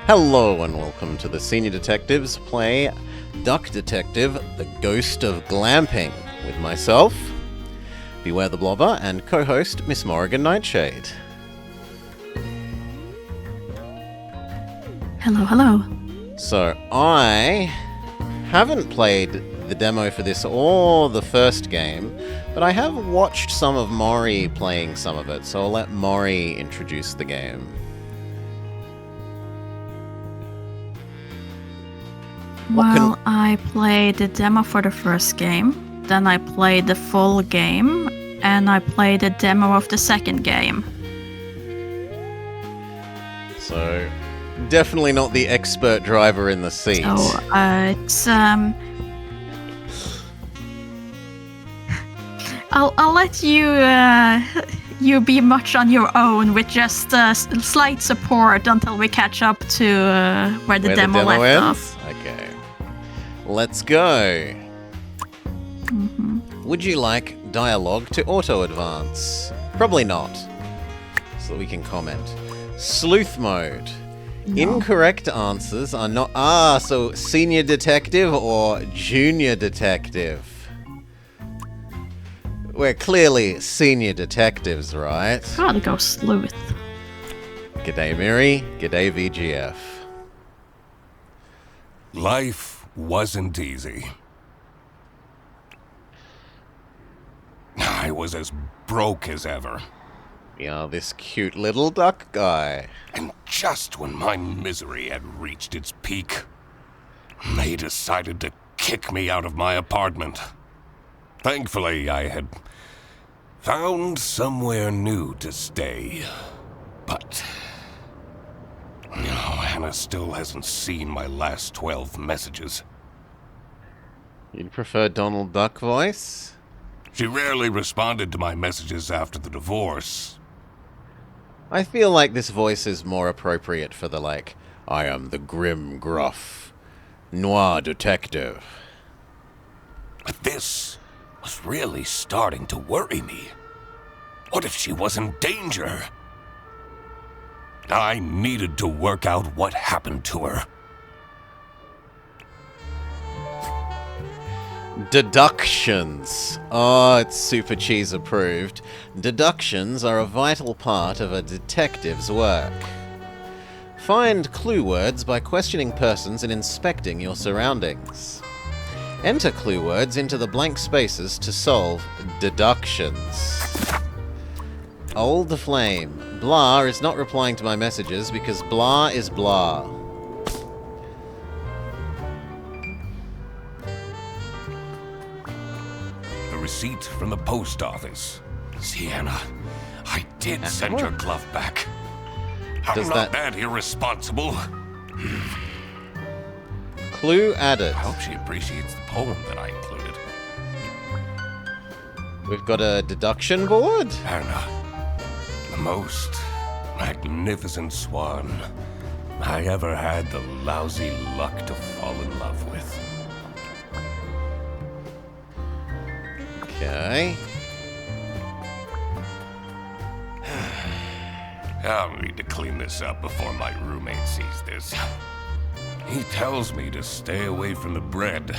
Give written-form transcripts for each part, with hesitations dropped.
Hello and welcome to the Senior Detectives play Duck Detective, The Ghost of Glamping, with myself, Beware the Blobber, and co-host Miss Morrigan Nightshade. Hello, hello. So, I haven't played the demo for this or the first game, but I have watched some of Maury playing some of it, so I'll let Maury introduce the game. Well, I played the demo for the first game, then I played the full game, and I played the demo of the second game. So, definitely not the expert driver in the seat. So, it's, I'll let you be much on your own with just slight support until we catch up to where the demo left ends? off. Okay. Let's go. Would you like dialogue to auto-advance? Probably not. So that we can comment. Sleuth mode. No. Incorrect answers are not... so senior detective or junior detective? We're clearly senior detectives, right? Gotta go sleuth. G'day, Miri. G'day, VGF. Life wasn't easy. I was as broke as ever. Yeah, this cute little duck guy. And just when my misery had reached its peak, they decided to kick me out of my apartment. Thankfully, I had found somewhere new to stay. But Hannah still hasn't seen my last 12 messages. You'd prefer Donald Duck voice? She rarely responded to my messages after the divorce. I feel like this voice is more appropriate for the, I am the grim, gruff, noir detective. But this was really starting to worry me. What if she was in danger? I needed to work out what happened to her. Deductions. Oh, it's Super Cheese approved. Deductions are a vital part of a detective's work. Find clue words by questioning persons and inspecting your surroundings. Enter clue words into the blank spaces to solve deductions. Old the Flame. Blah is not replying to my messages because blah is blah. A receipt from the post office. Sienna, I did send your glove back. I'm not that irresponsible. Clue added. I hope she appreciates the poem that I included. We've got a deduction board. Hannah, the most magnificent swan I ever had the lousy luck to fall in love with. Okay. I'll need to clean this up before my roommate sees this. He tells me to stay away from the bread.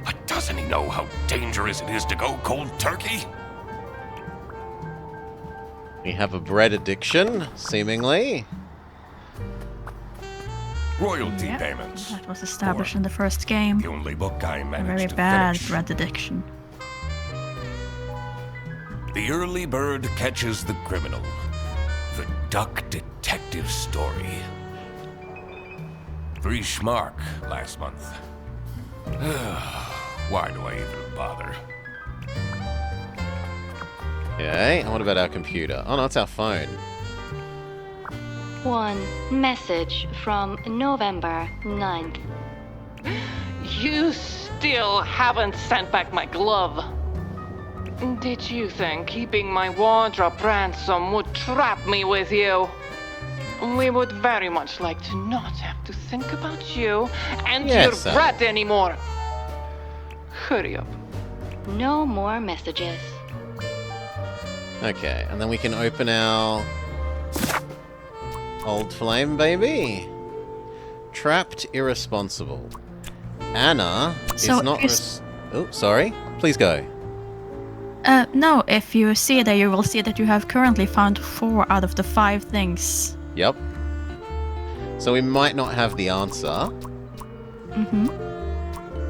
But doesn't he know how dangerous it is to go cold turkey? We have a bread addiction, seemingly. Royalty payments. That was established in the first game. The only book I A managed very to bad finish. bread addiction. The early bird catches the criminal. The Duck Detective story. 3 schmark last month. Why do I even bother? Okay, and what about our computer? Oh no, it's our phone. One message from November 9th. You still haven't sent back my glove. Did you think keeping my wardrobe ransom would trap me with you? We would very much like to not have to think about you and your bread anymore. Hurry up. No more messages. Okay, and then we can open our Old Flame, baby. Trapped irresponsible. Anna So is not... is- Oh, sorry. Please go. No, if you see there, you will see that you have currently found 4 out of the 5 things. Yep. So we might not have the answer. Mm-hmm.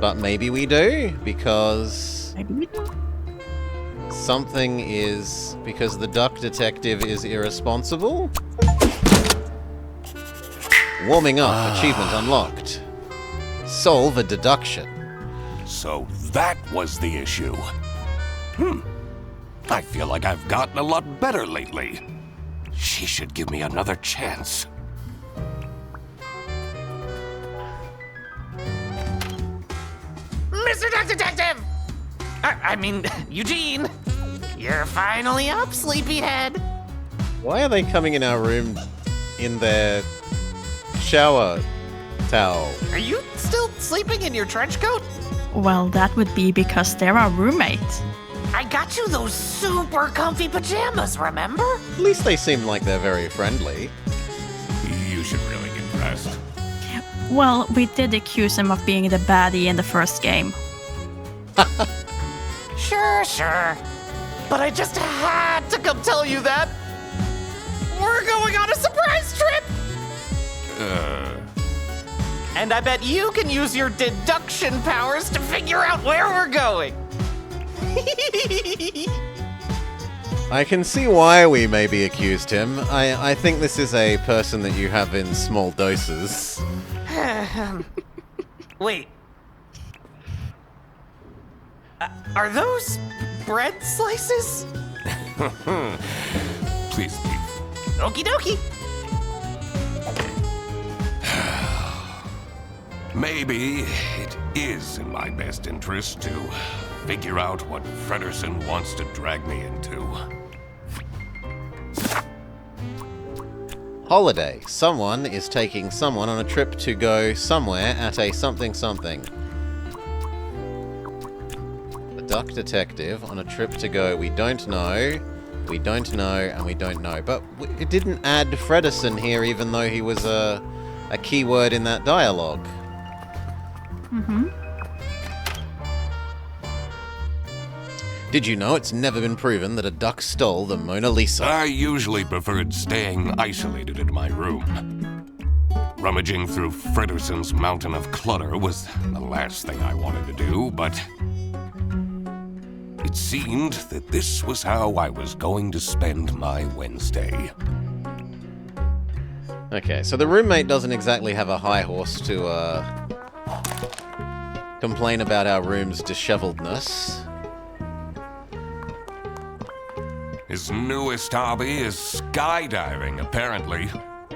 But maybe we do, because Maybe we do. something is... Because the duck detective is irresponsible? Warming up. Achievement unlocked. Solve a deduction. So that was the issue. I feel like I've gotten a lot better lately. She should give me another chance. Mr. Duck Detective! I mean, Eugene! You're finally up, sleepyhead! Why are they coming in our room in their shower towel? Are you still sleeping in your trench coat? Well, that would be because they're our roommate. I got you those super comfy pajamas, remember? At least they seem like they're very friendly. You should really get dressed. Well, we did accuse him of being the baddie in the first game. Sure. But I just had to come tell you that. We're going on a surprise trip! And I bet you can use your deduction powers to figure out where we're going. I can see why we maybe accused him. I think this is a person that you have in small doses. Wait. Are those bread slices? Please leave. Okie dokie. Maybe it is in my best interest to figure out what Fredersen wants to drag me into. Holiday. Someone is taking someone on a trip to go somewhere at a something something. The duck detective on a trip to go. We don't know, and we don't know. But it didn't add Fredersen here, even though he was a keyword in that dialogue. Mm-hmm. Did you know it's never been proven that a duck stole the Mona Lisa? I usually preferred staying isolated in my room. Rummaging through Fredersen's mountain of clutter was the last thing I wanted to do, but it seemed that this was how I was going to spend my Wednesday. Okay, so the roommate doesn't exactly have a high horse to complain about our room's disheveledness. His newest hobby is skydiving, apparently.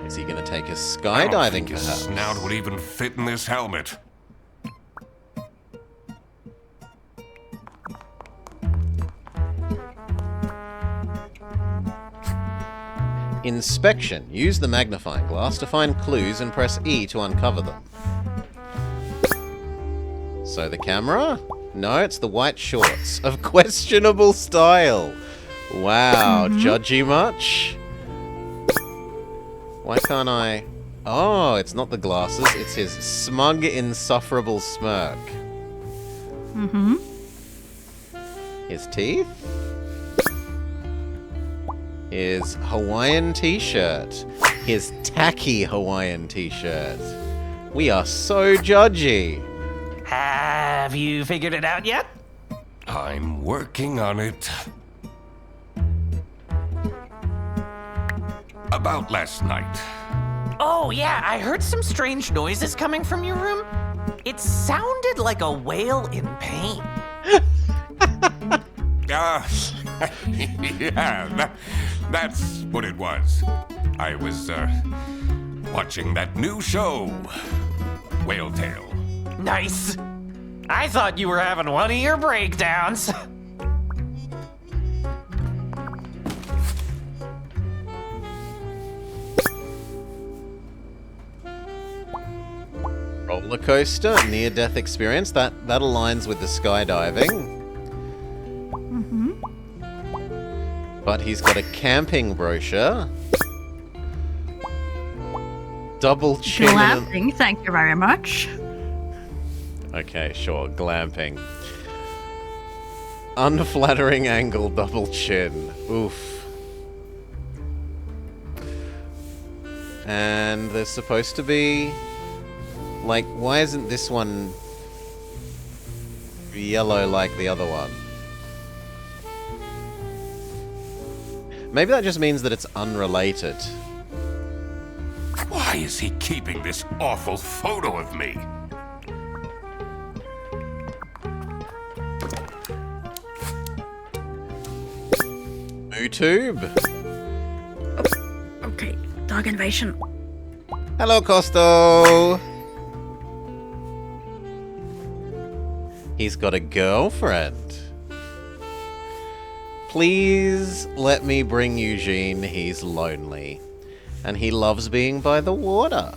Is he going to take us I don't skydiving, think his perhaps? snout would even fit in this helmet. Inspection. Use the magnifying glass to find clues and press E to uncover them. So the camera? No, it's the white shorts of questionable style. Wow, judgy much? Why can't I... Oh, it's not the glasses, it's his smug, insufferable smirk. Mm-hmm. His teeth? His Hawaiian t-shirt. His tacky Hawaiian t-shirt. We are so judgy. Have you figured it out yet? I'm working on it. About last night. Oh, yeah, I heard some strange noises coming from your room. It sounded like a whale in pain. Yeah, that's what it was. I was, watching that new show, Whale Tale. Nice. I thought you were having one of your breakdowns. Roller coaster, near-death experience. That aligns with the skydiving. But he's got a camping brochure. double chin. Glamping, thank you very much. Okay, sure, glamping. Unflattering angle double chin. Oof. And there's supposed to be... Like, why isn't this one yellow like the other one? Maybe that just means that it's unrelated. Why is he keeping this awful photo of me? YouTube. Okay, dog invasion. Hello, Costo. He's got a girlfriend. Please let me bring Eugene. He's lonely. And he loves being by the water.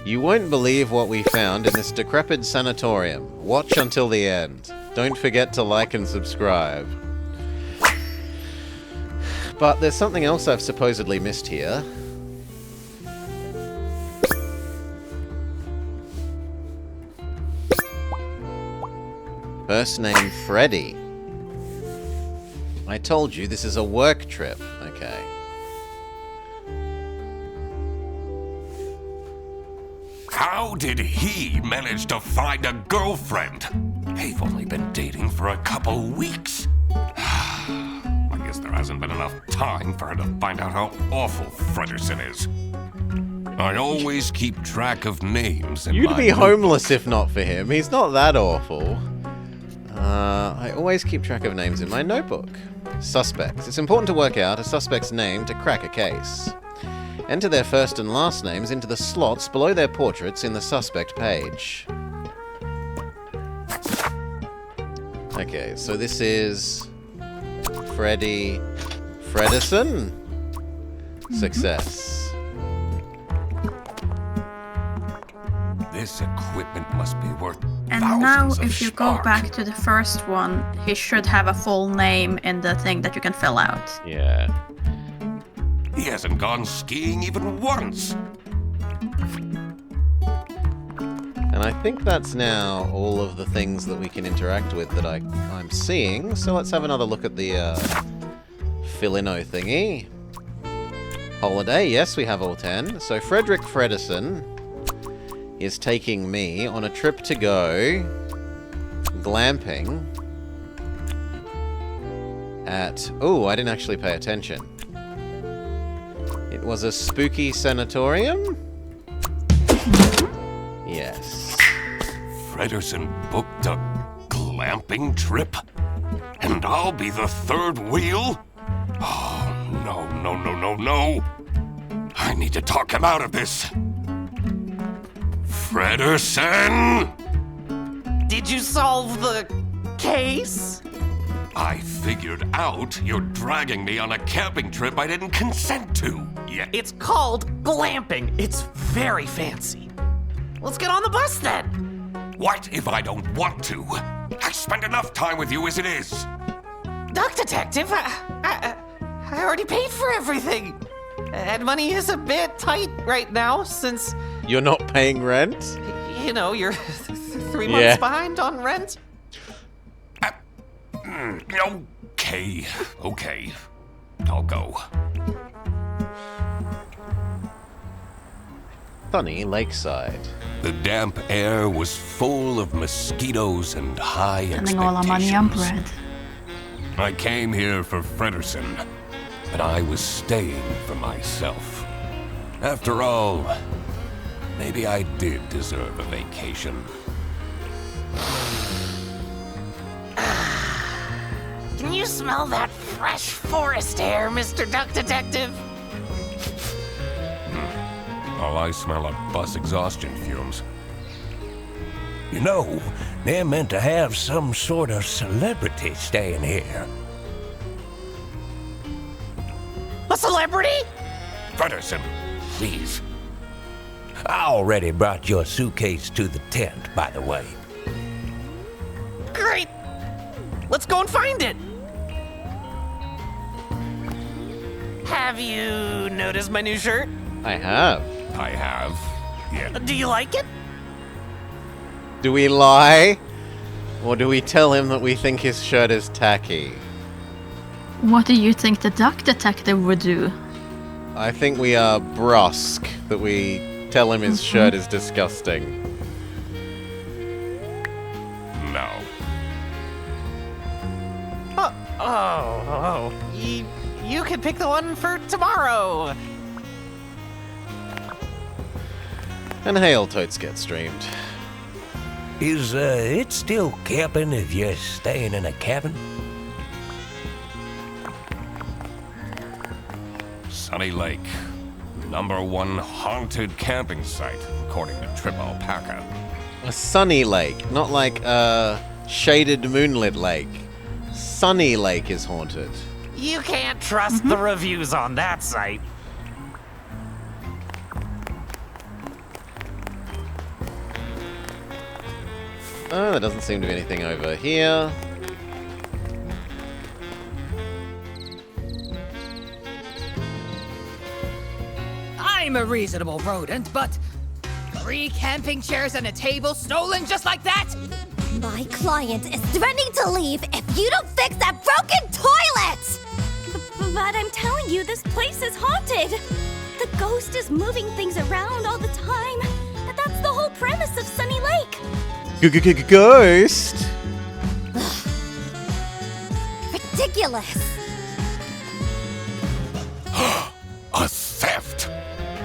You won't believe what we found in this decrepit sanatorium. Watch until the end. Don't forget to like and subscribe. But there's something else I've supposedly missed here. First name Freddy. I told you this is a work trip. Okay. How did he manage to find a girlfriend? They've only been dating for a couple weeks. I guess there hasn't been enough time for her to find out how awful Fredersen is. I always keep track of names in You'd my be notebook. homeless if not for him. He's not that awful. I always keep track of names in my notebook. Suspects. It's important to work out a suspect's name to crack a case. Enter their first and last names into the slots below their portraits in the suspect page. Okay, so this is Freddy Fredersen. Success. This equipment must be worth And now, thousands of if you go spark. back to the first one, he should have a full name in the thing that you can fill out. Yeah. He hasn't gone skiing even once. And I think that's now all of the things that we can interact with that I'm seeing. So let's have another look at the fill-in-o thingy. Holiday, yes, we have all 10. So Frederick Fredersen is taking me on a trip to go glamping at... Oh, I didn't actually pay attention. It was a spooky sanatorium? Yes. Fredersen booked a glamping trip? And I'll be the third wheel? Oh, no, no, no, no, no. I need to talk him out of this. Fredersen! Did you solve the case? I figured out you're dragging me on a camping trip I didn't consent to yet. It's called glamping. It's very fancy. Let's get on the bus then. What if I don't want to? I spend enough time with you as it is. Duck Detective, I already paid for everything. And money is a bit tight right now since, You're not paying rent? you know, you're 3 Yeah. months behind on rent. Okay. I'll go. Funny Lakeside. The damp air was full of mosquitoes and high Spending all our money on bread. expectations. I came here for Fredersen, but I was staying for myself. After all, maybe I did deserve a vacation. Can you smell that fresh forest air, Mr. Duck Detective? All I smell are bus exhaustion fumes. You know, they're meant to have some sort of celebrity staying here. A celebrity? Fredersen, please. I already brought your suitcase to the tent, by the way. Great. let's go and find it. Have you noticed my new shirt? I have. I have. Yeah. Do you like it? Do we lie? Or do we tell him that we think his shirt is tacky? What do you think the duck detective would do? I think we are brusque that we tell him his shirt is disgusting. No. You can pick the one for tomorrow. And Hail Totes get streamed. Is it still camping if you're staying in a cabin? Sunny Lake. #1 haunted camping site, according to Trip Alpaca. A sunny lake, not like a shaded moonlit lake. Sunny Lake is haunted. You can't trust the reviews on that site. Oh, there doesn't seem to be anything over here. I'm a reasonable rodent, but 3 camping chairs and a table stolen just like that? My client is threatening to leave if you don't fix that broken toilet! But I'm telling you, this place is haunted. The ghost is moving things around all the time. But that's the whole premise of Sunny Lake. Ghost? Ridiculous! A theft!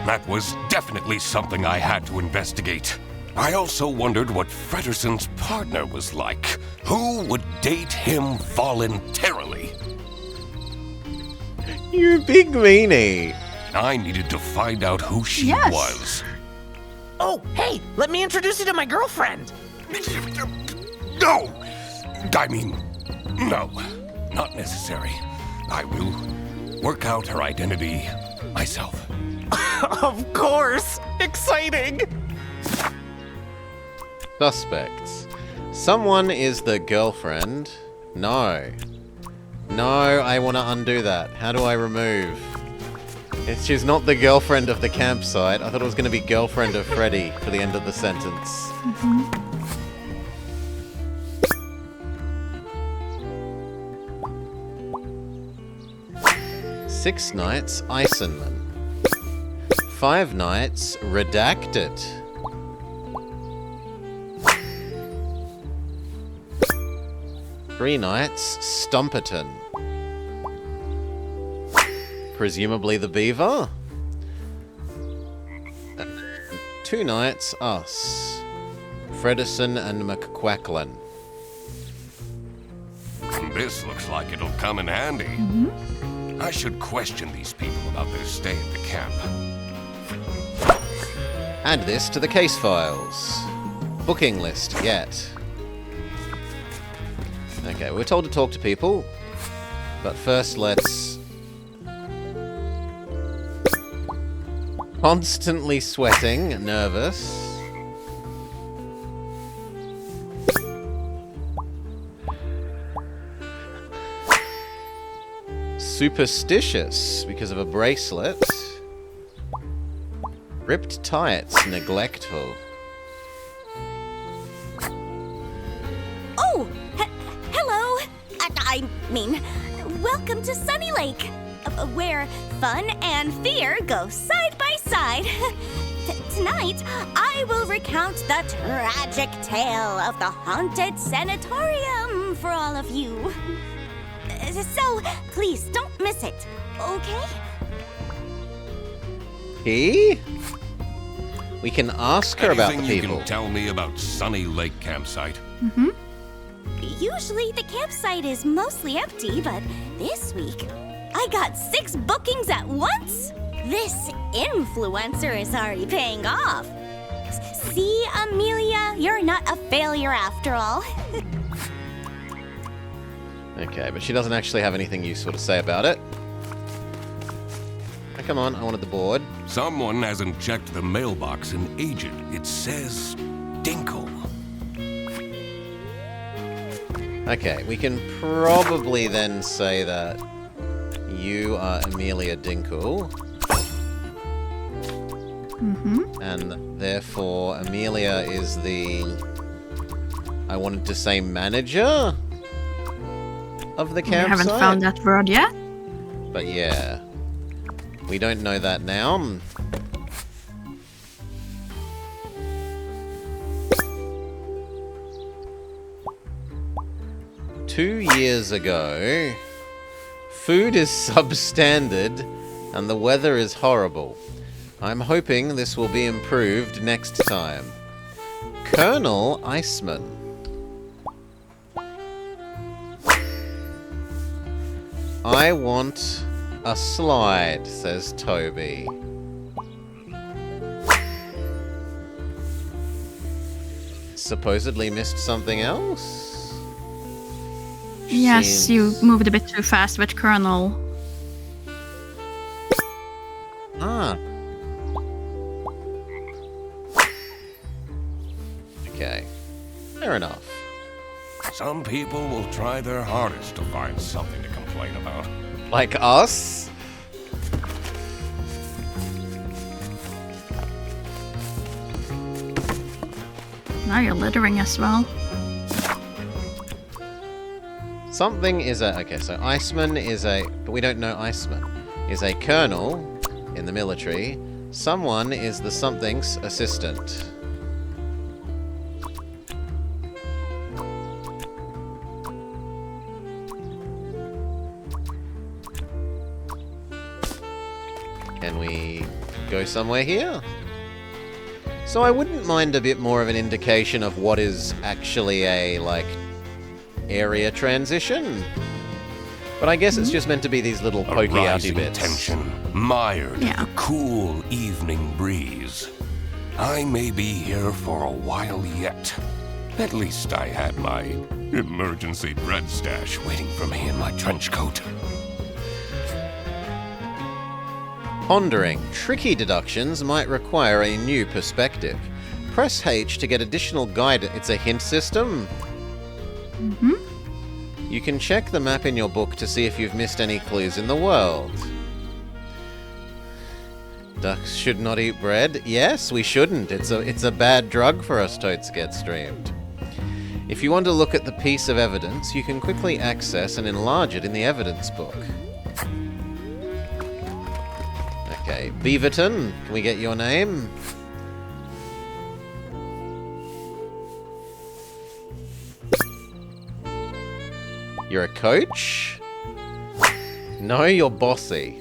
That was definitely something I had to investigate. I also wondered what Frederson's partner was like. Who would date him voluntarily? You big meanie. I needed to find out who she Yes. was. Oh, hey, let me introduce you to my girlfriend. No! I mean, no. Not necessary. I will work out her identity myself. Of course! Exciting! Suspects. Someone is the girlfriend. No. No, I want to undo that. How do I remove? She's not the girlfriend of the campsite. I thought it was going to be girlfriend of Freddy for the end of the sentence. 6 nights, Eisenman. 5 nights, Redacted. 3 nights, Stumperton. Presumably the beaver. 2 nights, us. Frederson and McQuacklin. This looks like it'll come in handy. I should question these people about their stay at the camp. Add this to the case files. Booking list, get. Okay, we're told to talk to people. But first, let's... Constantly sweating, nervous. Superstitious, because of a bracelet. Ripped tights, neglectful. Oh, hello. I mean, welcome to Sunny Lake, where fun and fear go side by side. Tonight, I will recount the tragic tale of the haunted sanatorium for all of you. So, please don't miss it, okay? He? We can ask her about the Anything people. you can tell me about Sunny Lake campsite? Usually the campsite is mostly empty, but this week I got 6 bookings at once. This influencer is already paying off. See, Amelia, you're not a failure after all. Okay, but she doesn't actually have anything useful to say about it. Oh, come on, I wanted the board. Someone hasn't checked the mailbox in ages. It says Dinkle. Okay, we can probably then say that you are Amelia Dinkle. And therefore, Amelia is the... I wanted to say manager of the campsite. We haven't found that word yet. But yeah, we don't know that now. Two years ago, food is substandard and the weather is horrible. I'm hoping this will be improved next time. Colonel Iceman. I want a slide, says Toby. Supposedly missed something else? Yes, you moved a bit too fast with Colonel. Ah. Okay. Fair enough. Some people will try their hardest to find something to complain about. Like us? Now you're littering as well. Something is a... Okay, so Iceman is a... But we don't know Iceman. Is a colonel in the military. Someone is the something's assistant. Can we go somewhere here? So I wouldn't mind a bit more of an indication of what is actually a, like, area transition. But I guess it's just meant to be these little pokey-outy bits. Tension, mired in Yeah. the cool evening breeze. I may be here for a while yet. At least I had my emergency bread stash waiting for me in my trench coat. Pondering. Tricky deductions might require a new perspective. Press H to get additional guidance. It's a hint system. You can check the map in your book to see if you've missed any clues in the world. Ducks should not eat bread. Yes, we shouldn't. It's a bad drug for us totes get streamed. If you want to look at the piece of evidence, you can quickly access and enlarge it in the evidence book. Okay, Beaverton, can we get your name? You're a coach? No, you're bossy.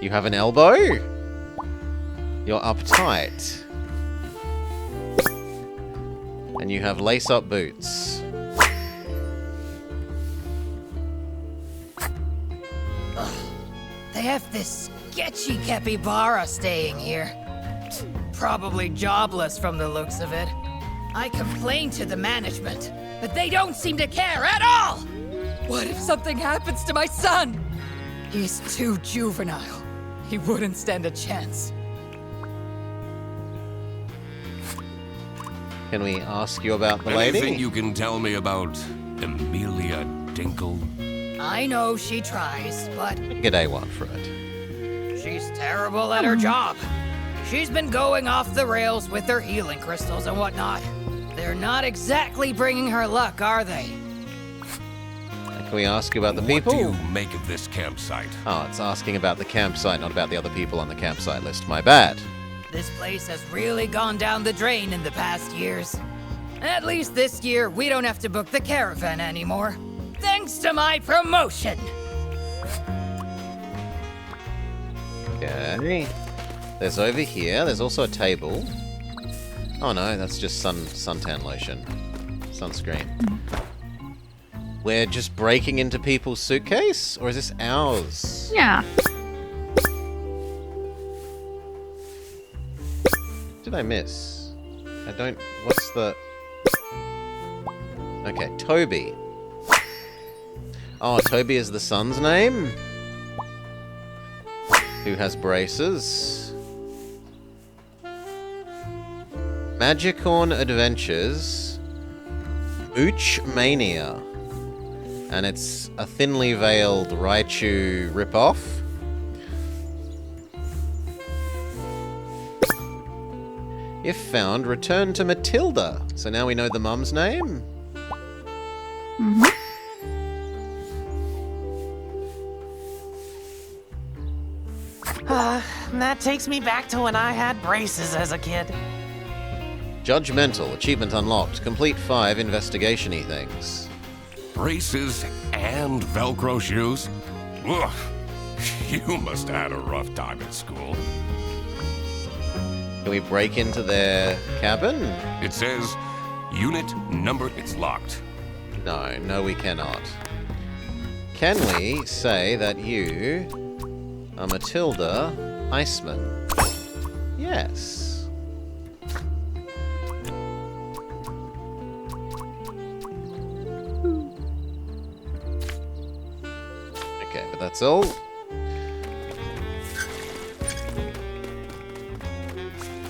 You have an elbow? You're uptight. And you have lace-up boots. They have this sketchy capybara staying here. Probably jobless from the looks of it. I complained to the management, but they don't seem to care at all! What if something happens to my son? He's too juvenile. He wouldn't stand a chance. Can we ask you about the lady? Anything you can tell me about Amelia Dinkle? I know she tries, but Get A1 for it. she's terrible at her job. She's been going off the rails with her healing crystals and whatnot. They're not exactly bringing her luck, are they? Can we ask you about the people? What do you make of this campsite? Oh, it's asking about the campsite, not about the other people on the campsite list. My bad. This place has really gone down the drain in the past years. At least this year, we don't have to book the caravan anymore. Thanks to my promotion! Okay. There's over here. There's also a table. Oh no, that's just suntan lotion. Sunscreen. We're just breaking into people's suitcase? Or is this ours? Yeah. Did I miss? I don't... What's the... Okay, Toby. Oh, Toby is the son's name? Who has braces. Magicorn Adventures. Ooch Mania. And it's a thinly veiled Raichu ripoff. If found, return to Matilda. So now we know the mum's name. Mm-hmm. That takes me back to when I had braces as a kid. Judgmental. Achievement unlocked. Complete 5 investigation-y things. Braces and Velcro shoes? Ugh. You must have had a rough time at school. Can we break into their cabin? It says unit number. It's locked. No, we cannot. Can we say that you are Matilda Iceman? Yes. Okay, but that's all.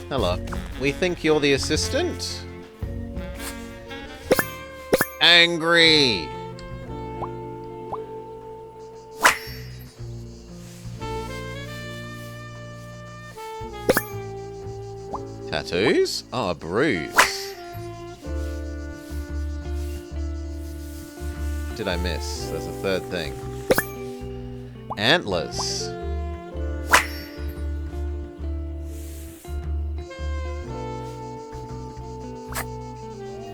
Hello. We think you're the assistant? Angry! Tattoos? Oh, a bruise. What did I miss? There's a third thing. Antlers.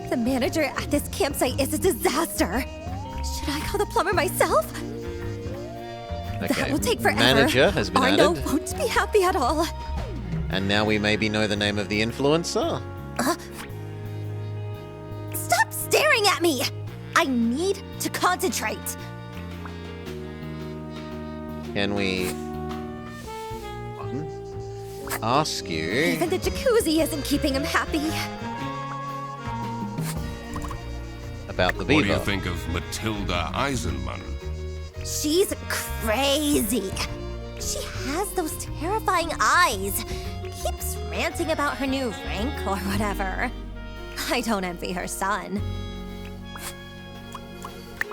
The manager at this campsite is a disaster. Should I call the plumber myself? Okay. That will take forever. Manager has been Arno added. won't be happy at all. And now we maybe know the name of the influencer. Stop staring at me! I need to concentrate. Can we ask you? Even the jacuzzi isn't keeping him happy. About the beaver. What do you think of Matilda Eisenman? She's crazy. She has those terrifying eyes. Keeps ranting about her new rank or whatever. I don't envy her son.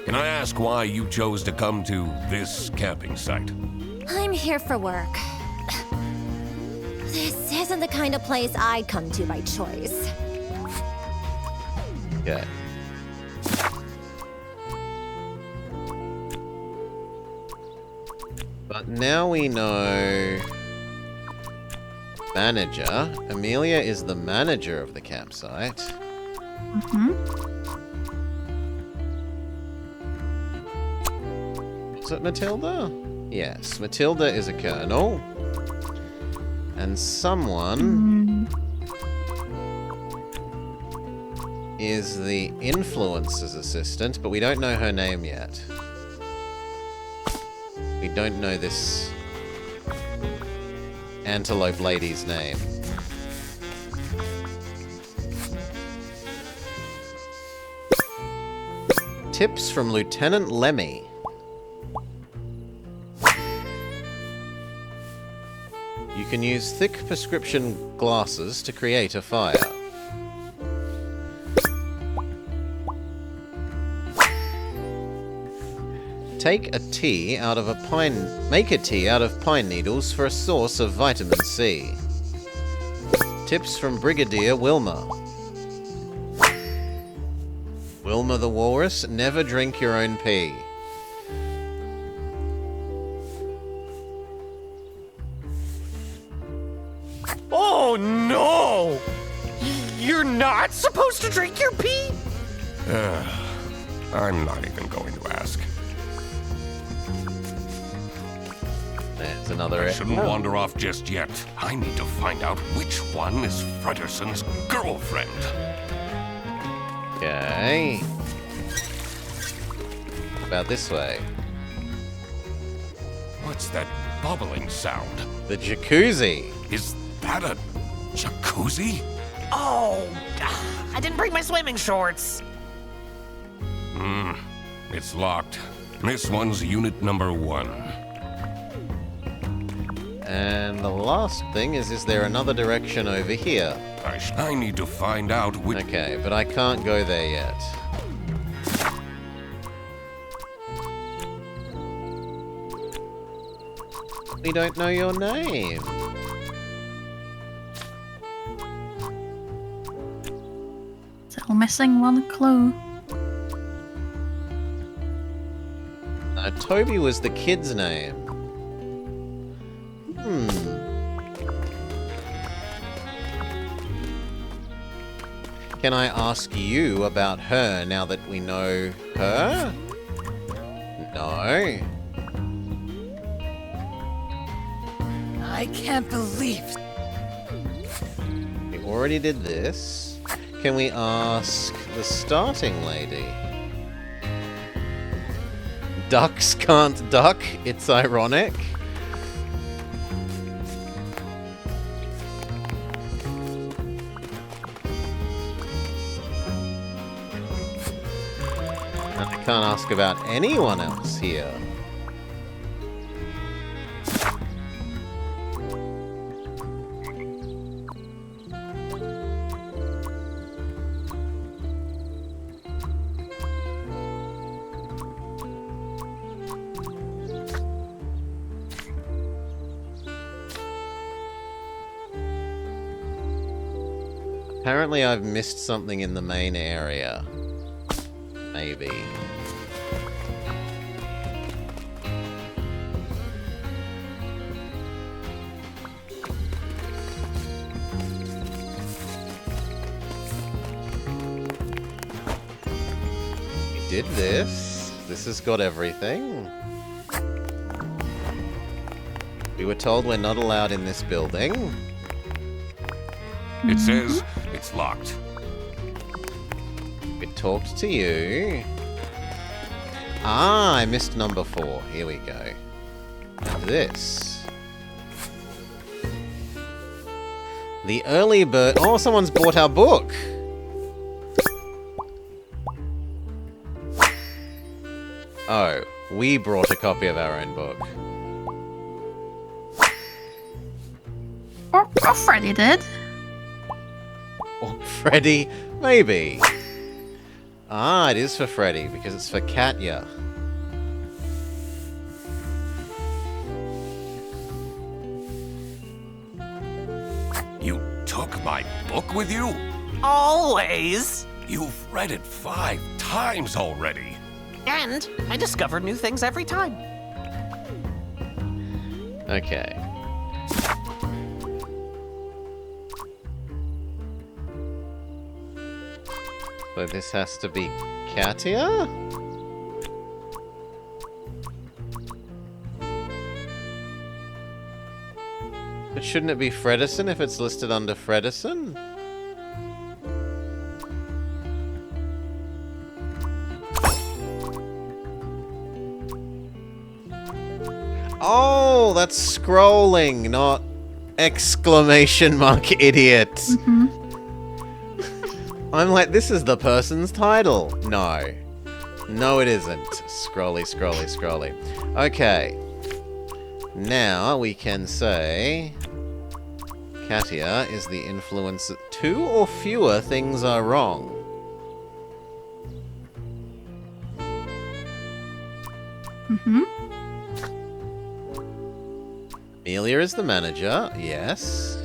Can I ask why you chose to come to this camping site? I'm here for work. This isn't the kind of place I'd come to by choice. Okay. But now we know manager. Amelia is the manager of the campsite. Mm-hmm. Is it Matilda? Yes, Matilda is a colonel. And someone is the influencer's assistant, but we don't know her name yet. We don't know this antelope lady's name. Tips from Lieutenant Lemmy. You can use thick prescription glasses to create a fire. Make a tea out of pine needles for a source of vitamin C. Tips from Brigadier Wilma. Wilma the Walrus, never drink your own pee. Oh no! You're not supposed to drink your pee? I'm not even going to ask. There's another. I shouldn't wander off just yet. I need to find out which one is Frederson's girlfriend. Okay. About this way. What's that bubbling sound? The jacuzzi. Is that a jacuzzi? Oh, I didn't bring my swimming shorts. It's locked. This one's unit number 1. And the last thing is there another direction over here? I need to find out which... Okay, but I can't go there yet. We don't know your name. Still missing one clue. Toby was the kid's name. Can I ask you about her now that we know her? No. I can't believe. We already did this. Can we ask the starting lady? Ducks can't duck. It's ironic. And I can't ask about anyone else here. Apparently I've missed something in the main area. Maybe. We did this. This has got everything. We were told we're not allowed in this building. It says it's locked. We talked to you. Ah, I missed number 4. Here we go. Now this. The early bird... Oh, someone's bought our book! Oh, we brought a copy of our own book. Or Freddy did. Or Freddy? Maybe. Ah, it is for Freddy, because it's for Katya. You took my book with you? Always. You've read it 5 times already. And I discover new things every time. Okay. So this has to be Katya? But shouldn't it be Fredison if it's listed under Fredison? Oh, that's scrolling, not exclamation mark idiot. I'm like, this is the person's title. No. No, it isn't. Scrolly, scrolly, scrolly. Okay. Now we can say... Katya is the influencer. 2 or fewer things are wrong. Amelia is the manager, yes.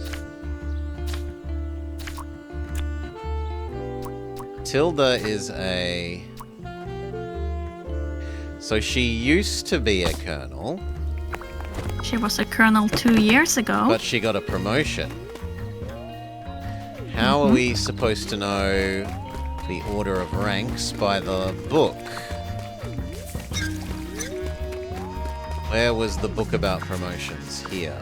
Tilda is a... So she used to be a colonel. She was a colonel 2 years ago. But she got a promotion. How are we supposed to know the order of ranks by the book? Where was the book about promotions? Here.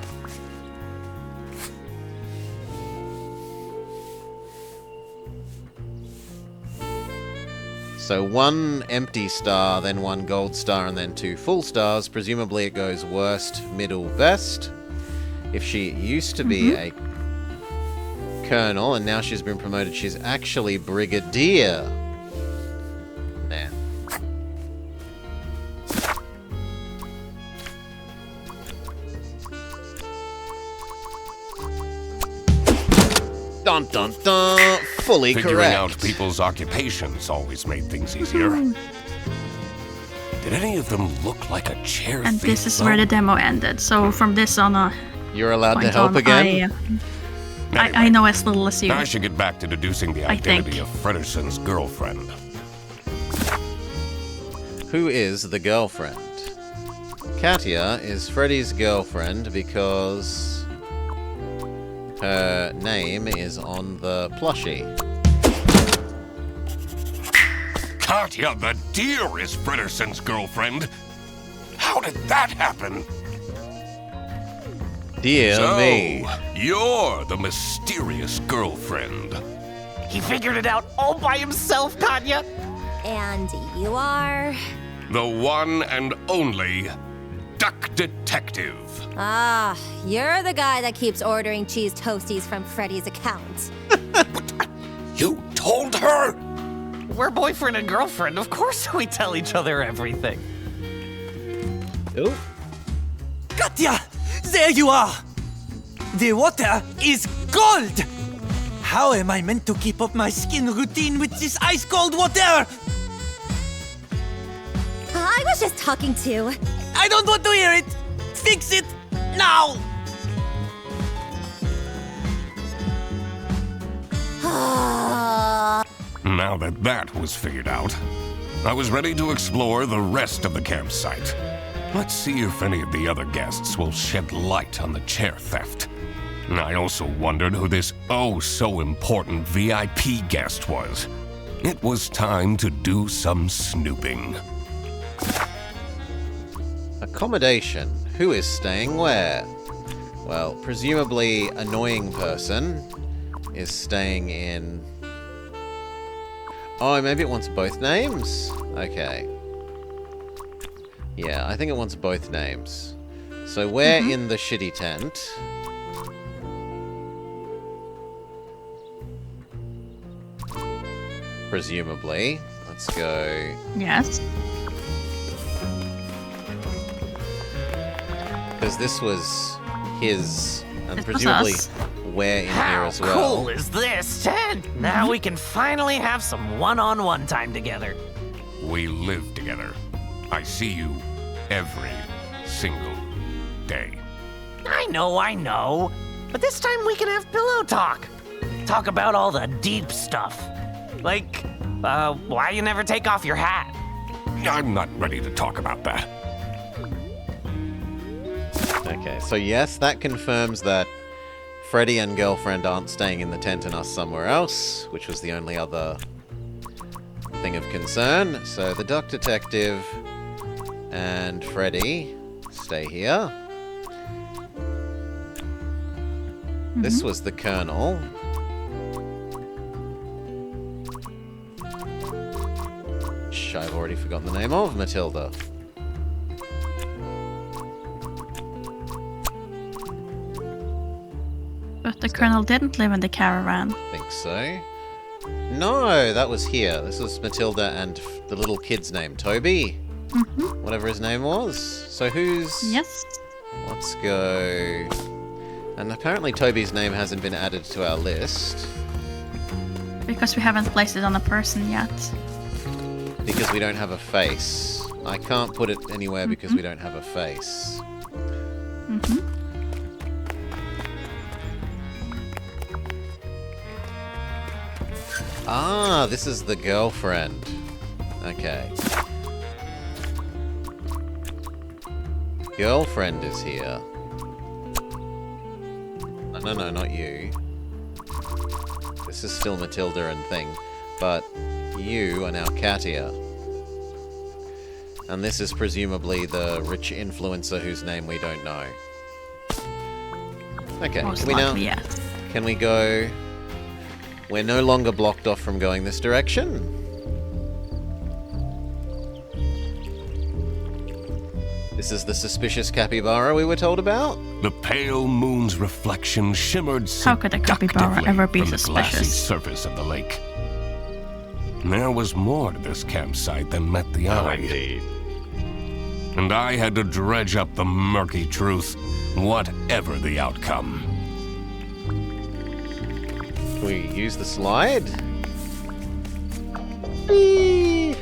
So 1 empty star, then 1 gold star, and then 2 full stars. Presumably it goes worst, middle, best. If she used to be a colonel and now she's been promoted, she's actually brigadier. Nah. Dun dun dun! Fully Figuring correct. out people's occupations always made things easier. Did any of them look like a chair And thief, this is though? where the demo ended. So from this on, You're allowed to point help on, again? I know as little as you. I should get back to deducing the I think. identity of Frederson's girlfriend. Who is the girlfriend? Katia is Freddy's girlfriend because her name is on the plushie. Katya the deer is Frederson's girlfriend. How did that happen? Dear So, me. you're the mysterious girlfriend. He figured it out all by himself, Katya. And you are? The one and only Duck Detective. Ah, you're the guy that keeps ordering cheese toasties from Freddy's account. You told her? We're boyfriend and girlfriend. Of course we tell each other everything. Oh. Katya! There you are! The water is cold! How am I meant to keep up my skin routine with this ice-cold water? I was just talking to... I don't want to hear it! Fix it now! Now that that was figured out, I was ready to explore the rest of the campsite. Let's see if any of the other guests will shed light on the chair theft. I also wondered who this oh-so-important VIP guest was. It was time to do some snooping. Accommodation. Who is staying where? Well, presumably annoying person is staying in... Oh, maybe it wants both names? Okay. Yeah, I think it wants both names. So we're in the shitty tent. Presumably. Let's go... Yes. Because this was his, and This was presumably us. we're in here How as well. cool is this, Ted? Now we can finally have some one-on-one time together. We live together. I see you every single day. I know. But this time we can have pillow talk. Talk about all the deep stuff. Like, why you never take off your hat. I'm not ready to talk about that. Okay, so yes, that confirms that Freddy and girlfriend aren't staying in the tent and us somewhere else, which was the only other thing of concern. So the Duck Detective and Freddy stay here. This was the Colonel. Which I've already forgotten the name of, Matilda. But the Colonel didn't live in the caravan. I think so. No, that was here. This was Matilda and the little kid's name, Toby? Whatever his name was. So who's... Yes. Let's go... And apparently Toby's name hasn't been added to our list. Because we haven't placed it on a person yet. Because we don't have a face. I can't put it anywhere because we don't have a face. Ah, this is the girlfriend. Okay. Girlfriend is here. No, not you. This is still Matilda and thing. But you are now Katia. And this is presumably the rich influencer whose name we don't know. Okay, Most can we now... likely, yes. Can we go... We're no longer blocked off from going this direction. This is the suspicious capybara we were told about? The pale moon's reflection shimmered How could a capybara seductively ever be from the glassy suspicious? surface of the lake. There was more to this campsite than met the eye. Indeed. And I had to dredge up the murky truth, whatever the outcome. Can we use the slide? Whee!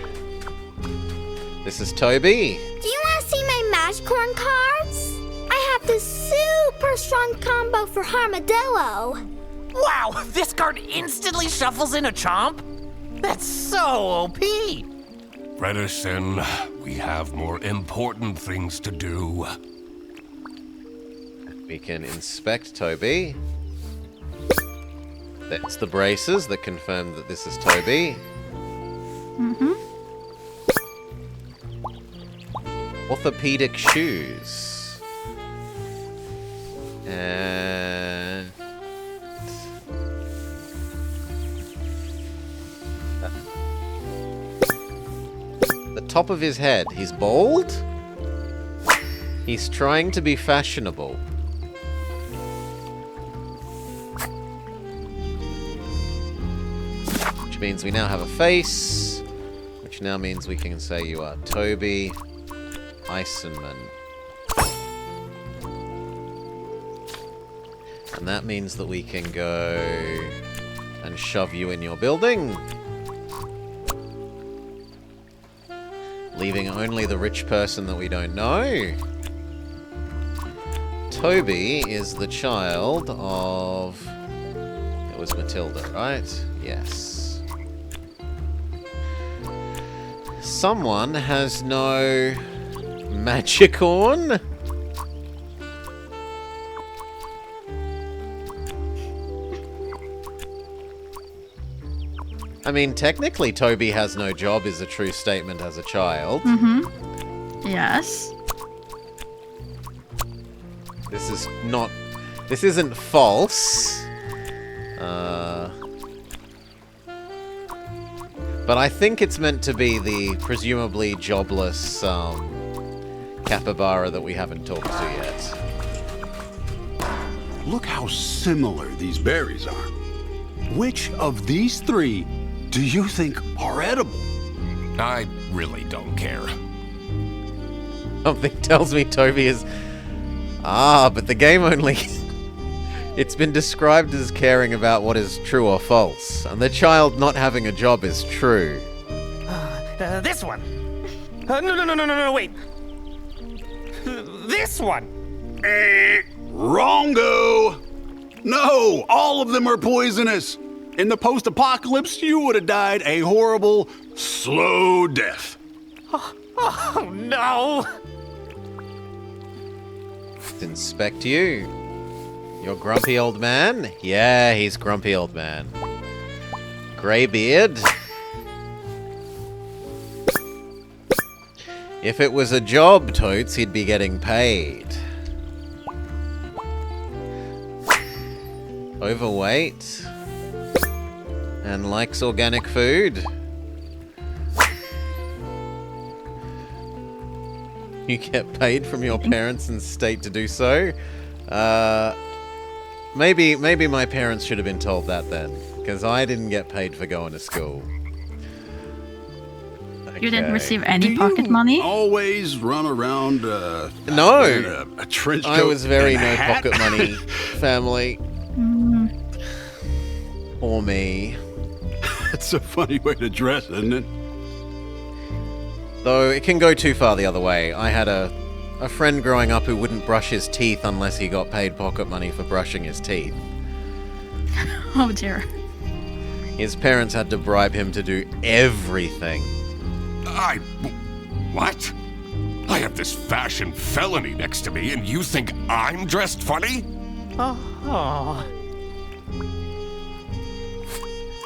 This is Toby. Do you want to see my mash corn cards? I have this super strong combo for Armadillo. Wow, this card instantly shuffles in a chomp? That's so OP! Bredesen, we have more important things to do. We can inspect Toby. That's the braces that confirm that this is Toby. Mm-hmm. Orthopedic shoes. And... the top of his head. He's bald? He's trying to be fashionable. Which means we now have a face. Which now means we can say you are Toby Eisenman. And that means that we can go and shove you in your building. Leaving only the rich person that we don't know. Toby is the child of... it was Matilda, right? Yes. Someone has no magicorn? I mean, technically Toby has no job is a true statement as a child. Mm-hmm. Yes. This is not... this isn't false. But I think it's meant to be the presumably jobless capybara that we haven't talked to yet. Look how similar these berries are. Which of these three do you think are edible? I really don't care. Something tells me Toby is... ah, but the game only... it's been described as caring about what is true or false, and the child not having a job is true. This one. No, wait. This one. Wrongo! No, all of them are poisonous. In the post-apocalypse, you would have died a horrible, slow death. Oh no! Let's inspect you. You're grumpy old man? Yeah, he's grumpy old man. Grey beard. If it was a job, Totes, he'd be getting paid. Overweight. And likes organic food. You get paid from your parents and state to do so? Maybe my parents should have been told that then, because I didn't get paid for going to school. Okay. You didn't receive any pocket money? Always run around no, in a trench coat. I was very and a no hat? pocket money family. Or me. That's a funny way to dress, isn't it? Though it can go too far the other way. I had a friend growing up who wouldn't brush his teeth unless he got paid pocket money for brushing his teeth. Oh dear. His parents had to bribe him to do everything. What? I have this fashion felony next to me, and you think I'm dressed funny? Oh.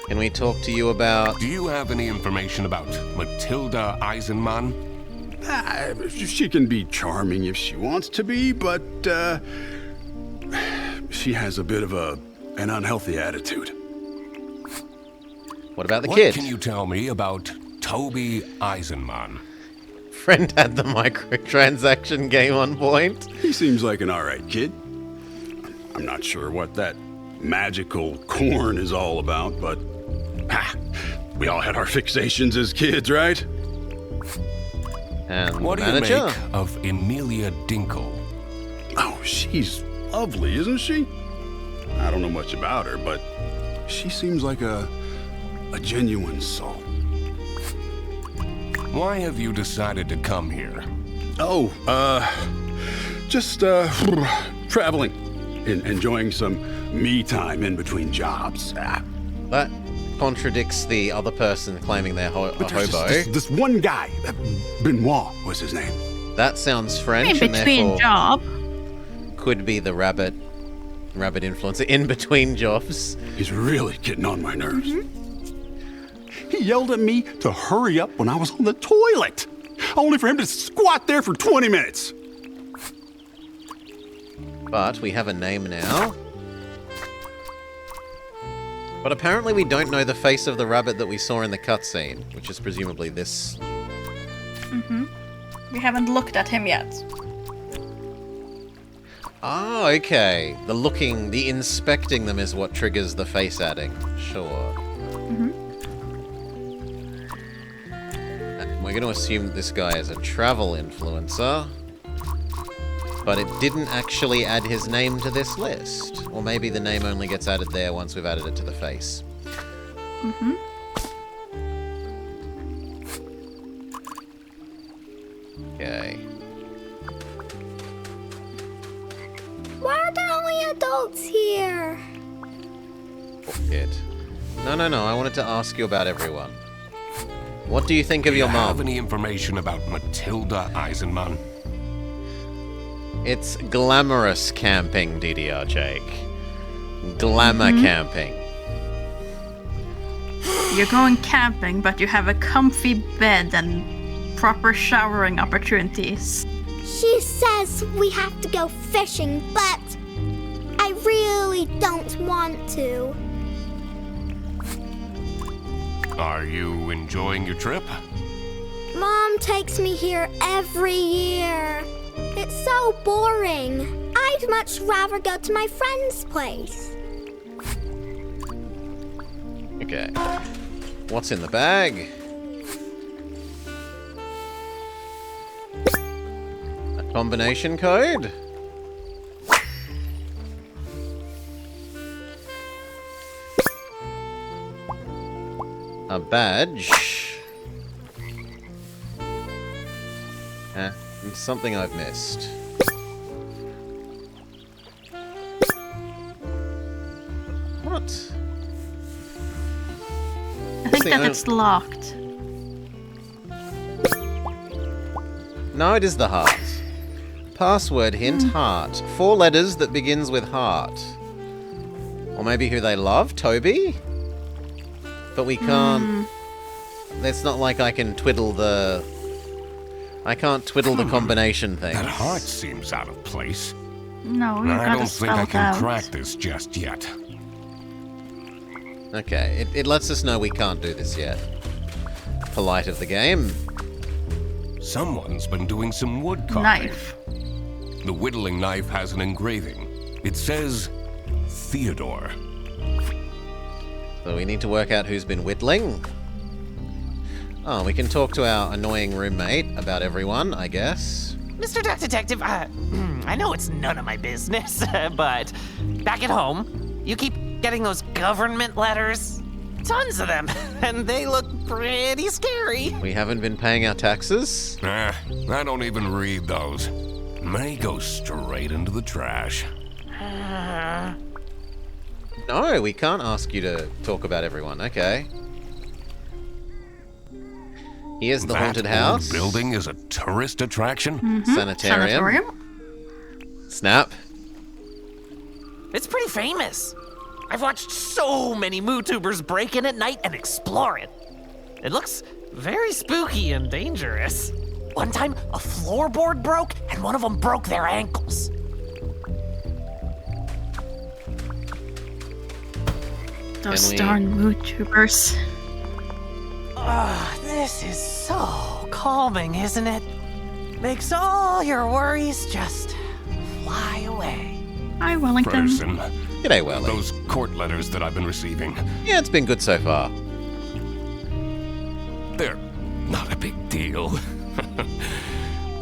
Can we talk to you about... do you have any information about Matilda Eisenman? She can be charming if she wants to be, but she has a bit of an unhealthy attitude. What about the kid? What can you tell me about Toby Eisenman? Friend had the microtransaction game on point. He seems like an alright kid. I'm not sure what that magical corn is all about, but we all had our fixations as kids, right? And what do you make of Emilia Dinkle? Oh, she's lovely, isn't she? I don't know much about her, but she seems like a genuine soul. Why have you decided to come here? Oh, just traveling. Enjoying some me time in between jobs. That contradicts the other person claiming they're a hobo. This one guy, Benoit was his name. That sounds French, In and between therefore job. could be the rabbit influencer in between jobs. He's really getting on my nerves. He yelled at me to hurry up when I was on the toilet, only for him to squat there for 20 minutes. But we have a name now. But apparently we don't know the face of the rabbit that we saw in the cutscene, which is presumably this. We haven't looked at him yet. Ah, okay. The inspecting them is what triggers the face adding. Sure. And we're going to assume that this guy is a travel influencer. But it didn't actually add his name to this list. Or maybe the name only gets added there once we've added it to the face. Okay. Why are there only adults here? Kid. No, I wanted to ask you about everyone. What do you think of your Do you have mom? any information about Matilda Eisenman? It's glamorous camping, DDR Jake. Glamour camping. You're going camping, but you have a comfy bed and proper showering opportunities. She says we have to go fishing, but I really don't want to. Are you enjoying your trip? Mom takes me here every year. It's so boring. I'd much rather go to my friend's place. Okay. What's in the bag? A combination code? A badge? Something I've missed. What? I think that it's locked. No, it is the heart. Password hint, heart. 4 letters that begins with heart. Or maybe who they love, Toby? But we can't... It's not like I can twiddle the... I can't twiddle the combination thing. That heart seems out of place. No, you I gotta don't think I spell it can out. crack this just yet. Okay, it lets us know we can't do this yet. Polite of the game. Someone's been doing some wood carving. Knife. The whittling knife has an engraving. It says Theodore. So we need to work out who's been whittling. Oh, we can talk to our annoying roommate about everyone, I guess. Mr. Duck Detective, I know it's none of my business, but back at home, you keep getting those government letters. Tons of them, and they look pretty scary. We haven't been paying our taxes? I don't even read those. They go straight into the trash. No, we can't ask you to talk about everyone. Okay. Here's the haunted house. That building is a tourist attraction? Sanitarium. Snap. It's pretty famous. I've watched so many MooTubers break in at night and explore it. It looks very spooky and dangerous. One time, a floorboard broke and one of them broke their ankles. Those darn MooTubers. This is so calming, isn't it? Makes all your worries just fly away. Hi, Wellington. Person. G'day, Welly. Those court letters that I've been receiving. Yeah, it's been good so far. They're not a big deal.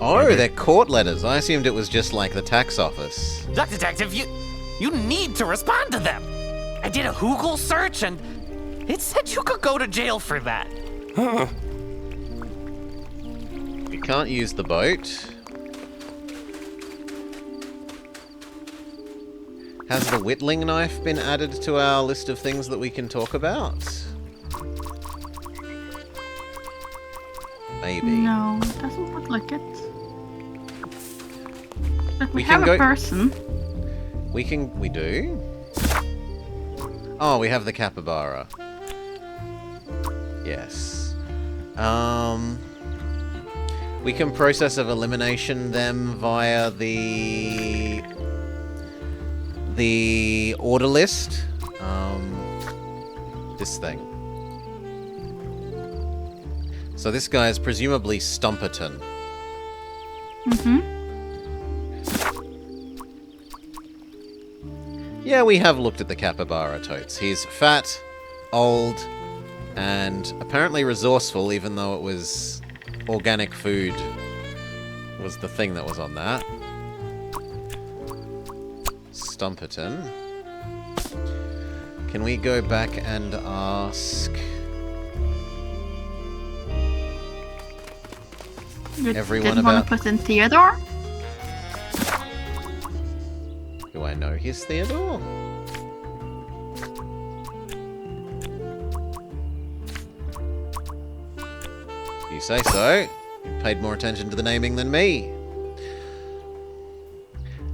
Oh, they're court letters. I assumed it was just like the tax office. Duck Detective, you need to respond to them. I did a Google search and it said you could go to jail for that. You can't use the boat. Has the whittling knife been added to our list of things that we can talk about? Maybe. No, it doesn't look like it. But we can have a person. We do? Oh, we have the capybara. Yes. We can process of elimination them via the order list. This thing. So this guy is presumably Stumperton. Mm-hmm. Yeah, we have looked at the capybara totes. He's fat, old, and apparently resourceful, even though it was organic food was the thing that was on that. Stumperton. Can we go back and ask everyone didn't want about... to put in Theodore? Do I know his Theodore? You say so. You paid more attention to the naming than me.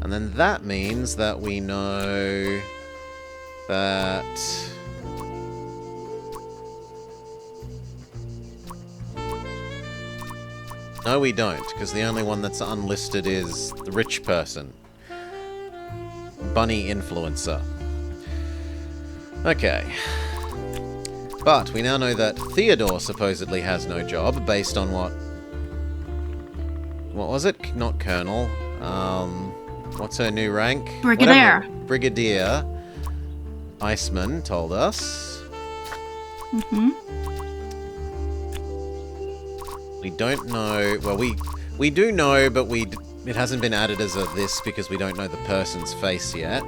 And then that means that we know that... No, we don't, because the only one that's unlisted is the rich person. Bunny influencer. Okay. But we now know that Theodore supposedly has no job, based on what... What was it? Not Colonel. What's her new rank? Brigadier. Whatever. Brigadier. Iceman told us. Mm-hmm. We don't know... Well, we do know, but it hasn't been added as of this because we don't know the person's face yet.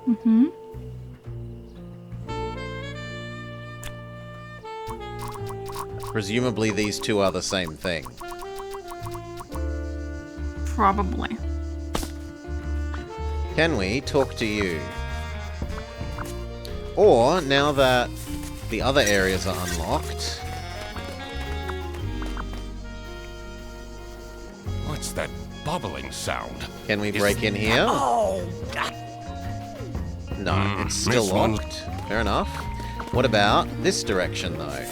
Mm-hmm. Presumably these two are the same thing. Probably. Can we talk to you? Or, now that the other areas are unlocked... What's that bubbling sound? Can we break in here? Oh! No, it's still missed one. locked. Fair enough. What about this direction, though?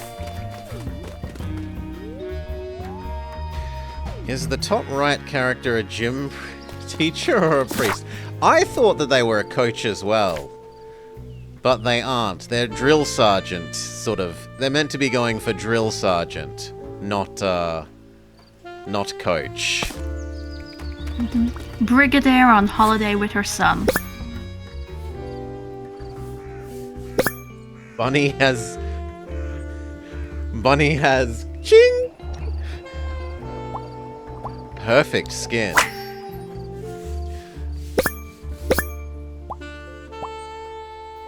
Is the top right character a gym teacher or a priest? I thought that they were a coach as well. But they aren't. They're drill sergeant, sort of. They're meant to be going for drill sergeant, not coach. Mm-hmm. Brigadier on holiday with her son. Bunny has... Ching! Perfect skin.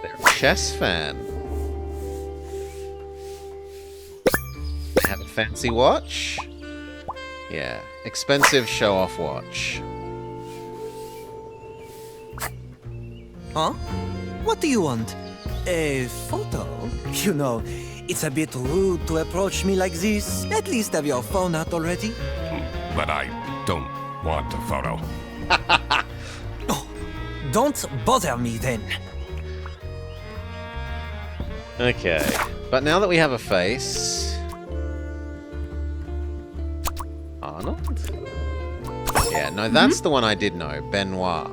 They're a chess fan. They have a fancy watch? Yeah, expensive show-off watch. Huh? What do you want? A photo? You know, it's a bit rude to approach me like this. At least have your phone out already. But I don't want a photo. Oh, don't bother me then. Okay, but now that we have a face... Arnold? Yeah, no, that's the one I did know, Benoit.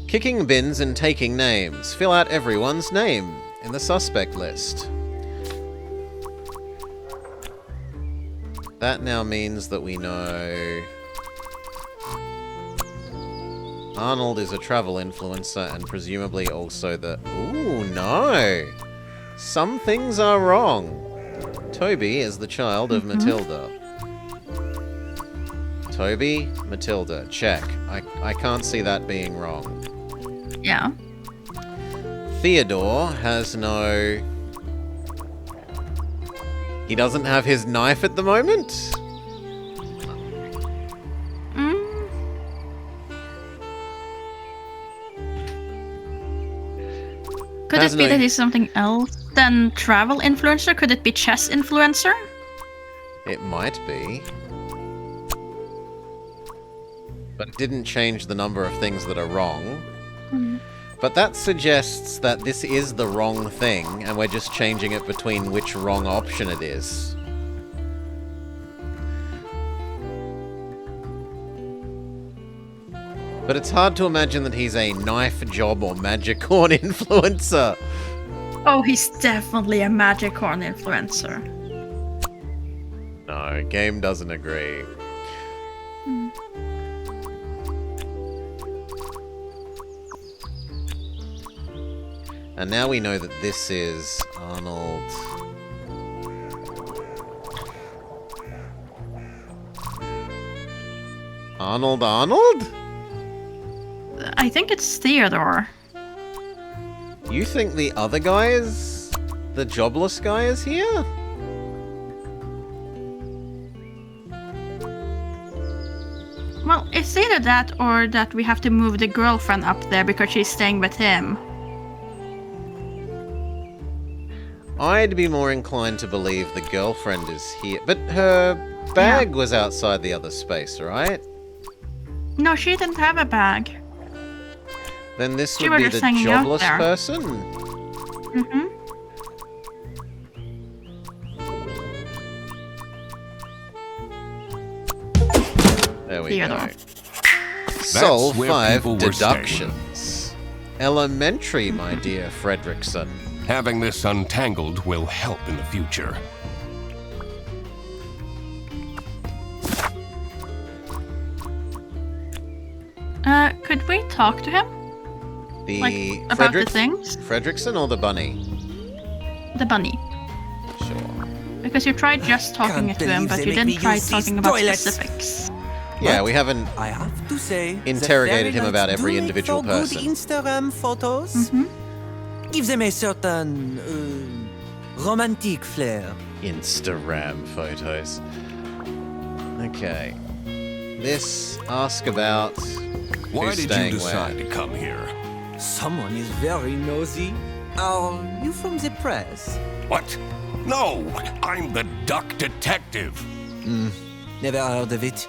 Kicking bins and taking names. Fill out everyone's name in the suspect list. That now means that we know... Arnold is a travel influencer and presumably also the... Ooh, no! Some things are wrong. Toby is the child of Matilda. Toby, Matilda, check. I can't see that being wrong. Yeah. Theodore has no... He doesn't have his knife at the moment? Could it be that he's something else than travel influencer? Could it be chess influencer? It might be. But it didn't change the number of things that are wrong. But that suggests that this is the wrong thing, and we're just changing it between which wrong option it is. But it's hard to imagine that he's a knife job or magicorn influencer. Oh, he's definitely a magicorn influencer. No, game doesn't agree. And now we know that this is Arnold. Arnold? I think it's Theodore. You think the other guy is... the jobless guy is here? Well, it's either that or that we have to move the girlfriend up there because she's staying with him. I'd be more inclined to believe the girlfriend is here. But her bag was outside the other space, right? No, she didn't have a bag. Then this She would was be just the hanging out jobless there. person? There we Theodore. go. Solve where 5 people were deductions. Elementary, my dear Fredrickson. Having this untangled will help in the future. Could we talk to him? The Like, about the things? Fredrickson or the bunny? The bunny. Sure. Because you tried just talking Can't to him, believe but they you make me didn't try use these talking about toilets. specifics. Yeah, But we haven't I have to say, the interrogated him fairy about lights every do make individual for good person. Instagram photos. Give them a certain romantic flair. Instagram photos. Okay. This ask about Why who's did you staying decide where. to come here? Someone is very nosy. Are you from the press? What? No, I'm the duck detective. Never heard of it.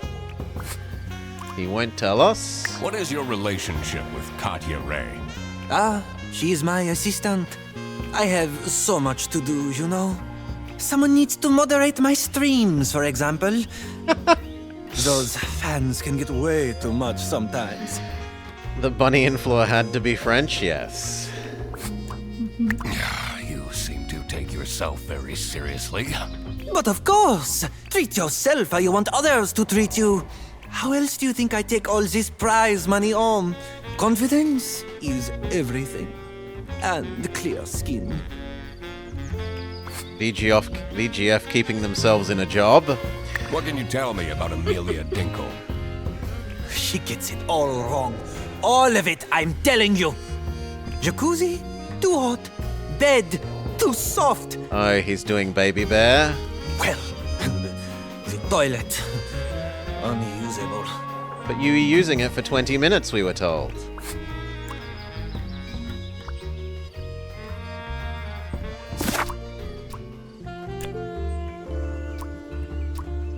He won't tell us. What is your relationship with Katya Ray? Ah, she is my assistant. I have so much to do, you know. Someone needs to moderate my streams, for example. Those fans can get way too much sometimes. The bunny influencer had to be French, yes. You seem to take yourself very seriously. But of course, treat yourself how you want others to treat you. How else do you think I take all this prize money home? Confidence is everything. And clear skin. VGF keeping themselves in a job. What can you tell me about Amelia Dinkle? She gets it all wrong. All of it, I'm telling you. Jacuzzi, too hot. Bed, too soft. Oh, he's doing Baby Bear. Well, the toilet, unusable. But you were using it for 20 minutes, we were told.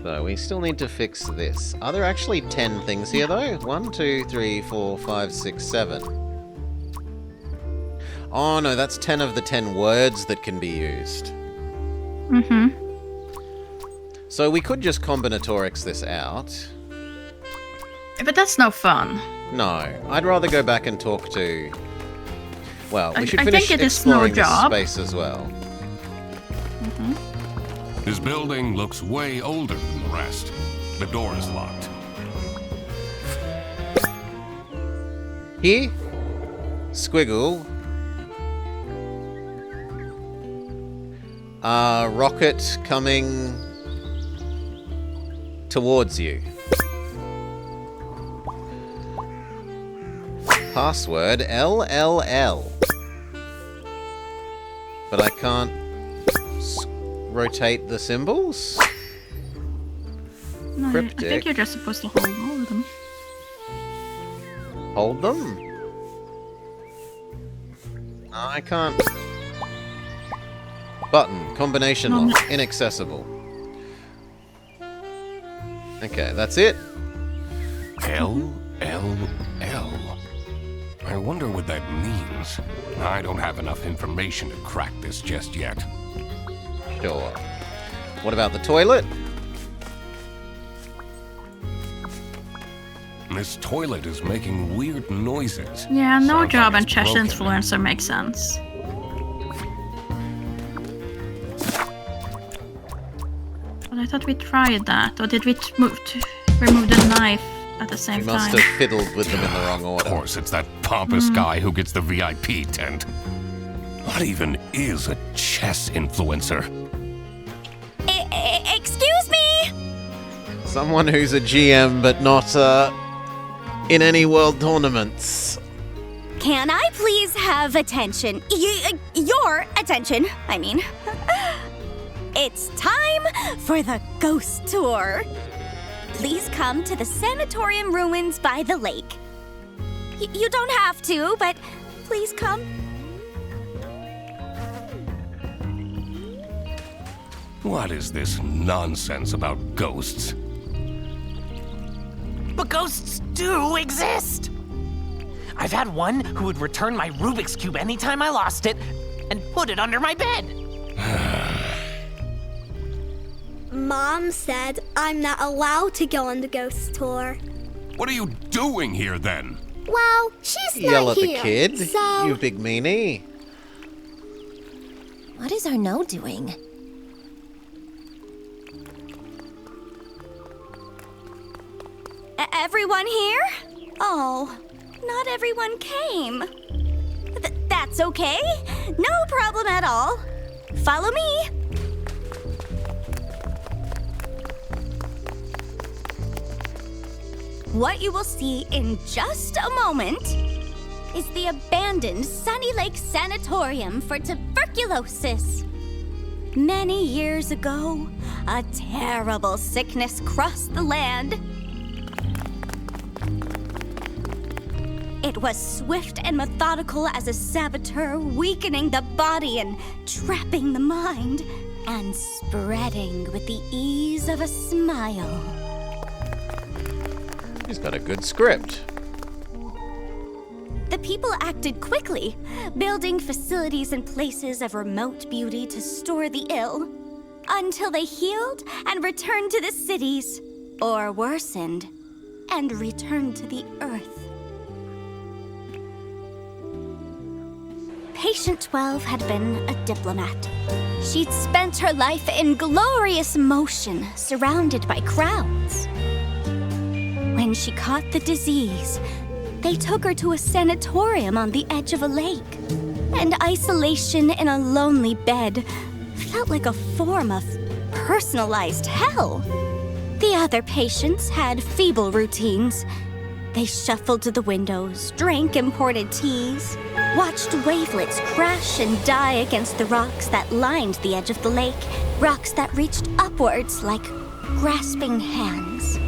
So we still need to fix this. Are there actually 10 things here, though? 1, 2, 3, 4, 5, 6, 7. Oh, no, that's 10 of the 10 words that can be used. So we could just combinatorics this out. But that's no fun. No, I'd rather go back and talk to... Well, we should I finish think it is no exploring this job. space as well. This building looks way older than the rest. The door is locked. Here, Squiggle. Rocket coming towards you. Password LLL. But I can't... rotate the symbols? No, I Cryptic. think you're just supposed to hold all of them. Hold them? No, I can't. Button. Combination lock. Inaccessible. Okay, that's it. L. I wonder what that means. I don't have enough information to crack this just yet. Sure. What about the toilet? This toilet is making weird noises. Yeah, no Sounds job like and it's Chess broken. influencer makes sense. But I thought we tried that, or did we remove the knife at the same You time? must have fiddled with them in the wrong order. Of course, it's that pompous guy who gets the VIP tent. What even is a chess influencer? Excuse me? Someone who's a GM but not in any world tournaments. Can I please have attention? Your attention, I mean. It's time for the ghost tour. Please come to the sanatorium ruins by the lake. You don't have to, but please come. What is this nonsense about ghosts? But ghosts do exist! I've had one who would return my Rubik's Cube anytime I lost it and put it under my bed. Mom said I'm not allowed to go on the ghost tour. What are you doing here then? Well, she's Yell not at here, the kid, so... you big meanie. What is Arnaud doing? Everyone here? Oh, not everyone came. That's okay. No problem at all. Follow me. What you will see in just a moment is the abandoned Sunny Lake Sanatorium for Tuberculosis. Many years ago, a terrible sickness crossed the land. It was swift and methodical as a saboteur, weakening the body and trapping the mind, and spreading with the ease of a smile. He's got a good script. The people acted quickly, building facilities and places of remote beauty to store the ill, until they healed and returned to the cities, or worsened and returned to the earth. Patient 12 had been a diplomat. She'd spent her life in glorious motion, surrounded by crowds. When she caught the disease, they took her to a sanatorium on the edge of a lake. And isolation in a lonely bed felt like a form of personalized hell. The other patients had feeble routines. They shuffled to the windows, drank imported teas, watched wavelets crash and die against the rocks that lined the edge of the lake, rocks that reached upwards like grasping hands.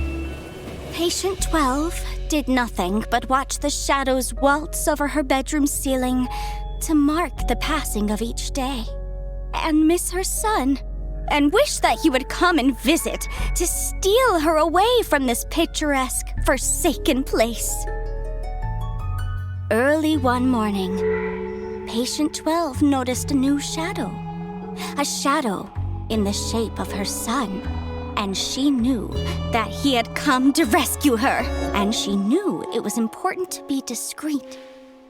Patient 12 did nothing but watch the shadows waltz over her bedroom ceiling to mark the passing of each day, and miss her son, and wish that he would come and visit to steal her away from this picturesque, forsaken place. Early one morning, Patient 12 noticed a new shadow. A shadow in the shape of her son. And she knew that he had come to rescue her. And she knew it was important to be discreet.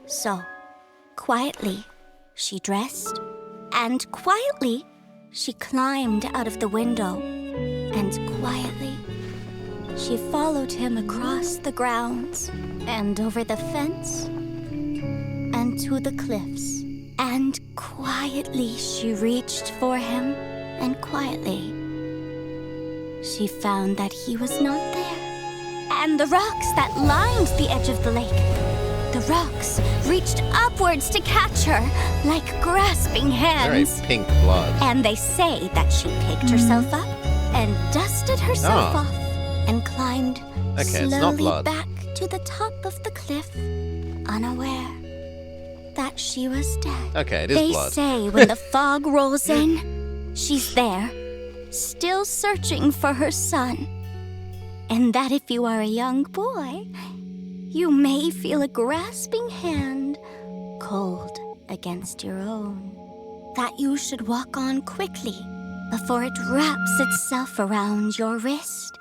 So, quietly, she dressed. And quietly, she climbed out of the window. And quietly, she followed him across the grounds. And over the fence. And to the cliffs. And quietly she reached for him. And quietly she found that he was not there. And the rocks that lined the edge of the lake, The rocks reached upwards to catch her, like grasping Very hands. pink blood. And they say that she picked herself up and dusted herself Ah. off and climbed Okay, it's not slowly blood. back to the top of the cliff, unaware that she was dead. Okay, it is They blood. say when the fog rolls in, she's there, still searching for her son. And that if you are a young boy, you may feel a grasping hand cold against your own. That you should walk on quickly before it wraps itself around your wrist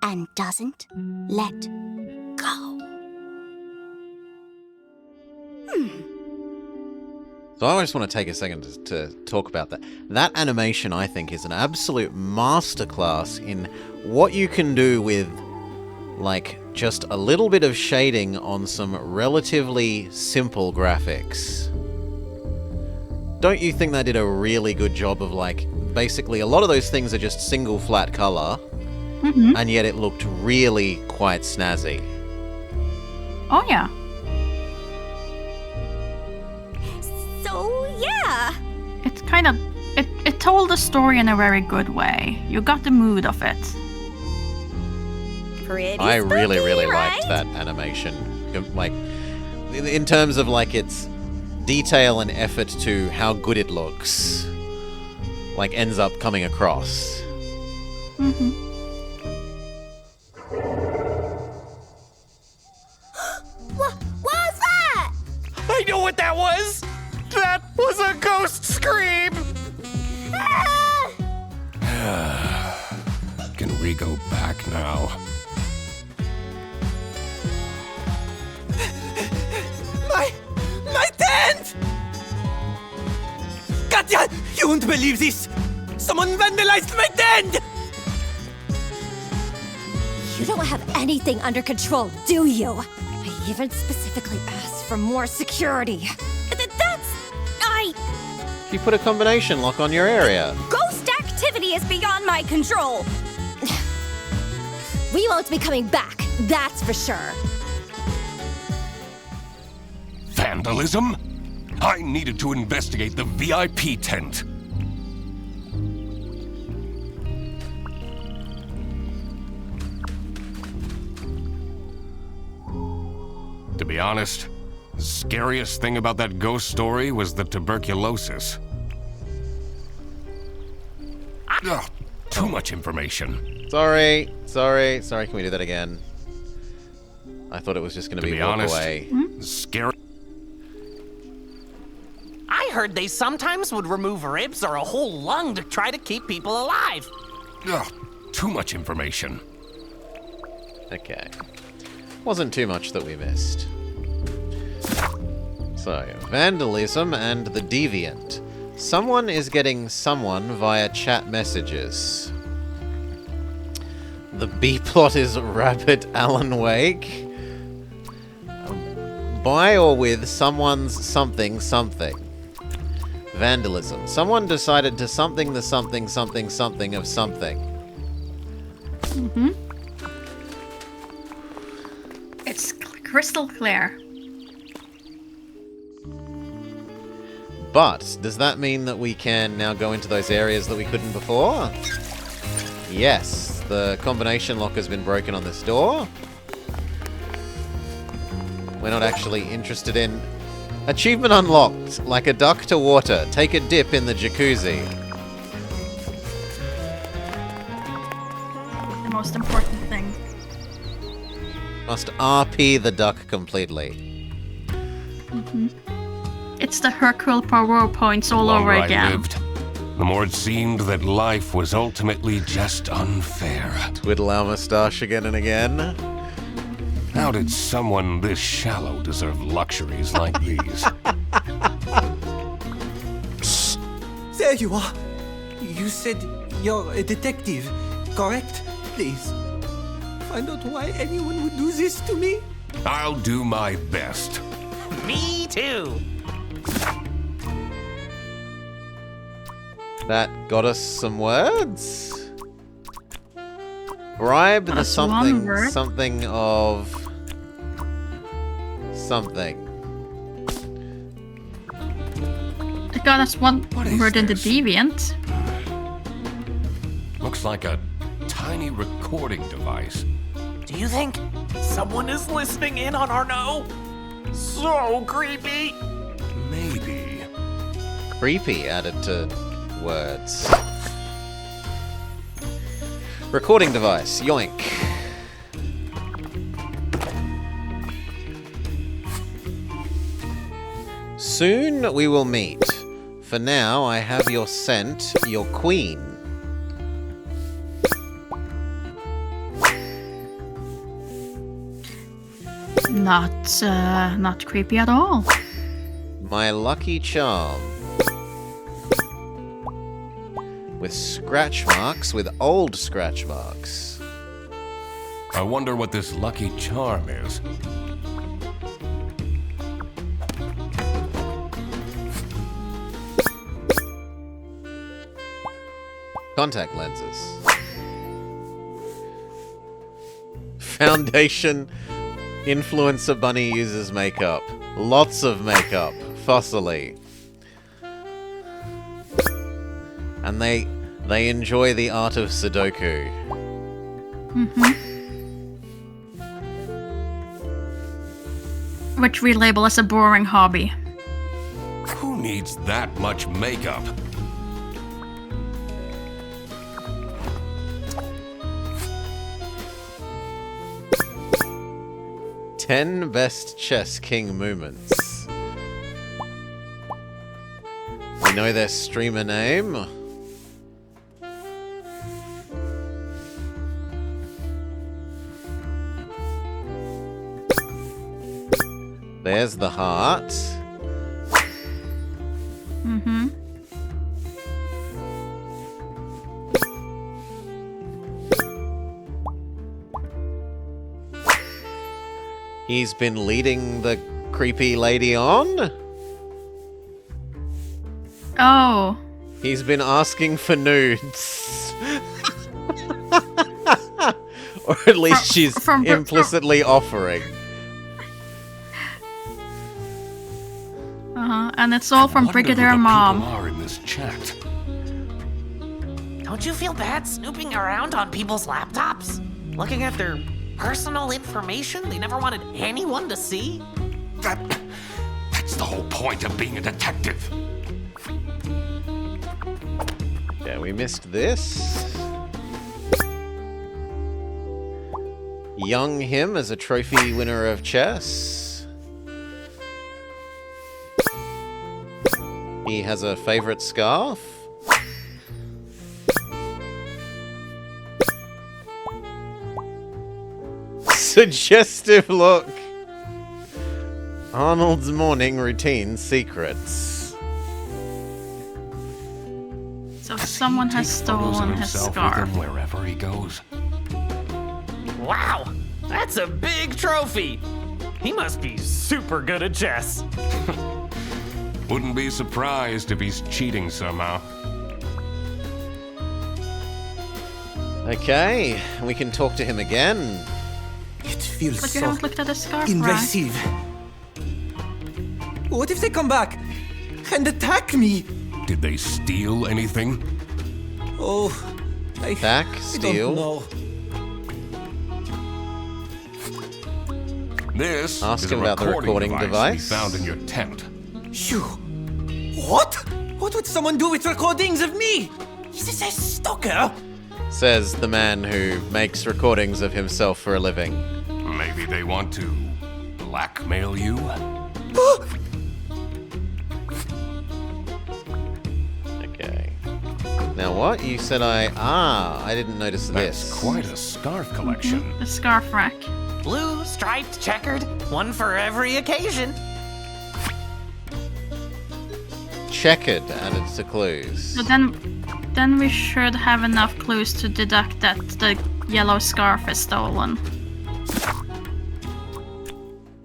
and doesn't let go. So I just want to take a second to talk about that. That animation, I think, is an absolute masterclass in what you can do with, like, just a little bit of shading on some relatively simple graphics. Don't you think they did a really good job of, like, basically a lot of those things are just single flat color, and yet it looked really quite snazzy. Oh, yeah. So, yeah. It's kind of... It told the story in a very good way. You got the mood of it. Pretty I really, spooky, really right? liked that animation. Like, in terms of, like, its detail and effort to how good it looks, like, ends up coming across. What was that? I know what that was! That was a ghost scream! Can we go back now? My tent! Katya, you won't believe this! Someone vandalized my tent! You don't have anything under control, do you? I even specifically asked for more security. You put a combination lock on your area. Ghost activity is beyond my control. We won't be coming back, that's for sure. Vandalism? I needed to investigate the VIP tent. To be honest, the scariest thing about that ghost story was the tuberculosis. Ugh, too much information. Sorry. Can we do that again? I thought it was just going to be walk honest, away. Scary. I heard they sometimes would remove ribs or a whole lung to try to keep people alive. Ugh, too much information. Okay. Wasn't too much that we missed. So, vandalism and the deviant. Someone is getting someone via chat messages. The B-plot is Rabbit Alan Wake. By or with someone's something something. Vandalism. Someone decided to something the something something something of something. It's crystal clear. But, does that mean that we can now go into those areas that we couldn't before? Yes, the combination lock has been broken on this door. We're not actually interested in... Achievement unlocked, like a duck to water. Take a dip in the jacuzzi. The most important thing. Must RP the duck completely. It's the Hercule Poirot points all The over longer I again. lived, the more it seemed that life was ultimately just unfair. Twiddle our moustache again and again. How did someone this shallow deserve luxuries like these? There you are. You said you're a detective, correct? Please, find out why anyone would do this to me. I'll do my best. Me too. That got us some words. Bribe the That's one something word. something of something. It got us one is word in the this? deviant. Looks like a tiny recording device. Do you think someone is listening in on our no? So creepy. Maybe. Creepy added to words. Recording device, yoink. Soon we will meet. For now, I have your scent, your queen. Not creepy at all. My lucky charm. With scratch marks, with old scratch marks. I wonder what this lucky charm is. Contact lenses. Foundation. Influencer bunny uses makeup. Lots of makeup. Fossily. And they enjoy the art of Sudoku. Which we label as a boring hobby. Who needs that much makeup? Ten best chess king moments. We know their streamer name. There's the heart. He's been leading the creepy lady on? Oh. He's been asking for nudes. Or at least she's implicitly offering. And it's all from Brigadier Mom. Are in this chat. Don't you feel bad snooping around on people's laptops? Looking at their personal information they never wanted anyone to see? That's the whole point of being a detective. Yeah, we missed this. Young him as a trophy winner of chess. He has a favorite scarf. Suggestive look. Arnold's morning routine secrets. So someone has stolen his scarf. Wherever he goes. Wow, that's a big trophy. He must be super good at chess. Wouldn't be surprised if he's cheating somehow. Okay, we can talk to him again. It feels But you so haven't looked at the scarf, invasive. What if they come back and attack me? Did they steal anything? Oh, Attack? Steal? I don't know. This Ask is him a about the recording device. we found in your tent. Phew. What? What would someone do with recordings of me? Is this a stalker? Says the man who makes recordings of himself for a living. Maybe they want to blackmail you? Okay. Now what? You said I didn't notice this. That's quite a scarf collection. The scarf rack. Blue, striped, checkered, one for every occasion. Checkered added to clues. So then we should have enough clues to deduct that the yellow scarf is stolen.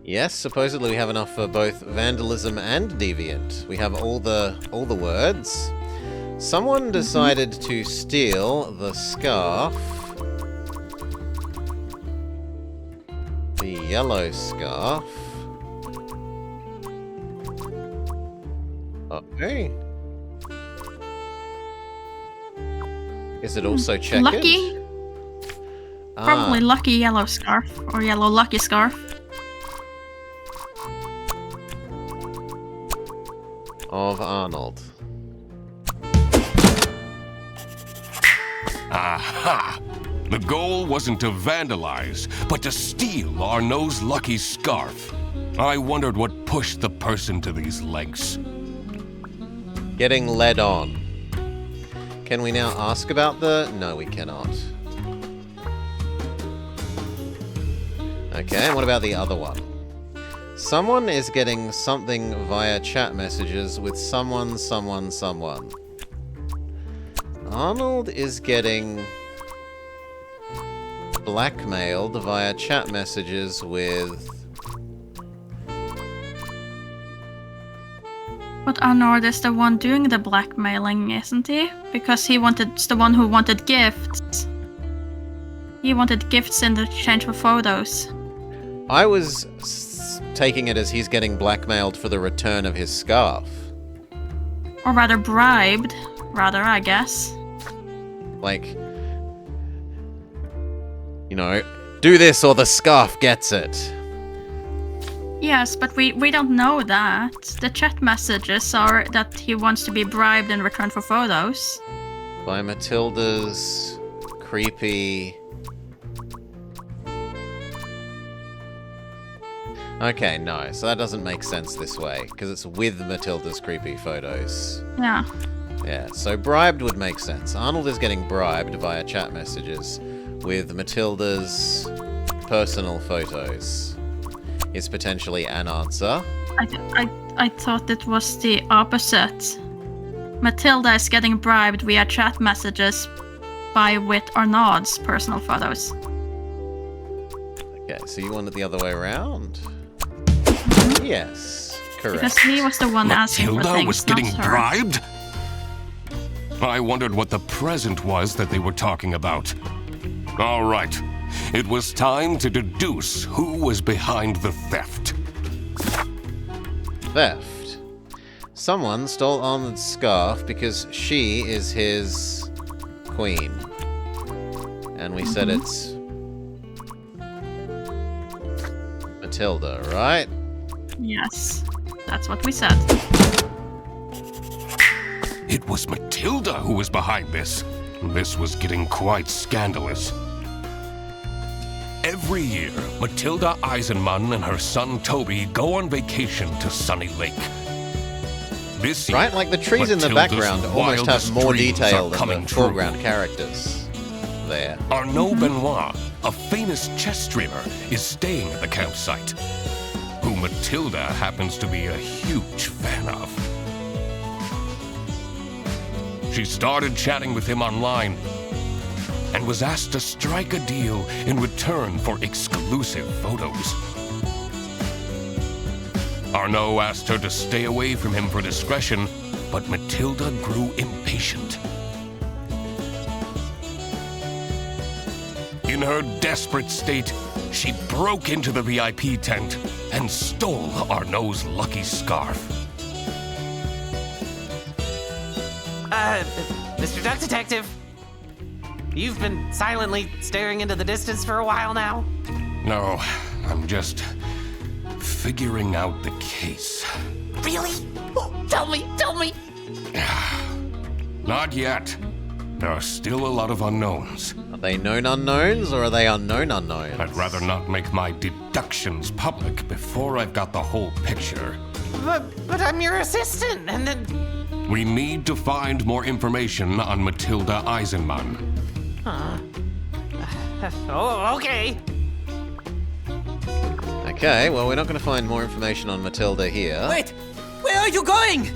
Yes, supposedly we have enough for both vandalism and deviant. We have all the words. Someone decided to steal the scarf. The yellow scarf. Okay. Is it also checkered? Lucky? Probably lucky yellow scarf, or yellow lucky scarf. Of Arnold. Aha! The goal wasn't to vandalize, but to steal Arnaud's lucky scarf. I wondered what pushed the person to these lengths. Getting led on. Can we now ask about the... No, we cannot. Okay, and what about the other one? Someone is getting something via chat messages with someone. Arnold is getting blackmailed via chat messages with... But Arnold is the one doing the blackmailing, isn't he? Because it's the one who wanted gifts. He wanted gifts in exchange for photos. I was taking it as he's getting blackmailed for the return of his scarf. Or rather bribed, I guess. Like, you know, do this or the scarf gets it. Yes, but we don't know that. The chat messages are that he wants to be bribed in return for photos. By Matilda's creepy... Okay, no, so that doesn't make sense this way, because it's with Matilda's creepy photos. Yeah. Yeah, so bribed would make sense. Arnold is getting bribed via chat messages with Matilda's personal photos. Is potentially an answer. I thought it was the opposite. Matilda is getting bribed via chat messages with Arnaud's personal photos. Okay, so you wanted the other way around? Yes, correct. Because he was the one asking for Matilda things, was getting not her. bribed? I wondered what the present was that they were talking about. All right. It was time to deduce who was behind the theft. Theft. Someone stole Arnold's scarf because she is his queen. And we said it's Matilda, right? Yes, that's what we said. It was Matilda who was behind this. This was getting quite scandalous. Every year, Matilda Eisenman and her son Toby go on vacation to Sunny Lake. This year, Right, like the trees in the Matilda's background almost have wildest more dreams detail are than coming the true. foreground characters there. Arnaud Benoit, a famous chess streamer, is staying at the campsite, who Matilda happens to be a huge fan of. She started chatting with him online and was asked to strike a deal in return for exclusive photos. Arnaud asked her to stay away from him for discretion, but Matilda grew impatient. In her desperate state, she broke into the VIP tent and stole Arnaud's lucky scarf. Mr. Duck Detective, you've been silently staring into the distance for a while now? No, I'm just figuring out the case. Really? Oh, tell me! Not yet. There are still a lot of unknowns. Are they known unknowns or are they unknown unknowns? I'd rather not make my deductions public before I've got the whole picture. But I'm your assistant, and then... We need to find more information on Matilda Eisenman. Oh, okay. Okay, well, we're not going to find more information on Matilda here. Wait! Where are you going?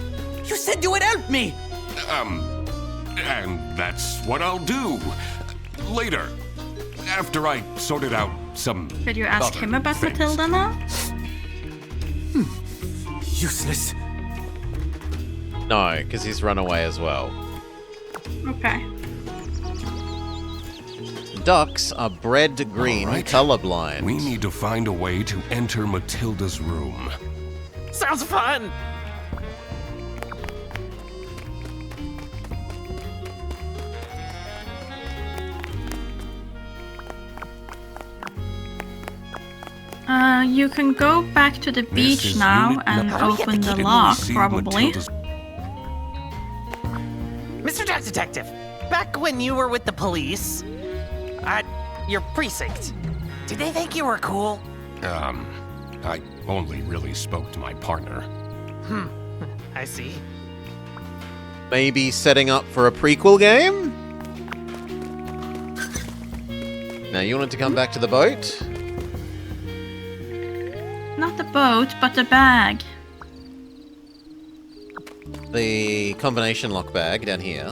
You said you would help me! And that's what I'll do. Later. After I sorted out some Did you ask other him about things. Matilda now? Useless. No, because he's run away as well. Okay. Ducks are bred green, All right. colorblind. We need to find a way to enter Matilda's room. Sounds fun! You can go back to the beach now and open the lock, probably. Mr. Duck Detective, back when you were with the police, at your precinct, did they think you were cool? I only really spoke to my partner. I see. Maybe setting up for a prequel game? Now, you wanted to come back to the boat? Not the boat, but the bag. The combination lock bag down here.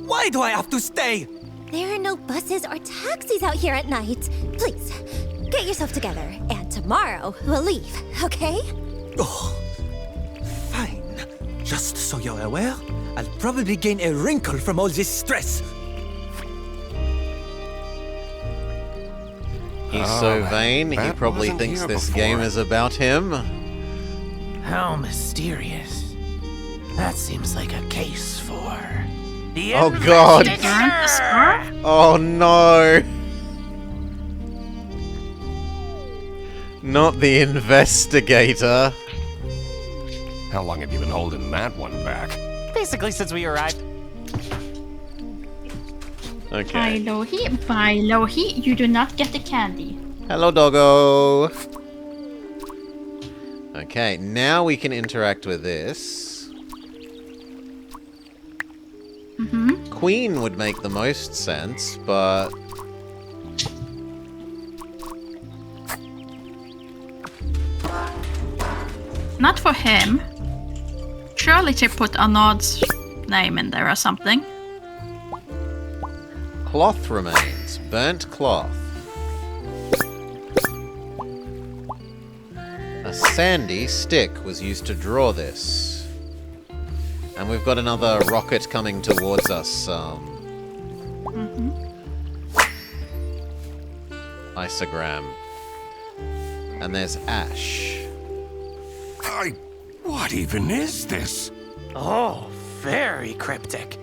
Why do I have to stay? There are no buses or taxis out here at night. Please, get yourself together, and tomorrow we'll leave, okay? Oh, fine. Just so you're aware, I'll probably gain a wrinkle from all this stress. He's so vain, he that probably wasn't thinks here this before. game is about him. How mysterious. That seems like a case for the Oh god! investigator! Oh no! Not the investigator. How long have you been holding that one back? Basically since we arrived. Okay. By Lohi, you do not get the candy. Hello, doggo. Okay, now we can interact with this. Queen would make the most sense, but... Not for him. Surely to put Arnaud's name in there or something. Cloth remains. Burnt cloth. A sandy stick was used to draw this. And we've got another rocket coming towards us. Isogram. And there's ash. What even is this? Oh, very cryptic.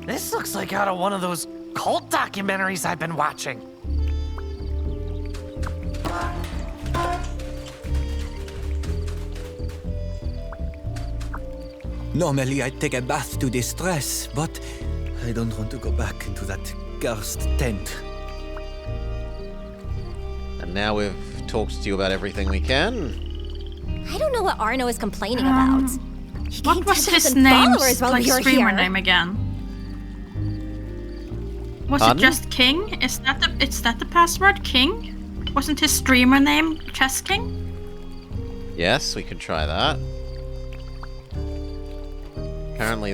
This looks like out of one of those cult documentaries I've been watching. Normally I'd take a bath to distress, but I don't want to go back into that cursed tent. And now we've talked to you about everything we can. I don't know what Arno is complaining about. He What gained was his 10,000 name? followers while Like we were streamer here. name again? Was Pardon? it just King? Is that the password? King? Wasn't his streamer name Chess King? Yes, we could try that. Apparently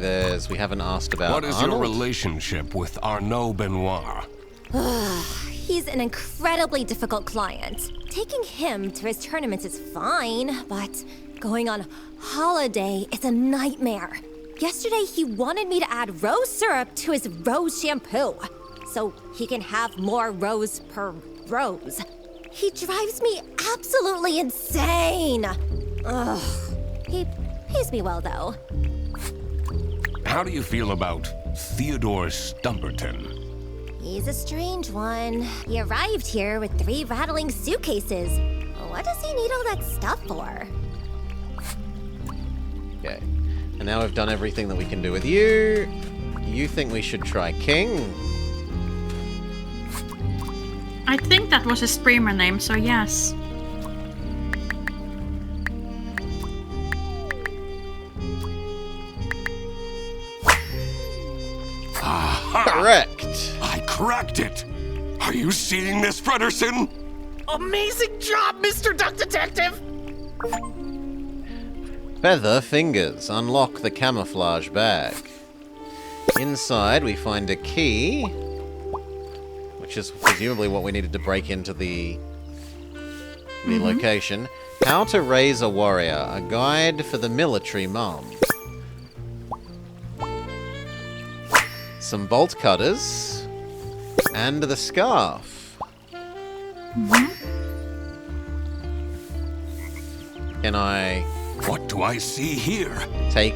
we haven't asked about What is your Arnold. relationship with Arnaud Benoit? He's an incredibly difficult client. Taking him to his tournaments is fine, but going on holiday is a nightmare. Yesterday, he wanted me to add rose syrup to his rose shampoo, so he can have more rose per rose. He drives me absolutely insane. Ugh. He pays me well, though. How do you feel about Theodore Stumperton? He's a strange one. He arrived here with 3 rattling suitcases. What does he need all that stuff for? Okay. And now we've done everything that we can do with you. You think we should try King? I think that was his streamer name, so yes. Correct! I cracked it! Are you seeing this, Frederson? Amazing job, Mr. Duck Detective! Feather fingers unlock the camouflage bag. Inside we find a key, which is presumably what we needed to break into the location. How to raise a warrior, a guide for the military mum. Some bolt cutters and the scarf. Can I What do I see here? take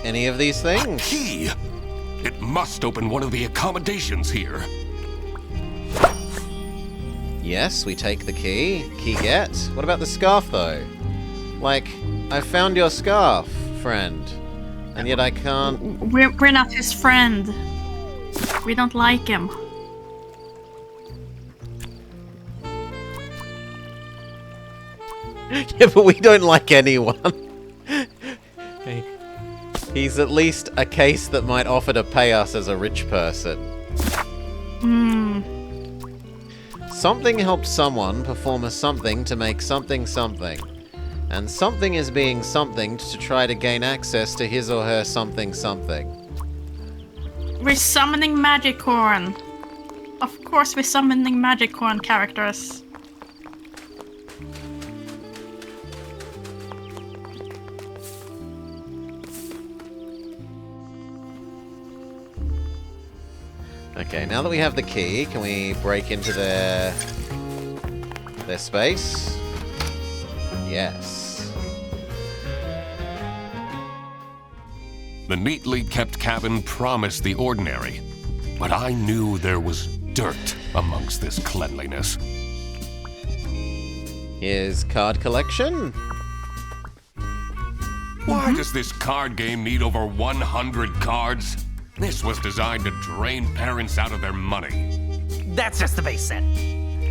any of these things? Key! It must open one of the accommodations here. Yes, we take the key. Key get. What about the scarf, though? Like, I found your scarf, friend. And yet I can't... We're not his friend. We don't like him. Yeah, but we don't like anyone. He's at least a case that might offer to pay us as a rich person. Something helped someone perform a something to make something something. And something is being something to try to gain access to his or her something something. We're summoning Magicorn. Of course we're summoning Magicorn characters. Okay, now that we have the key, can we break into their space? Yes. The neatly kept cabin promised the ordinary, but I knew there was dirt amongst this cleanliness. Here's card collection. Why does this card game need over 100 cards? This was designed to drain parents out of their money. That's just the base set.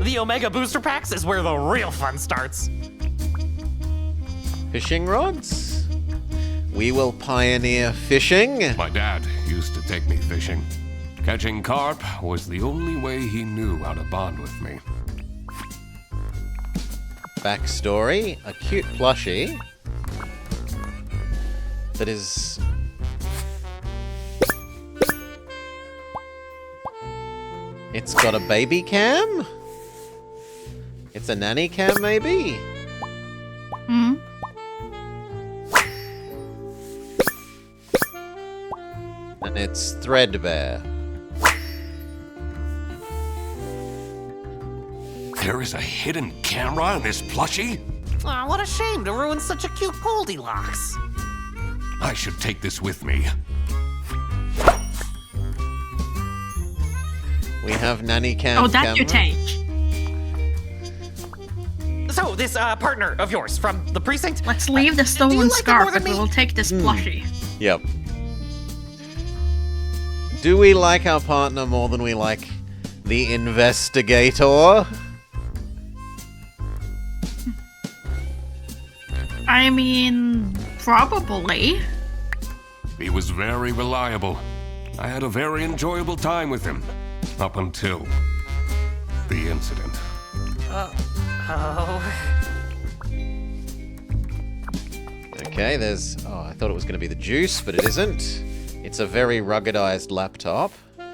The Omega Booster Packs is where the real fun starts. Fishing rods? We will pioneer fishing. My dad used to take me fishing. Catching carp was the only way he knew how to bond with me. Backstory, a cute plushie that is... It's got a baby cam? It's a nanny cam, maybe? Hmm? And it's threadbare. There is a hidden camera in this plushie? Aw, what a shame to ruin such a cute Goldilocks. I should take this with me. We have nanny cam. Oh, that you take. So, this partner of yours from the precinct. Let's leave the stolen scarf, but we will take this plushie. Yep. Do we like our partner more than we like the investigator? I mean, probably. He was very reliable. I had a very enjoyable time with him. Up until the incident. Okay, there's... Oh, I thought it was going to be the juice, but it isn't. It's a very ruggedized laptop.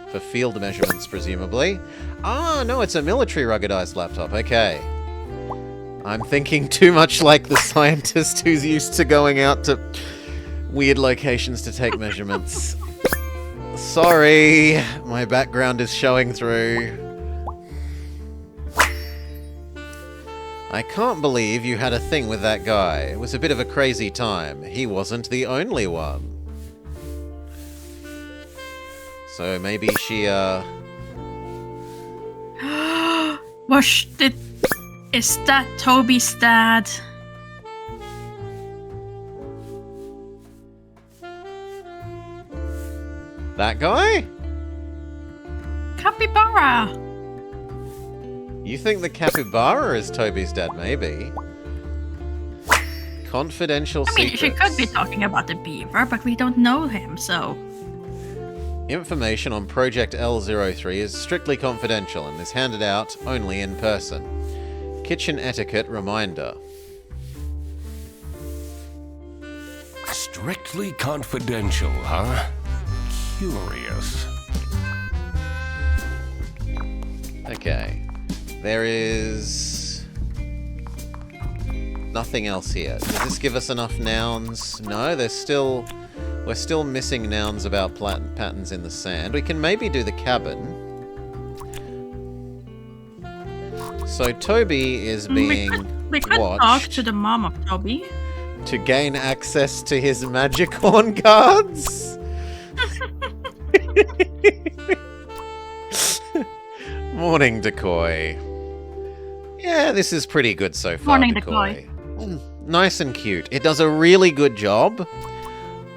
For field measurements, presumably. Ah, no, it's a military ruggedized laptop. Okay. I'm thinking too much like the scientist who's used to going out to weird locations to take measurements. Sorry, my background is showing through. I can't believe you had a thing with that guy. It was a bit of a crazy time. He wasn't the only one. So maybe she, Is that Toby's dad? That guy? Capybara! You think the capybara is Toby's dad, maybe? Confidential secrets. She could be talking about the beaver, but we don't know him, so... Information on Project L03 is strictly confidential and is handed out only in person. Kitchen etiquette reminder. Strictly confidential, huh? Curious. Okay. There is... nothing else here. Does this give us enough nouns? No, there's still... We're still missing nouns about patterns in the sand. We can maybe do the cabin. So Toby is being we could watched talk to the mom of Toby. To gain access to his Magicorn cards? Morning, Decoy. Yeah, this is pretty good so far, Morning, Decoy. Nice and cute. It does a really good job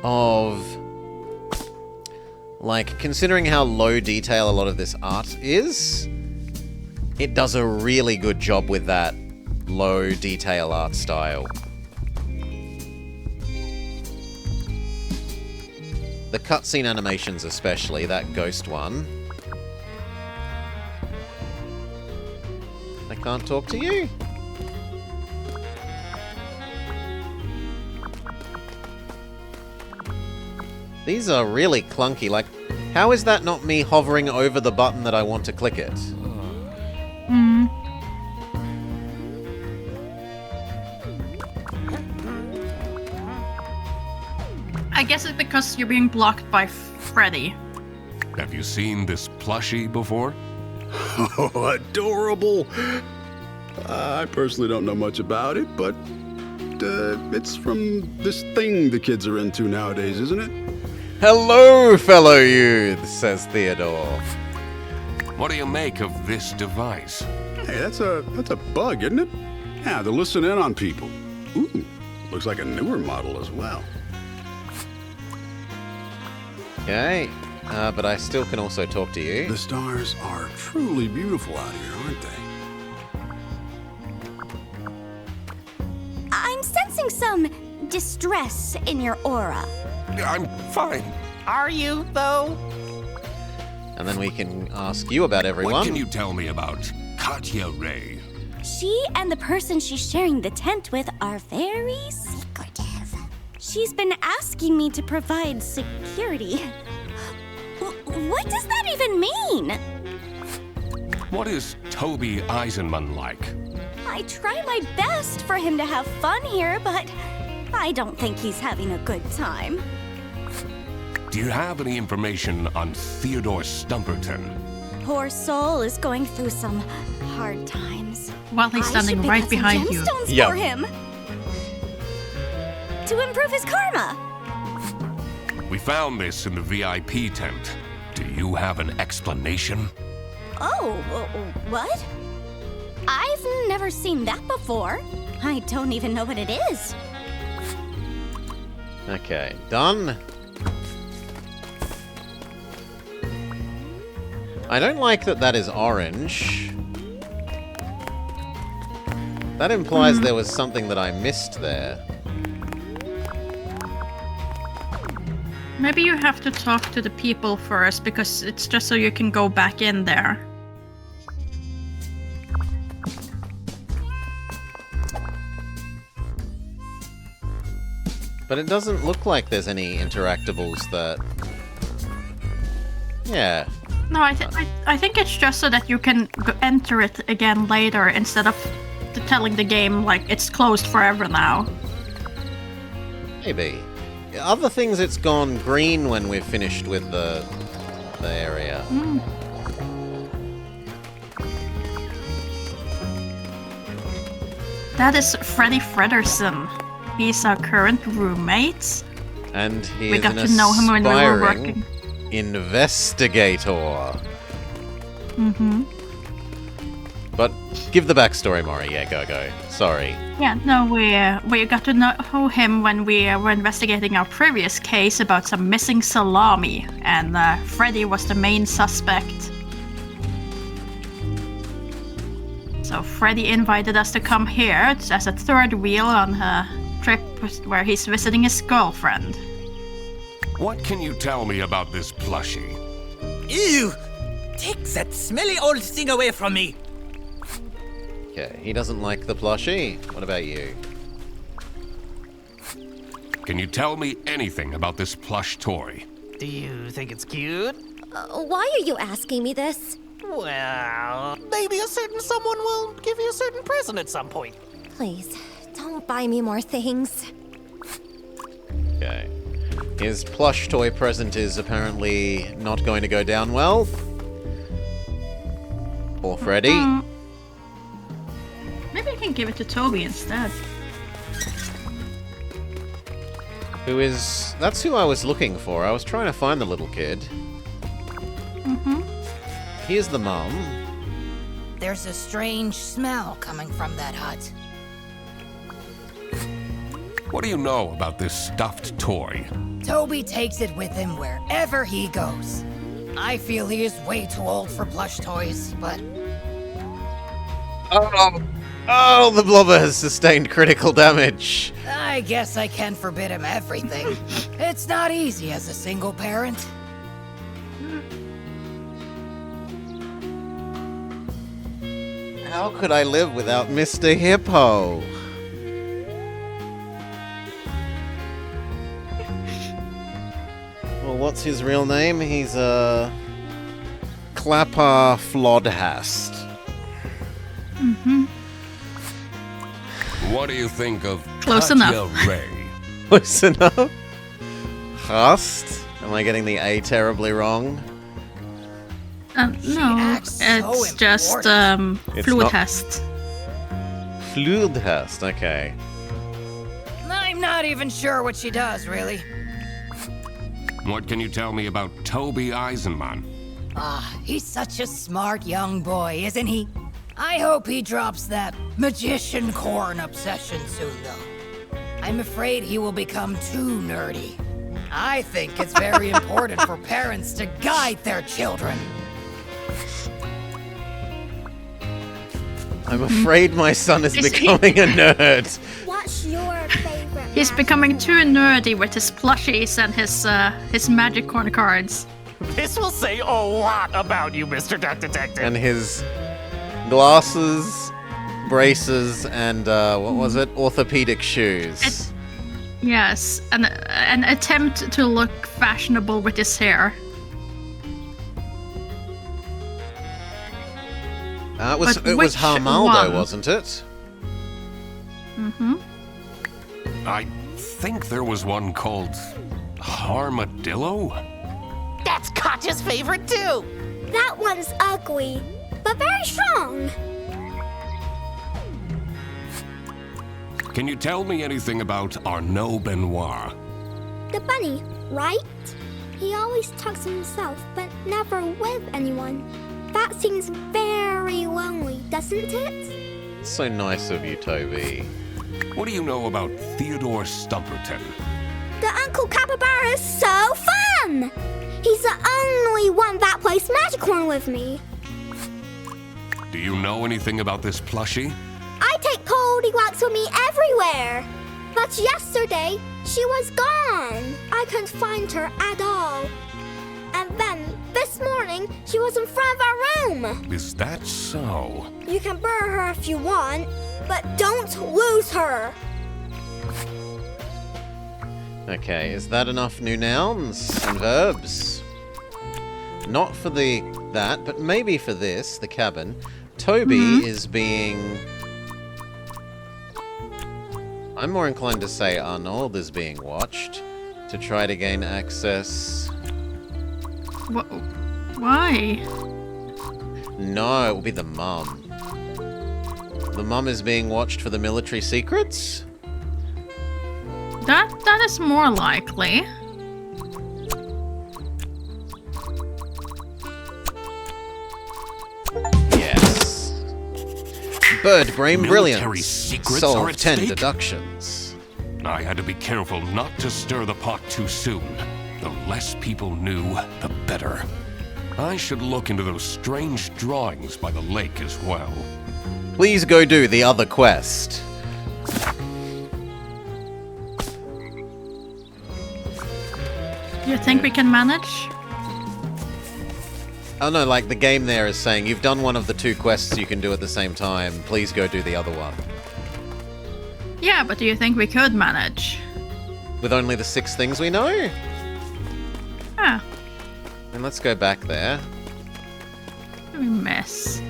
of, like, considering how low detail a lot of this art is, it does a really good job with that low detail art style. The cutscene animations especially, that ghost one. I can't talk to you? These are really clunky, like, how is that not me hovering over the button that I want to click it? I guess it's because you're being blocked by Freddy. Have you seen this plushie before? Oh, adorable! I personally don't know much about it, but it's from this thing the kids are into nowadays, isn't it? Hello, fellow youth, says Theodore. What do you make of this device? Hey, that's a bug, isn't it? Yeah, they're listening in on people. Ooh, looks like a newer model as well. Okay, but I still can also talk to you. The stars are truly beautiful out here, aren't they? I'm sensing some distress in your aura. I'm fine. Are you, though? And then we can ask you about everyone. What can you tell me about Katya Ray? She and the person she's sharing the tent with are very secretive. She's been asking me to provide security. What does that even mean? What is Toby Eisenman like? I try my best for him to have fun here, but I don't think he's having a good time. Do you have any information on Theodore Stumperton? Poor soul is going through some hard times. While he's standing right behind you. Gemstones Yep. for him to improve his karma. We found this in the VIP tent. Do you have an explanation? Oh, what? I've never seen that before. I don't even know what it is. Okay, done. I don't like that that is orange. That implies there was something that I missed there. Maybe you have to talk to the people first, because it's just so you can go back in there. But it doesn't look like there's any interactables that... Yeah. No, I think it's just so that you can enter it again later instead of telling the game like it's closed forever now. Maybe. Other things, it's gone green when we've finished with the area. That is Freddy Fredersen. He's our current roommate. And he We is got an to know him when we were aspiring working. investigator. But give the backstory, Maury. Yeah, go. Sorry. Yeah, no, we got to know him when we were investigating our previous case about some missing salami, and Freddy was the main suspect. So Freddy invited us to come here as a third wheel on a trip where he's visiting his girlfriend. What can you tell me about this plushie? Ew! Take that smelly old thing away from me! Okay, he doesn't like the plushie. What about you? Can you tell me anything about this plush toy? Do you think it's cute? Why are you asking me this? Well, maybe a certain someone will give you a certain present at some point. Please, don't buy me more things. Okay. His plush toy present is apparently not going to go down well. Or Freddy. Maybe I can give it to Toby instead. Who is... That's who I was looking for. I was trying to find the little kid. Here's the mum. There's a strange smell coming from that hut. What do you know about this stuffed toy? Toby takes it with him wherever he goes. I feel he is way too old for plush toys, but... Oh, the blobber has sustained critical damage. I guess I can forbid him everything. It's not easy as a single parent. How could I live without Mr. Hippo? Well, what's his real name? He's Clapper Flodhast. Mm-hmm. What do you think of Close Katya enough. Ray? Close enough. Hast? Am I getting the A terribly wrong? No, acts so it's just It's not- Flodhast. Fludhast, okay. I'm not even sure what she does, really. What can you tell me about Toby Eisenman? He's such a smart young boy, isn't he? I hope he drops that magician corn obsession soon, though. I'm afraid he will become too nerdy. I think it's very important for parents to guide their children. I'm afraid my son is becoming a nerd. What's your favorite? He's becoming too nerdy with his plushies and his magicorn cards. This will say a lot about you, Mr. Duck Detective. And his glasses, braces, and what was it? Orthopedic shoes. Yes, an attempt to look fashionable with his hair. It was which Harmaldo, one? wasn't it? Mm-hmm. I think there was one called Armadillo? That's Katya's favorite, too. That one's ugly, but very strong. Can you tell me anything about Arnaud Benoit? The bunny, right? He always talks to himself, but never with anyone. That seems very lonely, doesn't it? So nice of you, Toby. What do you know about Theodore Stumperton? The Uncle Capybara is so fun! He's the only one that plays Magicorn with me. Do you know anything about this plushie? I take Goldilocks with me everywhere. But yesterday, she was gone. I couldn't find her at all. And then, this morning, she was in front of our room. Is that so? You can burn her if you want, but don't lose her. Okay, is that enough new nouns and verbs? Not for that, but maybe for this, the cabin. Toby is being... I'm more inclined to say Arnold is being watched to try to gain access. Why? No, it will be the mum. The mum is being watched for the military secrets? That is more likely. Yes. Bird brain Military brilliance. secrets Solve are at 10 stake? deductions. I had to be careful not to stir the pot too soon. The less people knew, the better. I should look into those strange drawings by the lake as well. Please go do the other quest. Do you think we can manage? Oh no, like the game there is saying you've done one of the two quests you can do at the same time. Please go do the other one. Yeah, but do you think we could manage? With only the 6 things we know? Ah, And let's go back there. we miss.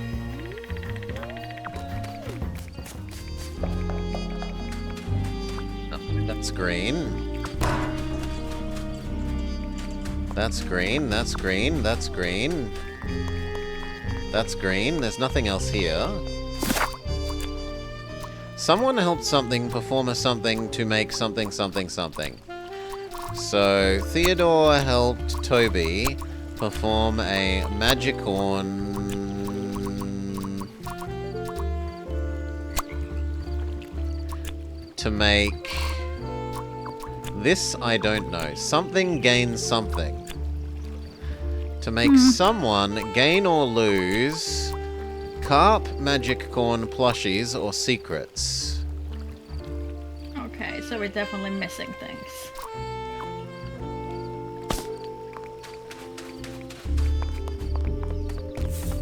Oh, that's green. That's green, that's green, that's green. That's green, there's nothing else here. Someone helped something perform a something to make something something something. So, Theodore helped Toby perform a Magicorn to make... This I don't know. Something gains something. To make someone gain or lose carp, magic corn, plushies, or secrets. Okay, so we're definitely missing things.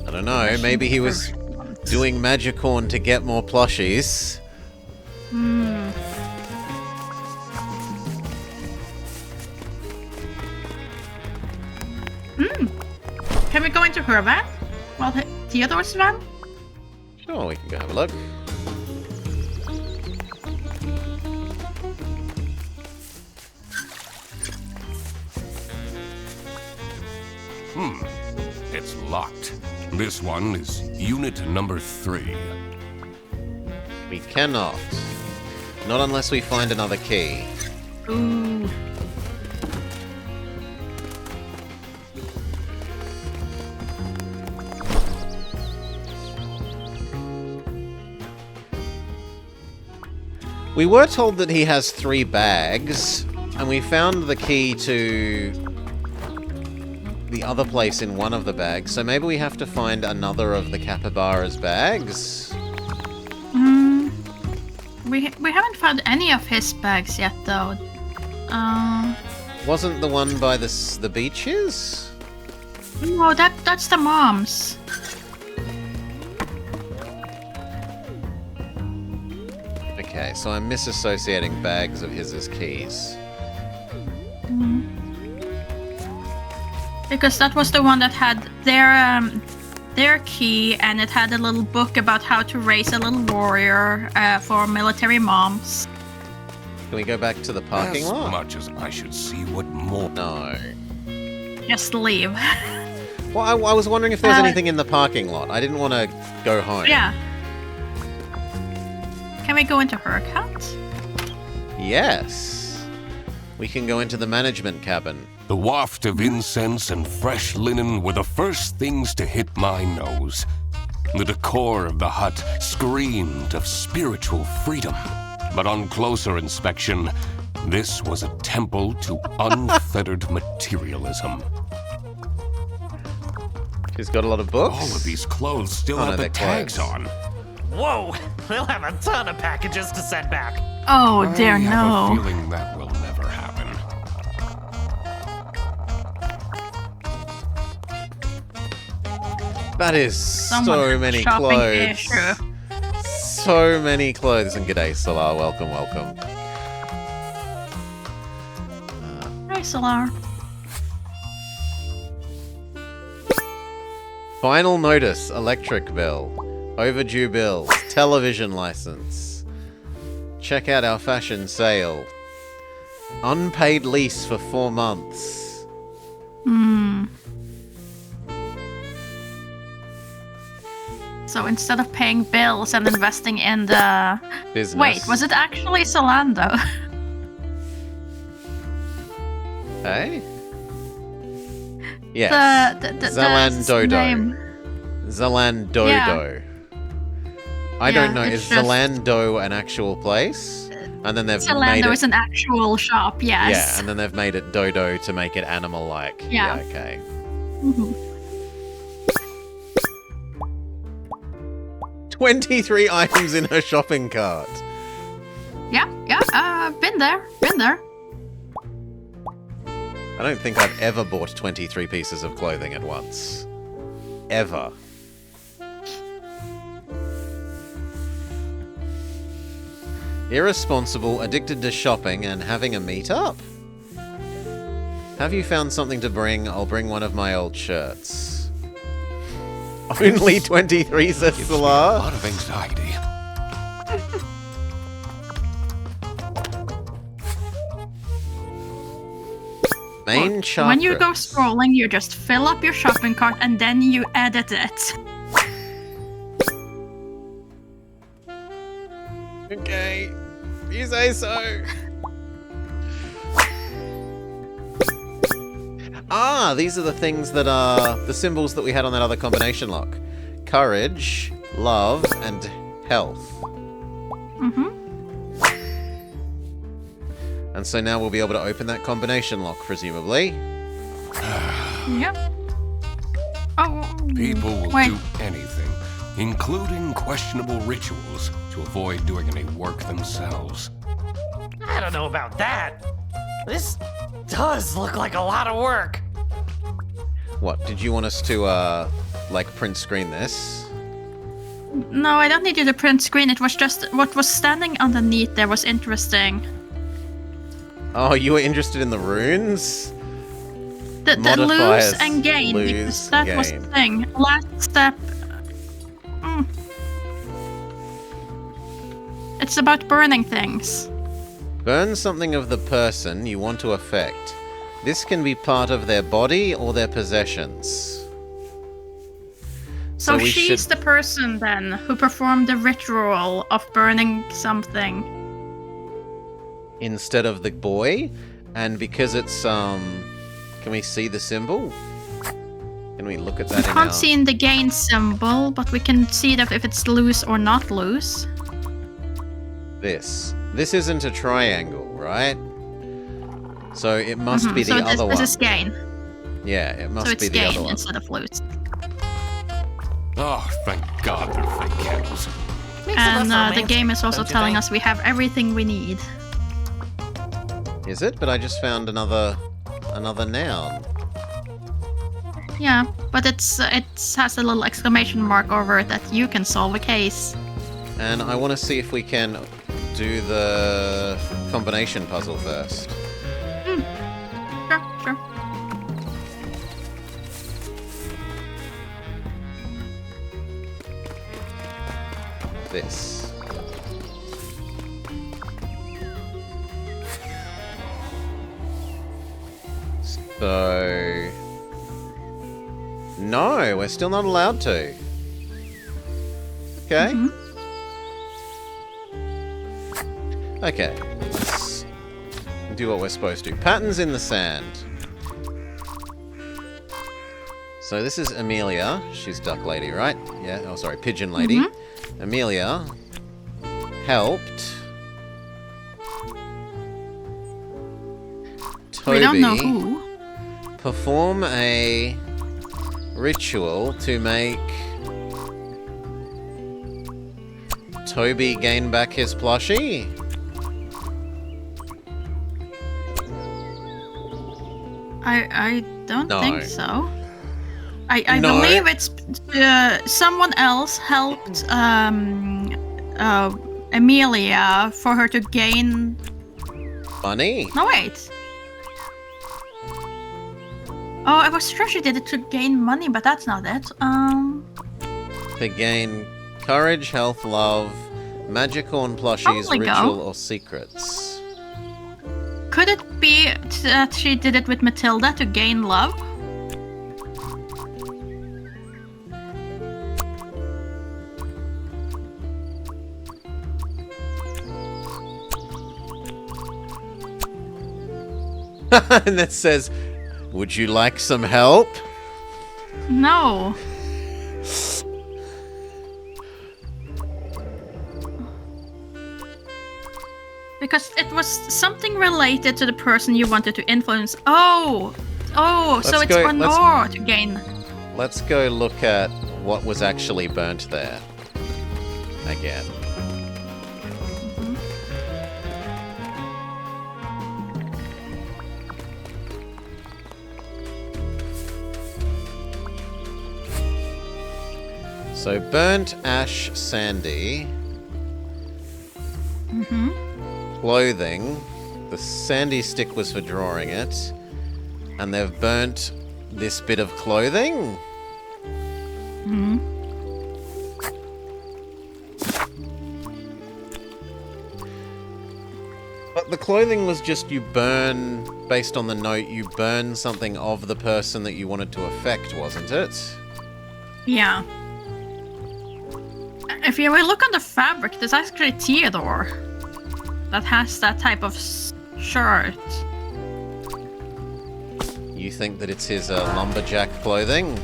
I don't know, maybe he was doing Magicorn to get more plushies. Can we go into her van? Well, Theodore's van? Sure, we can go have a look. It's locked. This one is unit number 3. We cannot. Not unless we find another key. Ooh. We were told that he has 3 bags, and we found the key to the other place in one of the bags, so maybe we have to find another of the capybara's bags? We haven't found any of his bags yet, though. Wasn't the one by the beaches? No, that's the mom's. Okay, so I'm misassociating bags of his as keys. Because that was the one that had their key, and it had a little book about how to raise a little warrior for military moms. Can we go back to the parking As lot? much as I should see what more. No. Just leave. Well, I was wondering if there was anything in the parking lot. I didn't want to go home. Yeah. Can we go into her account? Yes. We can go into the management cabin. The waft of incense and fresh linen were the first things to hit my nose. The decor of the hut screamed of spiritual freedom. But on closer inspection, this was a temple to unfettered materialism. She's got a lot of books. All of these clothes still have the tags on. Whoa! We'll have a ton of packages to send back. Oh dear, I have no. a feeling that will never happen. That is so many clothes. So many clothes. And g'day, Solar. Welcome, welcome. Hi, Solar. Final notice. Electric bill. Overdue bills. Television license. Check out our fashion sale. Unpaid lease for 4 months. So instead of paying bills and investing in the... Business. Wait, was it actually Solando? Hey? Yes. The Zalandodo. name. Zalandodo. Yeah. I don't know. it's Is just- Zalando an actual place? And then they've made Zalando it... is an actual shop, yes. Yeah, and then they've made it Dodo to make it animal-like. Yeah. Okay. Mhm. 23 items in her shopping cart. Yeah, been there. I don't think I've ever bought 23 pieces of clothing at once. Ever. Irresponsible, addicted to shopping, and having a meet-up? Have you found something to bring? I'll bring one of my old shirts. Only 23, says Gives me a Solar. lot of anxiety. Main chakra. When you go scrolling, you just fill up your shopping cart and then you edit it. Okay, you say so. Ah, these are the things that are the symbols that we had on that other combination lock. Courage, love, and health. And so now we'll be able to open that combination lock, presumably. Yep. Oh, People will wait. do anything, including questionable rituals, to avoid doing any work themselves. I don't know about that. This does look like a lot of work. What, did you want us to, like, print screen this? No, I don't need you to print screen. It was just what was standing underneath there was interesting. Oh, you were interested in the runes? The Modifiers, lose and gain, lose, because that was the gain. thing. Last step. It's about burning things. Burn something of the person you want to affect. This can be part of their body or their possessions. So we she's should- the person then who performed the ritual of burning something. Instead of the boy, and because it's can we see the symbol? Can we look at that? We can't see in the gain symbol, but we can see that if it's loose or not loose. This isn't a triangle, right? So it must be the so other one. this is gain. Yeah, it must So it's be the gain other one. instead of loose. Oh, thank God they're fake candles. Makes it And less the romantic, game is also don't you telling think? us we have everything we need. Is it? But I just found another noun. Yeah, but it has a little exclamation mark over it that you can solve a case. And I want to see if we can do the combination puzzle first. Sure. This. So... No, we're still not allowed to. Okay. Okay, let's do what we're supposed to. Patterns in the sand. So this is Amelia. She's duck lady, right? Yeah, oh sorry, pigeon lady. Amelia helped Toby We don't know who. perform a ritual to make Toby gain back his plushie. I don't No. think so. I No. believe it's someone else helped Amelia for her to gain. Funny. No wait. Oh, I was sure she did it to gain money, but that's not it. To gain courage, health, love, magicorn plushies, Holy go. ritual, or secrets. Could it be that she did it with Matilda to gain love? And that says, would you like some help? No. Because it was something related to the person you wanted to influence. Oh, so Let's it's go- one let's- more to gain. Let's go look at what was actually burnt there. Again. So burnt ash sandy. Clothing. The sandy stick was for drawing it. And they've burnt this bit of clothing. But the clothing was just you burn, based on the note, you burn something of the person that you wanted to affect, wasn't it? Yeah. If you will look on the fabric, there's actually Theodore that has that type of shirt. You think that it's his lumberjack clothing?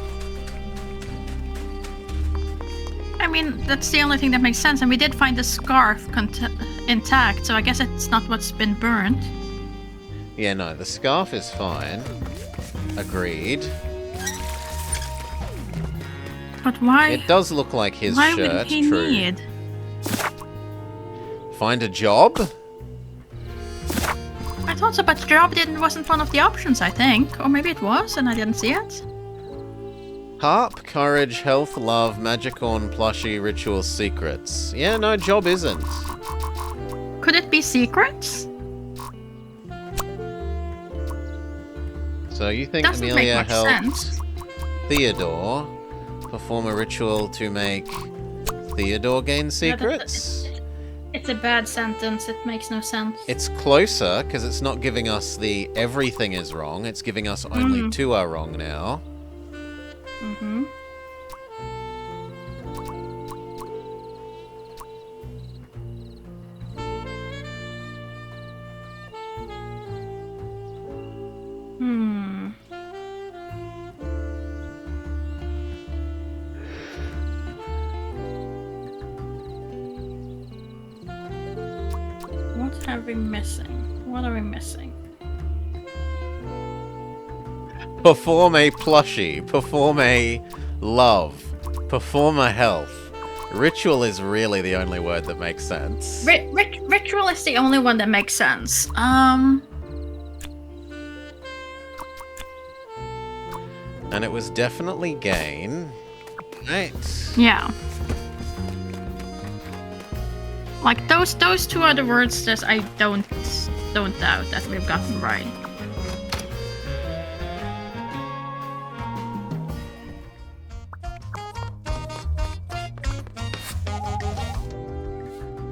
I mean, that's the only thing that makes sense. And we did find the scarf intact, so I guess it's not what's been burnt. Yeah, no, the scarf is fine. Agreed. But why? It does look like his why shirt, would he true. need? Find a job? I thought so, but job wasn't one of the options, I think. Or maybe it was, and I didn't see it. Harp, courage, health, love, magicorn, plushie, ritual, secrets. Yeah, no, job isn't. Could it be secrets? So you think Doesn't make Amelia much helped sense. Theodore perform a ritual to make Theodore gain secrets? It's a bad sentence. It makes no sense. It's closer, because it's not giving us the everything is wrong. It's giving us only two are wrong now. Mm-hmm. What are we missing? What are we missing? Perform a plushie. Perform a love. Perform a health. Ritual is really the only word that makes sense. Ritual is the only one that makes sense. And it was definitely gain. Right. Yeah. Like those two are the words that I don't doubt that we've gotten right.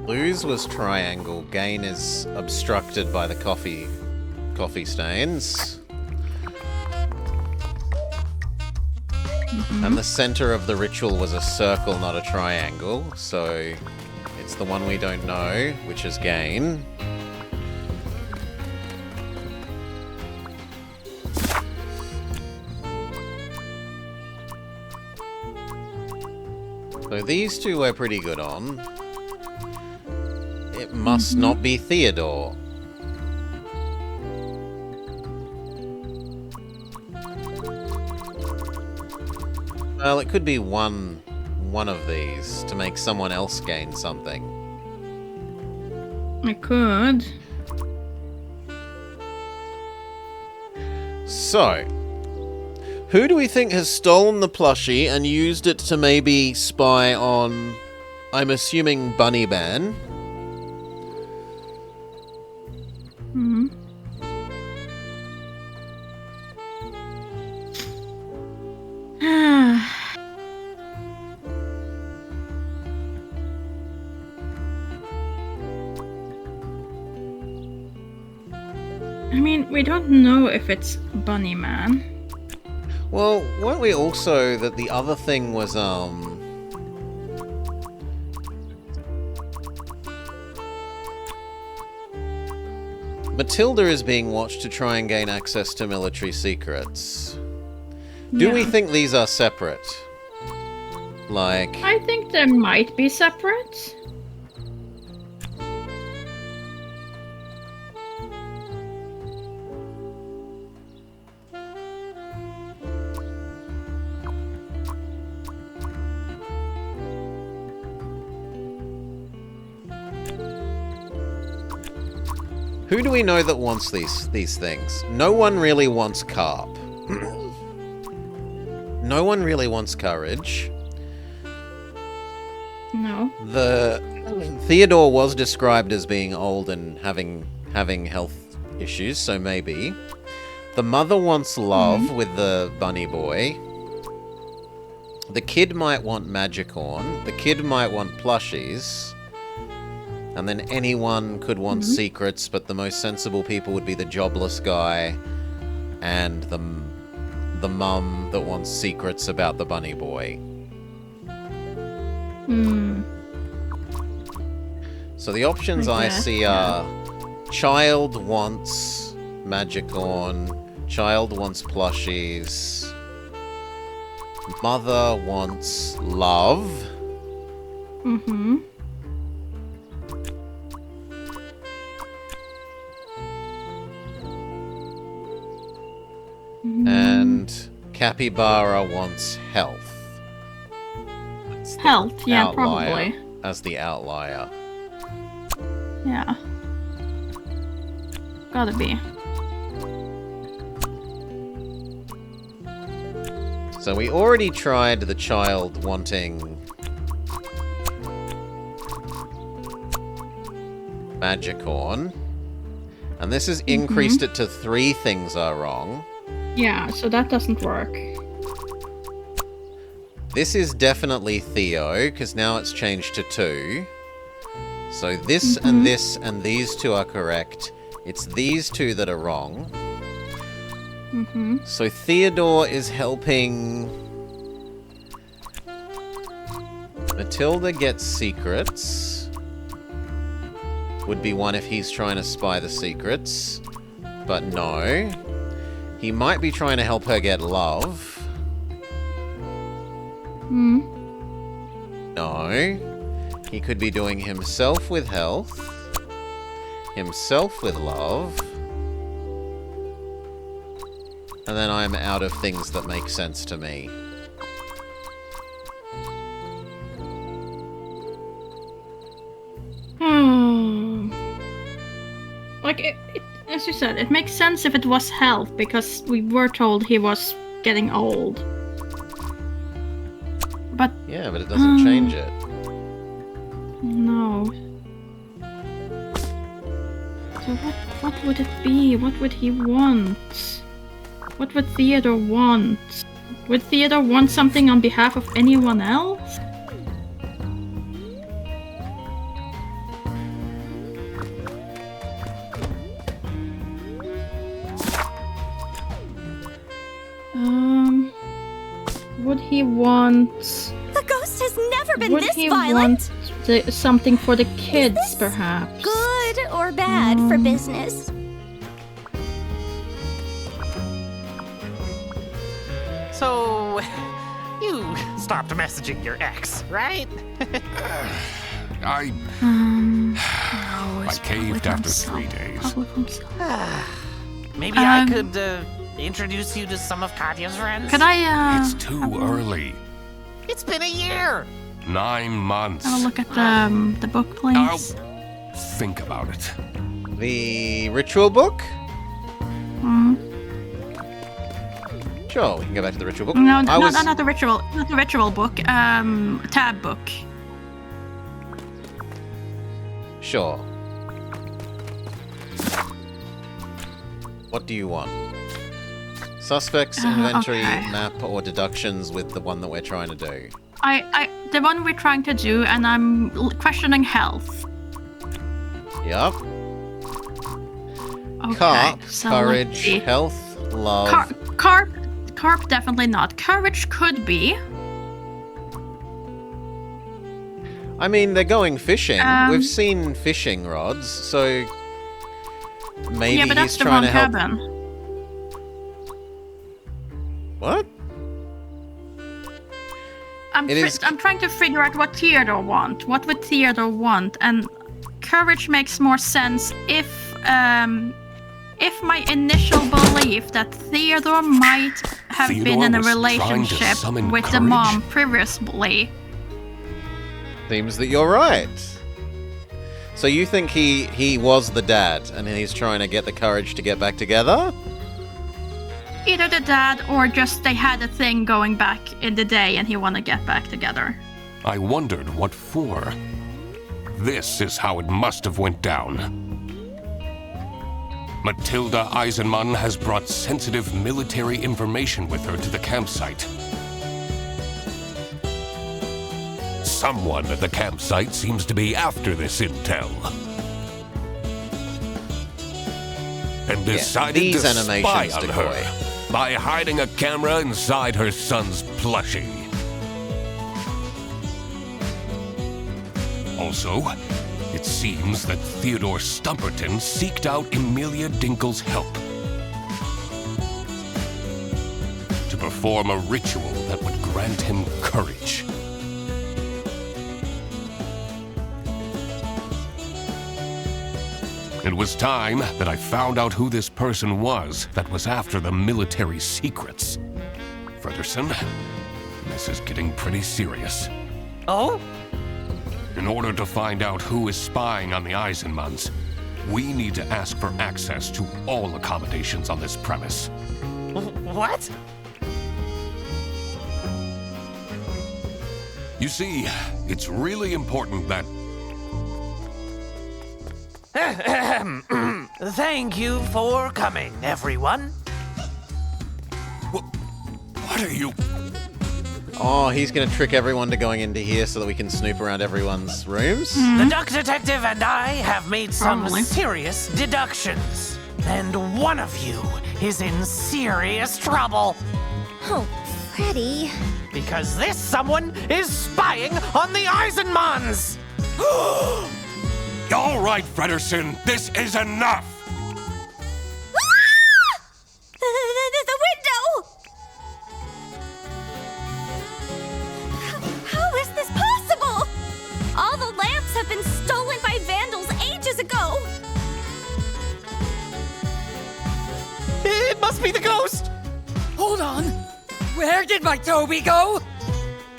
Lose was triangle. Gain is obstructed by the coffee stains. And the center of the ritual was a circle, not a triangle. So it's the one we don't know, which is gain. So these two we're pretty good on. It must not be Theodore. Well, it could be one of these to make someone else gain something. I could. So, who do we think has stolen the plushie and used it to maybe spy on, I'm assuming, Bunny Man? I mean, we don't know if it's Bunny Man. Well, weren't we also that the other thing was, Matilda is being watched to try and gain access to military secrets. Do we think these are separate? Like... I think they might be separate. Who do we know that wants these things? No one really wants Carp. No one really wants courage. No. The Theodore was described as being old and having health issues, so maybe. The mother wants love with the bunny boy. The kid might want Magicorn. The kid might want plushies. And then anyone could want secrets, but the most sensible people would be the jobless guy and the mum that wants secrets about the bunny boy. So the options I see are child wants Magicorn, child wants plushies, mother wants love. capybara wants health. That's the Health, yeah, outlier, probably. as the outlier. Yeah. Gotta be. So we already tried the child wanting Magicorn, and this has increased it to 3 things are wrong. Yeah, so that doesn't work. This is definitely Theo, because now it's changed to 2. So this and this and these 2 are correct. It's these 2 that are wrong. So Theodore is helping Matilda get secrets. Would be one if he's trying to spy the secrets. But no. He might be trying to help her get love. No. He could be doing himself with health, himself with love, and then I'm out of things that make sense to me. Like, as you said, it makes sense if it was health, because we were told he was getting old. But... Yeah, but it doesn't change it. No. So what would it be? What would he want? What would Theodore want? Would Theodore want something on behalf of anyone else? Would he want... The ghost has never been Would this he violent. want something for the kids, perhaps? Good or bad for business? So, you stopped messaging your ex, right? I caved after 3 days. Maybe I could introduce you to some of Katya's friends? Could I, It's too early. It's been a year! 9 months. have a look at the book, please? Think about it. The ritual book? Mm. Sure, we can go back to the ritual book. No, not the ritual. Not the ritual book. Tab book. Sure. What do you want? Suspects, inventory, okay. map, or deductions with the one that we're trying to do? The one we're trying to do, and I'm questioning health. Yup. Okay, Carp, so courage, let's see. health, love. Carp, definitely not. Courage could be. I mean, they're going fishing. We've seen fishing rods, so maybe yeah, but that's he's the trying wrong to help. cabin. What? I'm trying to figure out what Theodore want. What would Theodore want? And courage makes more sense if my initial belief that Theodore might have been in a relationship with the mom previously. Seems that you're right. So you think he was the dad, and he's trying to get the courage to get back together? Either the dad or just they had a thing going back in the day and he want to get back together. I wondered what for. This is how it must have went down. Matilda Eisenmann has brought sensitive military information with her to the campsite. Someone at the campsite seems to be after this intel. And decided these to animations spy on decoy. her by hiding a camera inside her son's plushie. Also, it seems that Theodore Stumperton seeked out Emilia Dinkle's help to perform a ritual that would grant him courage. It was time that I found out who this person was that was after the military secrets. Frederson, this is getting pretty serious. Oh? In order to find out who is spying on the Eisenmanns, we need to ask for access to all accommodations on this premise. What? You see, it's really important that... Thank you for coming, everyone. What are you... Oh, he's going to trick everyone to going into here so that we can snoop around everyone's rooms? The Duck Detective and I have made some Probably. serious deductions. And one of you is in serious trouble. Oh, Freddy. Because this someone is spying on the Eisenmanns! All right, Frederson, this is enough! The window! How is this possible? All the lamps have been stolen by vandals ages ago. It must be the ghost! Hold on. Where did my Toby go?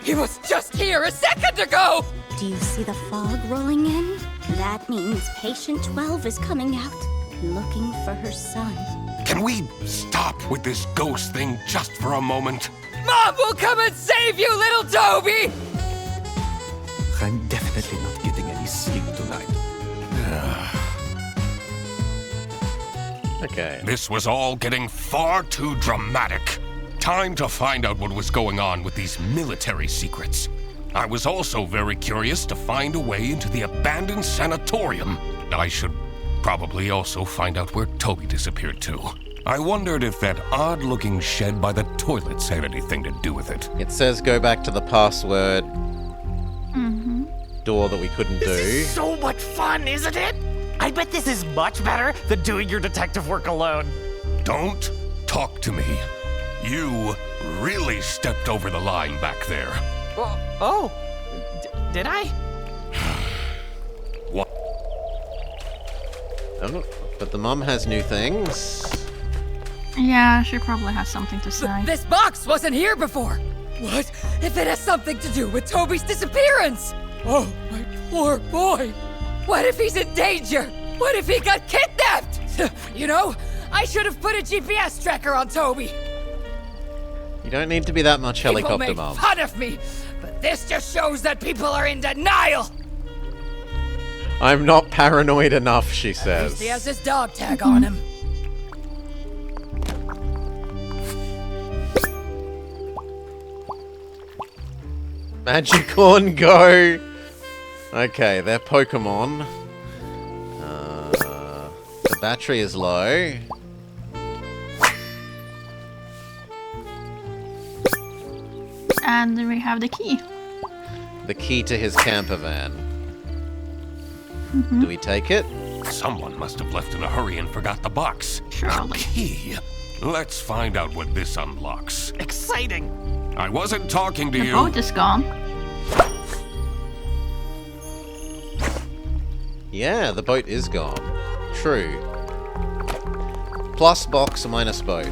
He was just here a second ago! Do you see the fog rolling in? That means patient 12 is coming out, looking for her son. Can we stop with this ghost thing just for a moment? Mom will come and save you, little Toby! I'm definitely not getting any sleep tonight. Okay. This was all getting far too dramatic. Time to find out what was going on with these military secrets. I was also very curious to find a way into the abandoned sanatorium. I should probably also find out where Toby disappeared to. I wondered if that odd-looking shed by the toilets had anything to do with it. It says go back to the password door that we couldn't do. This is so much fun, isn't it? I bet this is much better than doing your detective work alone. Don't talk to me. You really stepped over the line back there. Did I? What? Oh, but the mum has new things. Yeah, she probably has something to say. This box wasn't here before! What if it has something to do with Toby's disappearance? Oh, my poor boy! What if he's in danger? What if he got kidnapped? You know, I should have put a GPS tracker on Toby. You don't need to be that much helicopter People make mum. fun of me, but this just shows that people are in denial. I'm not paranoid enough, she At least says. he has his dog tag on him. Magicorn, go! Okay, they're Pokemon. The battery is low. And we have the key. The key to his camper van. Do we take it? Someone must have left in a hurry and forgot the box. Surely. Key. Let's find out what this unlocks. Exciting. I wasn't talking to The you. boat is gone. Yeah, the boat is gone. True. Plus box, minus boat.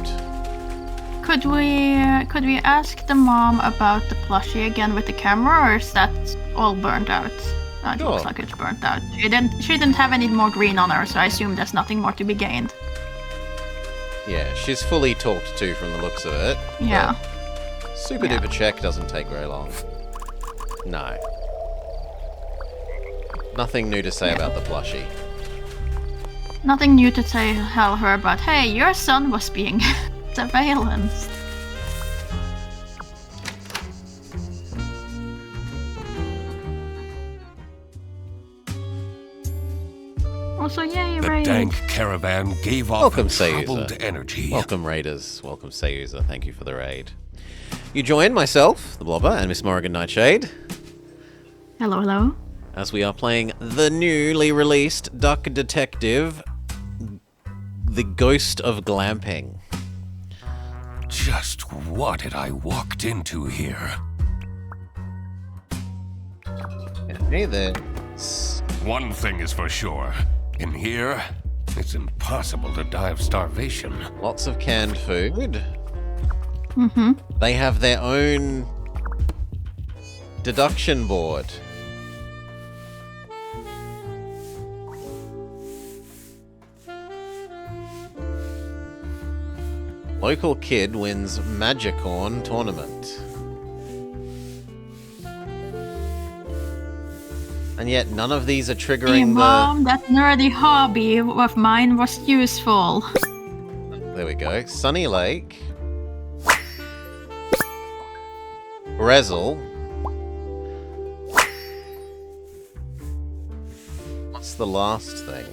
Could we ask the mom about the plushie again with the camera, or is that all burnt out? It Sure. looks like it's burnt out. She didn't have any more green on her, so I assume there's nothing more to be gained. Yeah, she's fully talked to from the looks of it. Yeah. Super Yeah. duper check doesn't take very long. No. Nothing new to say about the plushie. Nothing new to tell her about, hey, your son was being surveillanced. Also, yay, The raid. dank caravan gave off Welcome, a troubled Sayuza. energy. Welcome, Raiders. Welcome, Sayuza. Thank you for the raid. You join myself, the Blobber, and Miss Morrigan Nightshade, Hello, hello. as we are playing the newly released Duck Detective, The Ghost of Glamping. Just what had I walked into here? Hey there. One thing is for sure. In here, it's impossible to die of starvation. Lots of canned food. Mm-hmm. They have their own deduction board. Local kid wins Magicorn tournament. And yet none of these are Hey, triggering Mom, that nerdy hobby of mine was useful. There we go. Sunny Lake. Brezel. What's the last thing?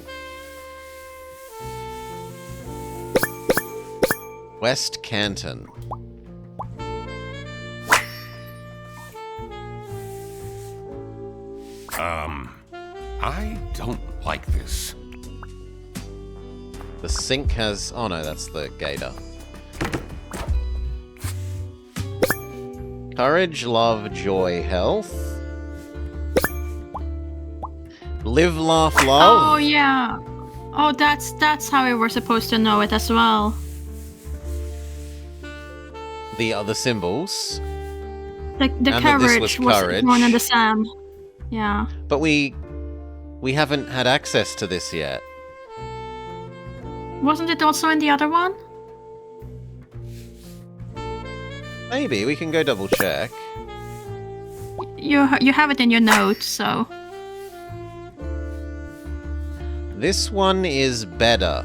West Canton. I don't like this. The sink has... Oh no, that's the gator. Courage, love, joy, health. Live, laugh, love. Oh yeah. Oh, that's how we were supposed to know it as well. The other symbols. The And that this courage was was courage. one in the sand. Yeah. But we haven't had access to this yet. Wasn't it also in the other one? Maybe we can go double check. You have it in your notes, so. This one is better.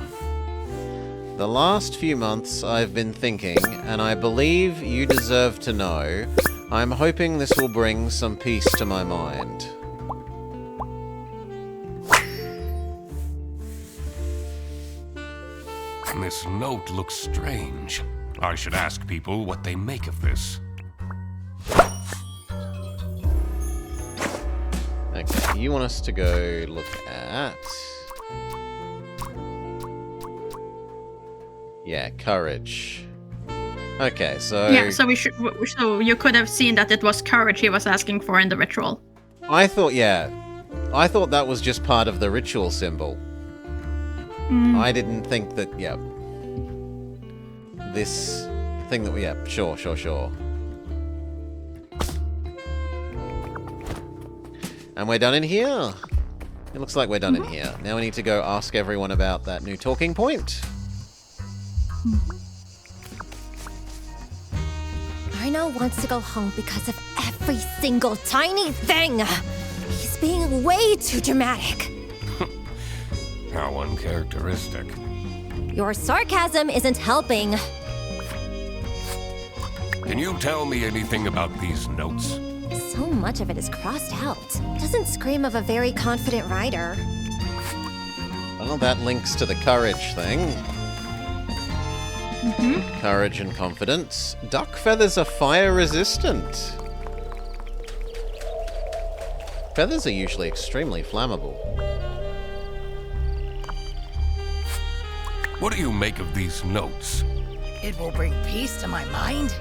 The last few months I've been thinking, and I believe you deserve to know. I'm hoping this will bring some peace to my mind. This note looks strange. I should ask people what they make of this. Okay, you want us to go look at... Yeah, courage. Okay, so... Yeah, so so you could have seen that it was courage he was asking for in the ritual. I thought that was just part of the ritual symbol. I didn't think that, yeah. This thing that we, yeah, sure. And we're done in here. It looks like we're done in here. Now we need to go ask everyone about that new talking point. Arno wants to go home because of every single tiny thing. He's being way too dramatic. How uncharacteristic. Your sarcasm isn't helping. Can you tell me anything about these notes? So much of it is crossed out. Doesn't scream of a very confident rider. Well, that links to the courage thing. Courage and confidence. Duck feathers are fire resistant. Feathers are usually extremely flammable. What do you make of these notes? It will bring peace to my mind?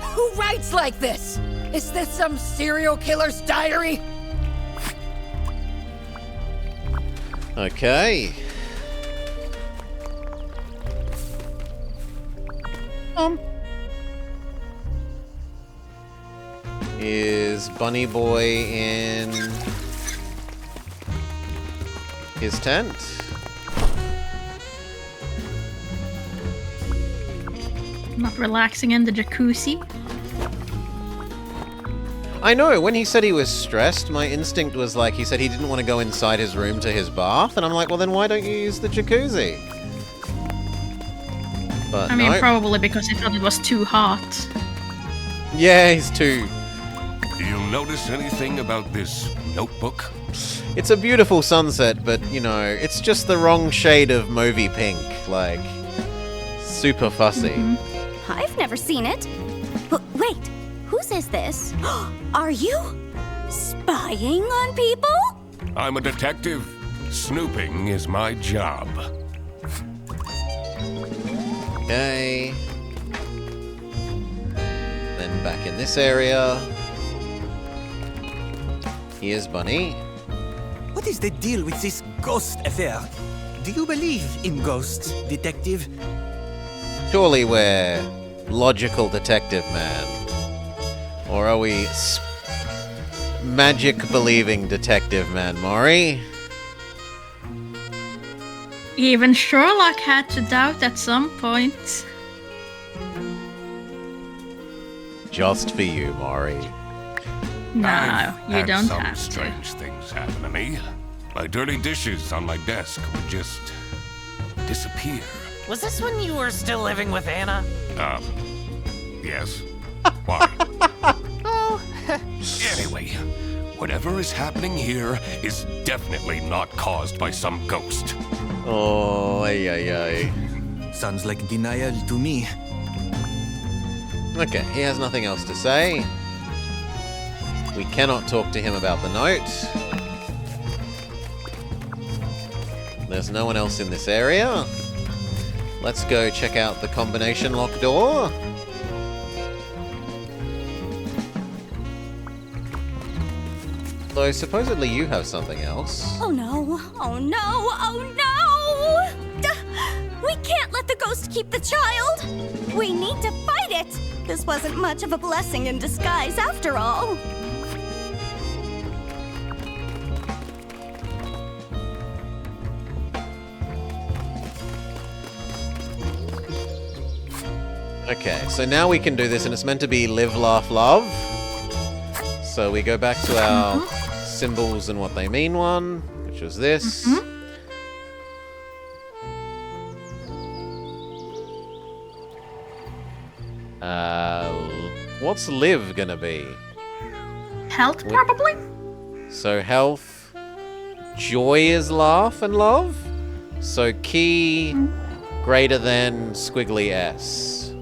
Who writes like this? Is this some serial killer's diary? Okay. Is Bunny Boy in his tent? Not relaxing in the jacuzzi. I know, when he said he was stressed, my instinct was like, he said he didn't want to go inside his room to his bath, and I'm like, well then why don't you use the jacuzzi? But I mean, no. probably because he thought it was too hot. Yeah, he's too... Do you notice anything about this notebook? It's a beautiful sunset, but, you know, it's just the wrong shade of mauvey pink, like, super fussy. I've never seen it. Wait, whose is this? Are you spying on people? I'm a detective. Snooping is my job. Okay. Then back in this area. Here's Bunny. What is the deal with this ghost affair? Do you believe in ghosts, detective? Surely we're logical detective man? Or are we magic-believing detective man, Maury? Even Sherlock had to doubt at some point. Just for you, Maury. No, I've you had don't some have strange things happen to me. My dirty dishes on my desk would just disappear. Was this when you were still living with Anna? Yes. Why? Oh. Anyway, whatever is happening here is definitely not caused by some ghost. Oh, ay, ay, ay. Sounds like denial to me. Okay, he has nothing else to say. We cannot talk to him about the note. There's no one else in this area. Let's go check out the combination lock door. Though supposedly you have something else. Oh no, oh no, oh no! We can't let the ghost keep the child! We need to fight it! This wasn't much of a blessing in disguise after all. Okay, so now we can do this, and it's meant to be live, laugh, love. So we go back to our symbols and what they mean one, which was this. What's live gonna be? Health, probably? So health, joy is laugh and love. So key greater than squiggly S.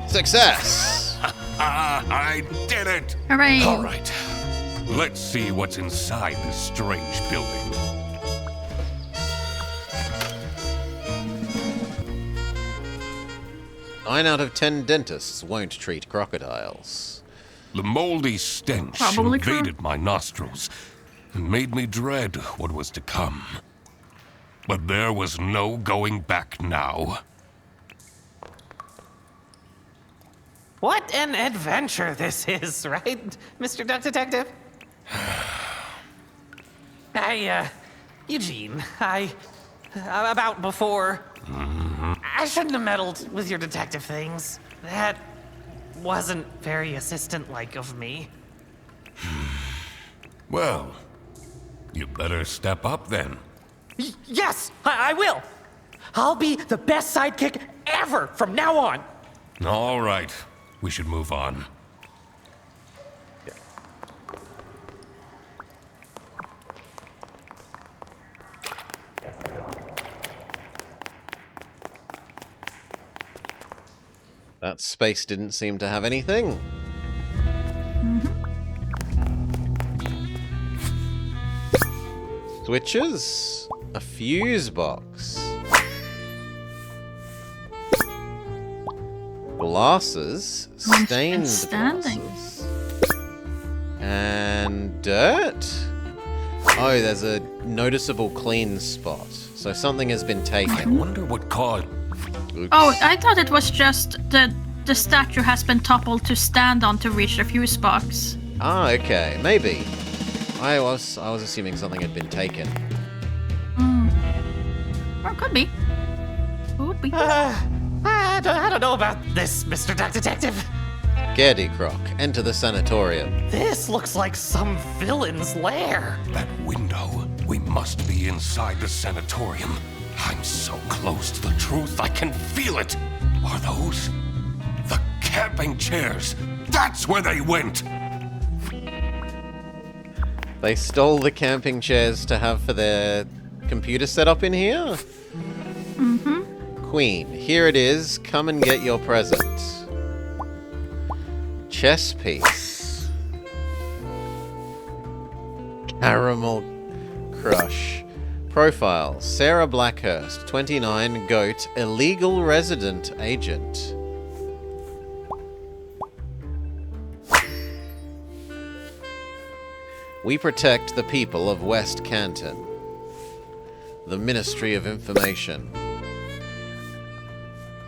Success! I did it! Hooray! All right. Let's see what's inside this strange building. Nine out of 10 dentists won't treat crocodiles. The moldy stench Probably true. invaded my nostrils and made me dread what was to come. But there was no going back now. What an adventure this is, right, Mr. Duck Detective? Eugene, about before. I shouldn't have meddled with your detective things. That wasn't very assistant-like of me. Well, you better step up then. Yes, I will. I'll be the best sidekick ever from now on. All right, we should move on. That space didn't seem to have anything. Switches, a fuse box, glasses, stained standing. glasses, and dirt. Oh, there's a noticeable clean spot. So something has been I taken. wonder what caused... Oops. Oh, I thought it was just the statue has been toppled to stand on to reach the fuse box. Ah, okay, maybe. I was assuming something had been taken. Or it could be. Could be. I don't know about this, Mr. Duck Detective. Gertie Croc, enter the sanatorium. This looks like some villain's lair. That window. We must be inside the sanatorium. I'm so close to the truth, I can feel it. Are those the camping chairs? That's where they went. They stole the camping chairs to have for their computer setup in here? Queen, here it is. Come and get your present. Chess piece. Caramel Crush. Profile, Sarah Blackhurst, 29, GOAT, illegal resident agent. We protect the people of West Canton. The Ministry of Information.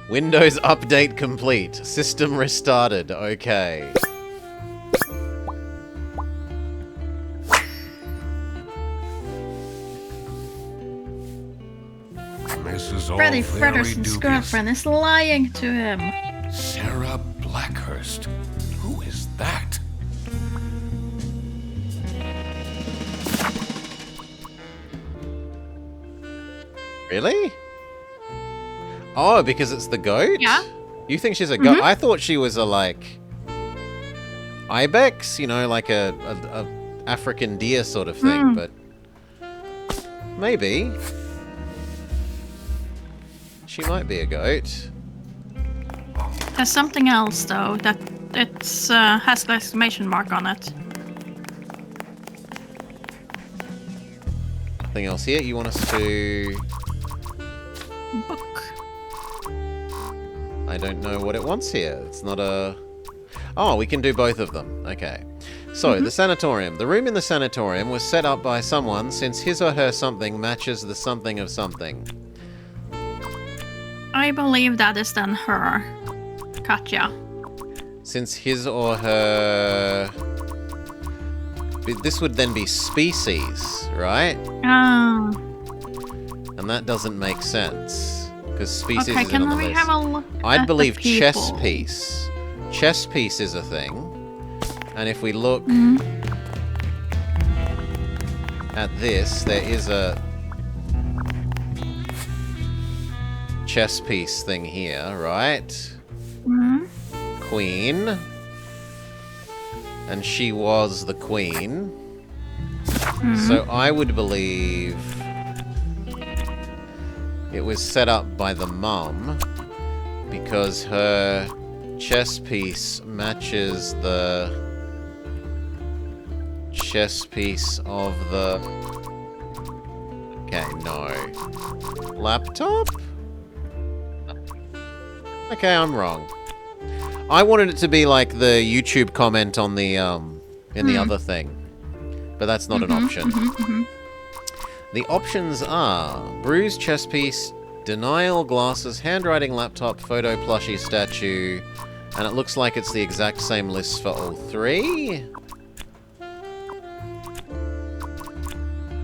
Windows update complete. System restarted. Okay. Mrs. Freddie All-Very Frederson's Dubious. girlfriend is lying to him. Sarah Blackhurst. Who is that? Really? Oh, because it's the goat? Yeah. You think she's a goat? I thought she was a, like, ibex, you know, like a African deer sort of thing, but maybe. She might be a goat. There's something else though that it's has the exclamation mark on it. Anything else here you want us to... Book. I don't know what it wants here. It's not a... Oh, we can do both of them. Okay. So, the sanatorium. The room in the sanatorium was set up by someone since his or her something matches the something of something. I believe that is then her. Katja. Since his or her... This would then be species, right? Oh. And that doesn't make sense. Because species Okay, isn't on the can we list. have a look I'd at believe the people? chess piece. Chess piece is a thing. And if we look at this, there is a chess piece thing here, right? Queen. And she was the queen. So I would believe it was set up by the mum because her chess piece matches the chess piece of the... Okay, no. Laptop? Okay, I'm wrong. I wanted it to be like the YouTube comment on the, in the other thing. But that's not an option. The options are bruised chess piece, denial, glasses, handwriting, laptop, photo, plushie, statue, and it looks like it's the exact same list for all three.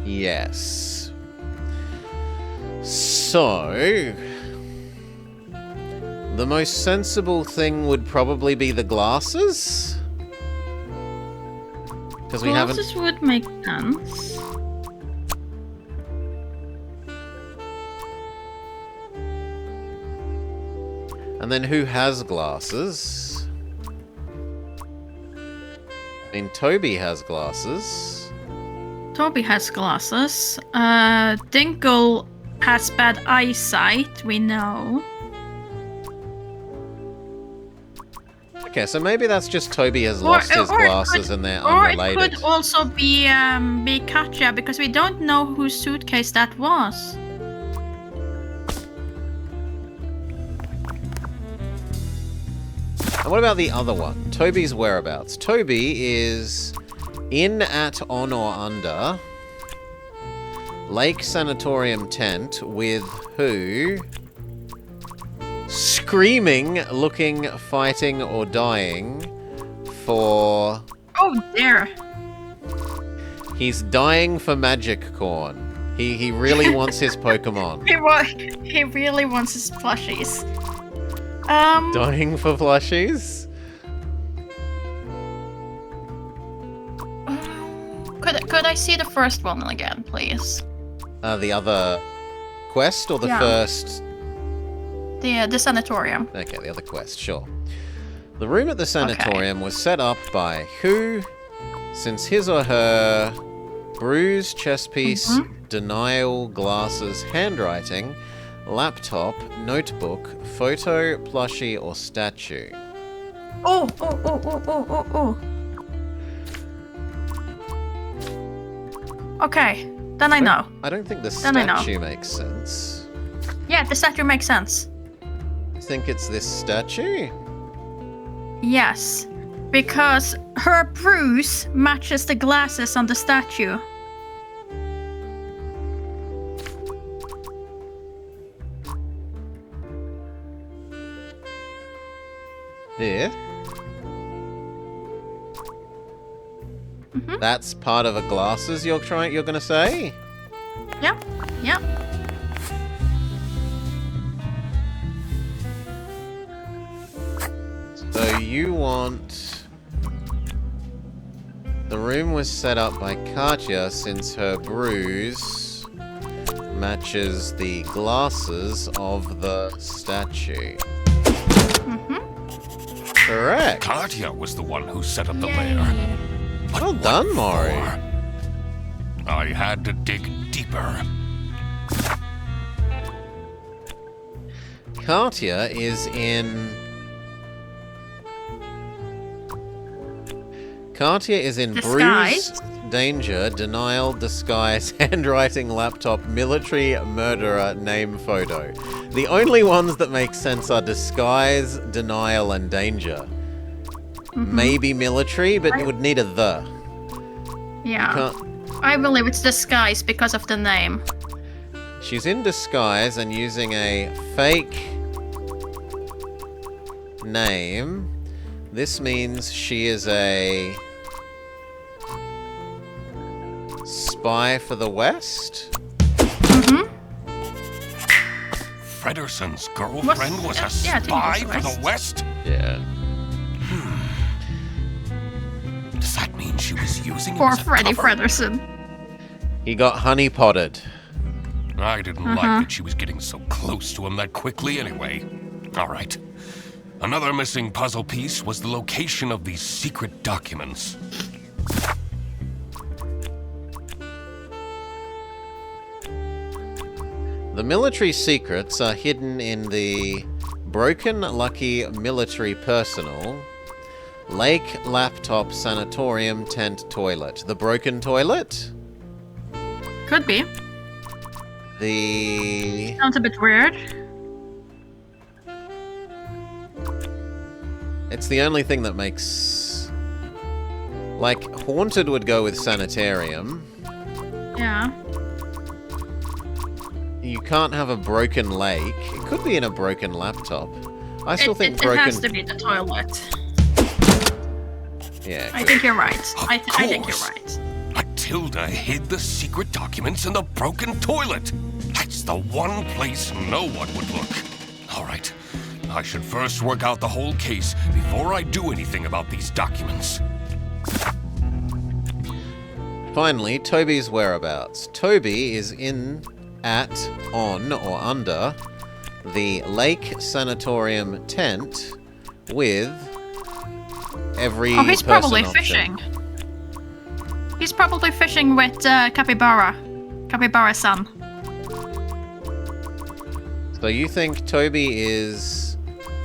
Yes. So, the most sensible thing would probably be the glasses. Because we haven't... Glasses would make sense. And then who has glasses? I mean, Toby has glasses. Toby has glasses. Dinkle has bad eyesight, we know. Okay, so maybe that's just Toby has lost his glasses and they're Or it unrelated. could also be Katja, because we don't know whose suitcase that was. And what about the other one? Toby's whereabouts. Toby is in, at, on, or under Lake Sanatorium tent with who? Screaming, looking, fighting, or dying for... Oh dear. He's dying for Magic Corn. He really wants his Pokemon. He really wants his plushies. Dying for plushies? Could I see the first one again, please? The other quest or the Yeah. first? The sanatorium. Okay, the other quest, sure. The room at the sanatorium was set up by who, since his or her bruised chess piece, denial, glasses, handwriting, laptop, notebook, photo, plushie, or statue. Oh. Okay, then I know. I don't think the Then I know. statue makes sense. Yeah, the statue makes sense. I think it's this statue? Yes. Because her bruise matches the glasses on the statue. Yeah. That's part of the glasses you're gonna say? Yep. Yep. So you want... The room was set up by Katya since her bruise matches the glasses of the statue. Correct. Katya was the one who set up the lair. But well done, Maury. I had to dig deeper. Katya is in... Katya is in Disguise. bruise, danger, denial, disguise, handwriting, laptop, military, murderer, name, photo. The only ones that make sense are disguise, denial, and danger. Maybe military, but it would need a the. Yeah. I believe it's disguise because of the name. She's in disguise and using a fake name. This means she is a spy for the West? Frederson's girlfriend was a spy for the West? Yeah. Does that mean she was using Poor it as a Freddy cover? Frederson. He got honey-potted. I didn't like that she was getting so close to him that quickly anyway. All right. Another missing puzzle piece was the location of these secret documents. The military secrets are hidden in the Broken Lucky Military Personal, Lake Laptop Sanatorium Tent Toilet. The broken toilet? Could be. The... Sounds a bit weird. It's the only thing that makes... Like, Haunted would go with Sanitarium. Yeah. You can't have a broken lake. It could be in a broken laptop. I still think broken... It has to be the toilet. Yeah. I think you're right. I think you're right. Matilda hid the secret documents in the broken toilet. That's the one place no one would look. All right. I should first work out the whole case before I do anything about these documents. Finally, Toby's whereabouts. Toby is on, or under the Lake Sanatorium tent with every Oh, he's person probably option. fishing. He's probably fishing with Capybara. Capybara-san. So you think Toby is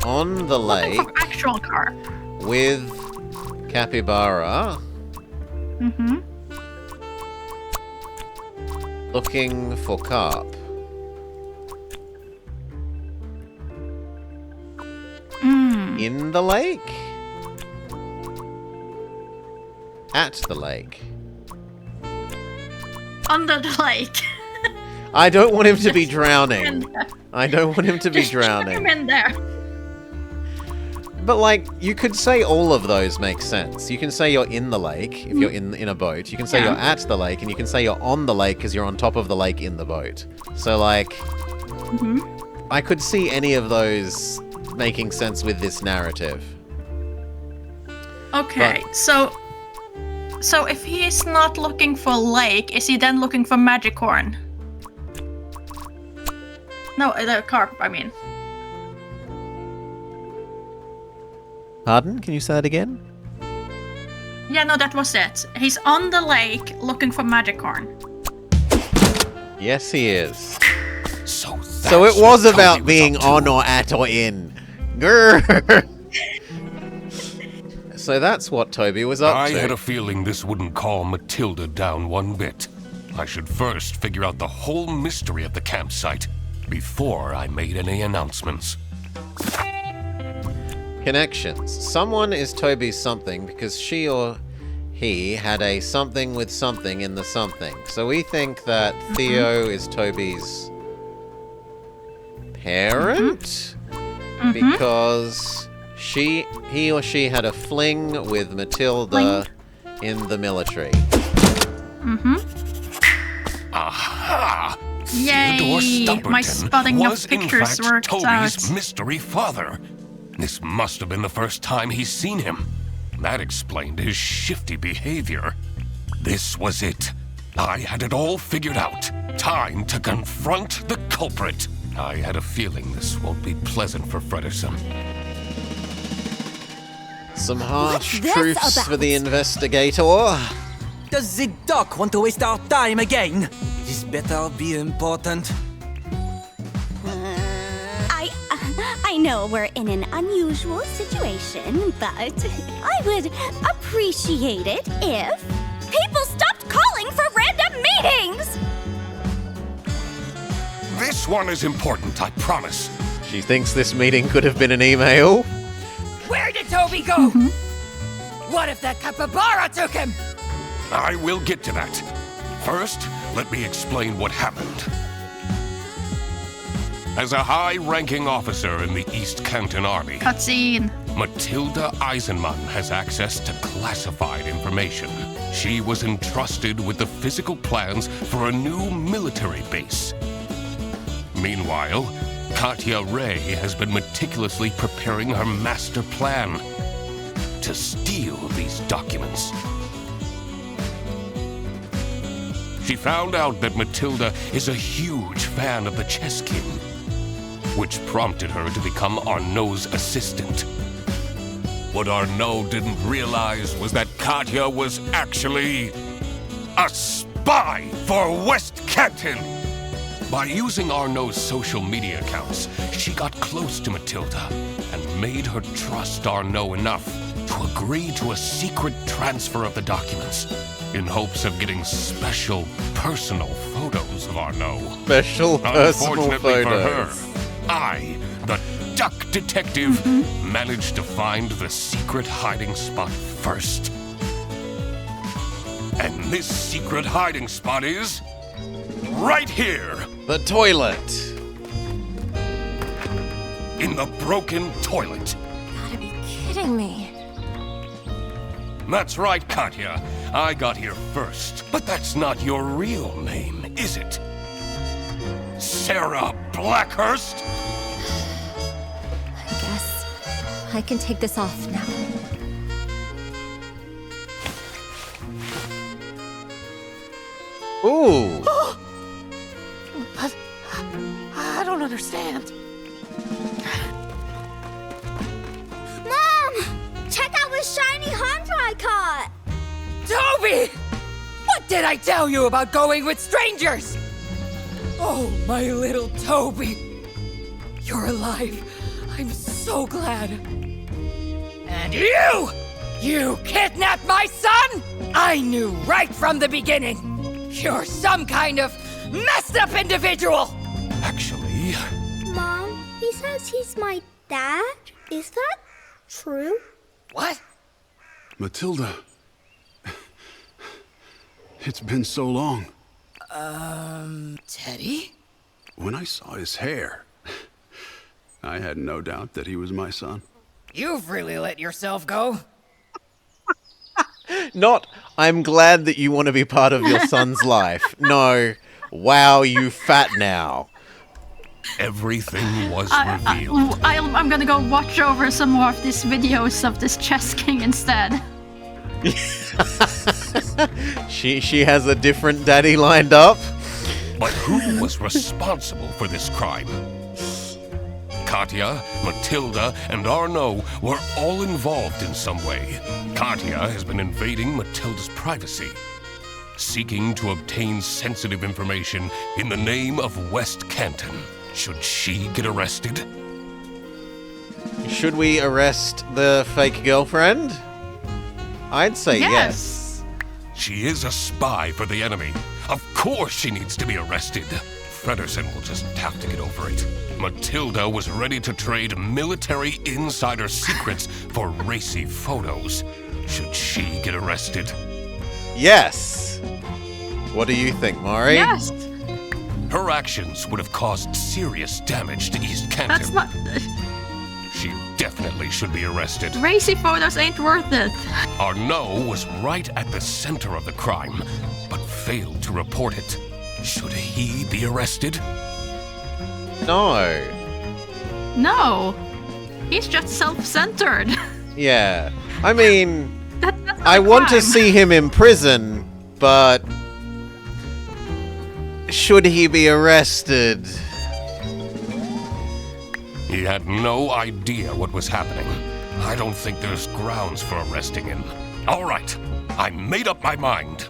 on the lake Looking for actual carp. with Capybara looking for carp. In the lake? At the lake? Under the lake. I don't want him to be drowning. In there. I don't want him to be Just chuck drowning. him in there. But, like, you could say all of those make sense. You can say you're in the lake if you're in a boat. You can say you're at the lake, and you can say you're on the lake because you're on top of the lake in the boat. So, like, I could see any of those making sense with this narrative. Okay, so if he is not looking for lake, is he then looking for magicorn? No, the carp, I mean. Pardon? Can you say that again? Yeah, no, that was it. He's on the lake looking for magicorn. Yes, he is. So it was about being on or at or in. Grrr. So that's what Toby was up I to. had a feeling this wouldn't calm Matilda down one bit. I should first figure out the whole mystery of the campsite before I made any announcements. Connections. Someone is Toby's something because she or he had a something with something in the something. So we think that Theo is Toby's parent because he or she had a fling with Matilda in the military. Aha! Yay! Theodore Stumperton My spotting was of pictures in fact worked Toby's out. mystery father. This must have been the first time he's seen him. That explained his shifty behavior. This was it. I had it all figured out. Time to confront the culprit. I had a feeling this won't be pleasant for Frederson. Some harsh What's this truths about? for the investigator. Does the doc want to waste our time again? This better be important. I know we're in an unusual situation, but I would appreciate it if people stopped calling for random meetings! This one is important, I promise. She thinks this meeting could have been an email. Where did Toby go? What if that capybara took him? I will get to that. First, let me explain what happened. As a high-ranking officer in the East Canton Army, Cutscene. Matilda Eisenman has access to classified information. She was entrusted with the physical plans for a new military base. Meanwhile, Katya Ray has been meticulously preparing her master plan to steal these documents. She found out that Matilda is a huge fan of the Chess King, which prompted her to become Arnaud's assistant. What Arnaud didn't realize was that Katya was actually a spy for West Canton. By using Arnaud's social media accounts, she got close to Matilda and made her trust Arnaud enough to agree to a secret transfer of the documents in hopes of getting special personal photos of Arnaud. Special personal Unfortunately photos. for her, I, the duck detective, managed to find the secret hiding spot first. And this secret hiding spot is right here. The toilet. In the broken toilet. Gotta be kidding me. That's right, Katya. I got here first. But that's not your real name, is it? Sarah Blackhurst? I guess I can take this off now. Ooh. But I don't understand. Mom! Check out this shiny hunter I caught! Toby! What did I tell you about going with strangers? Oh, my little Toby. You're alive. I'm so glad. And you! You kidnapped my son? I knew right from the beginning. You're some kind of messed up individual. Actually, Mom, he says he's my dad? Is that true? What? Matilda. It's been so long. Teddy? When I saw his hair, I had no doubt that he was my son. You've really let yourself go. Not, I'm glad that you want to be part of your son's life. No, wow, you fat now. everything was revealed. I'm gonna go watch over some more of these videos of this Chess King instead. She has a different daddy lined up. But who was responsible for this crime? Katya, Matilda, and Arnaud were all involved in some way. Katya has been invading Matilda's privacy, seeking to obtain sensitive information in the name of West Canton. Should she get arrested? Should we arrest the fake girlfriend? I'd say yes. She is a spy for the enemy. Of course she needs to be arrested. Fredersen will just have to get over it. Matilda was ready to trade military insider secrets for racy photos. Should she get arrested? Yes! What do you think, Mari? Yes. Her actions would have caused serious damage to East Canton. That's not. She definitely should be arrested. Racy photos ain't worth it. Arnaud was right at the center of the crime, but failed to report it. Should he be arrested? No. No. He's just self-centered. Yeah. I mean, That's not I a want to crime. see him in prison, but should he be arrested? He had no idea what was happening. I don't think there's grounds for arresting him. All right, I made up my mind.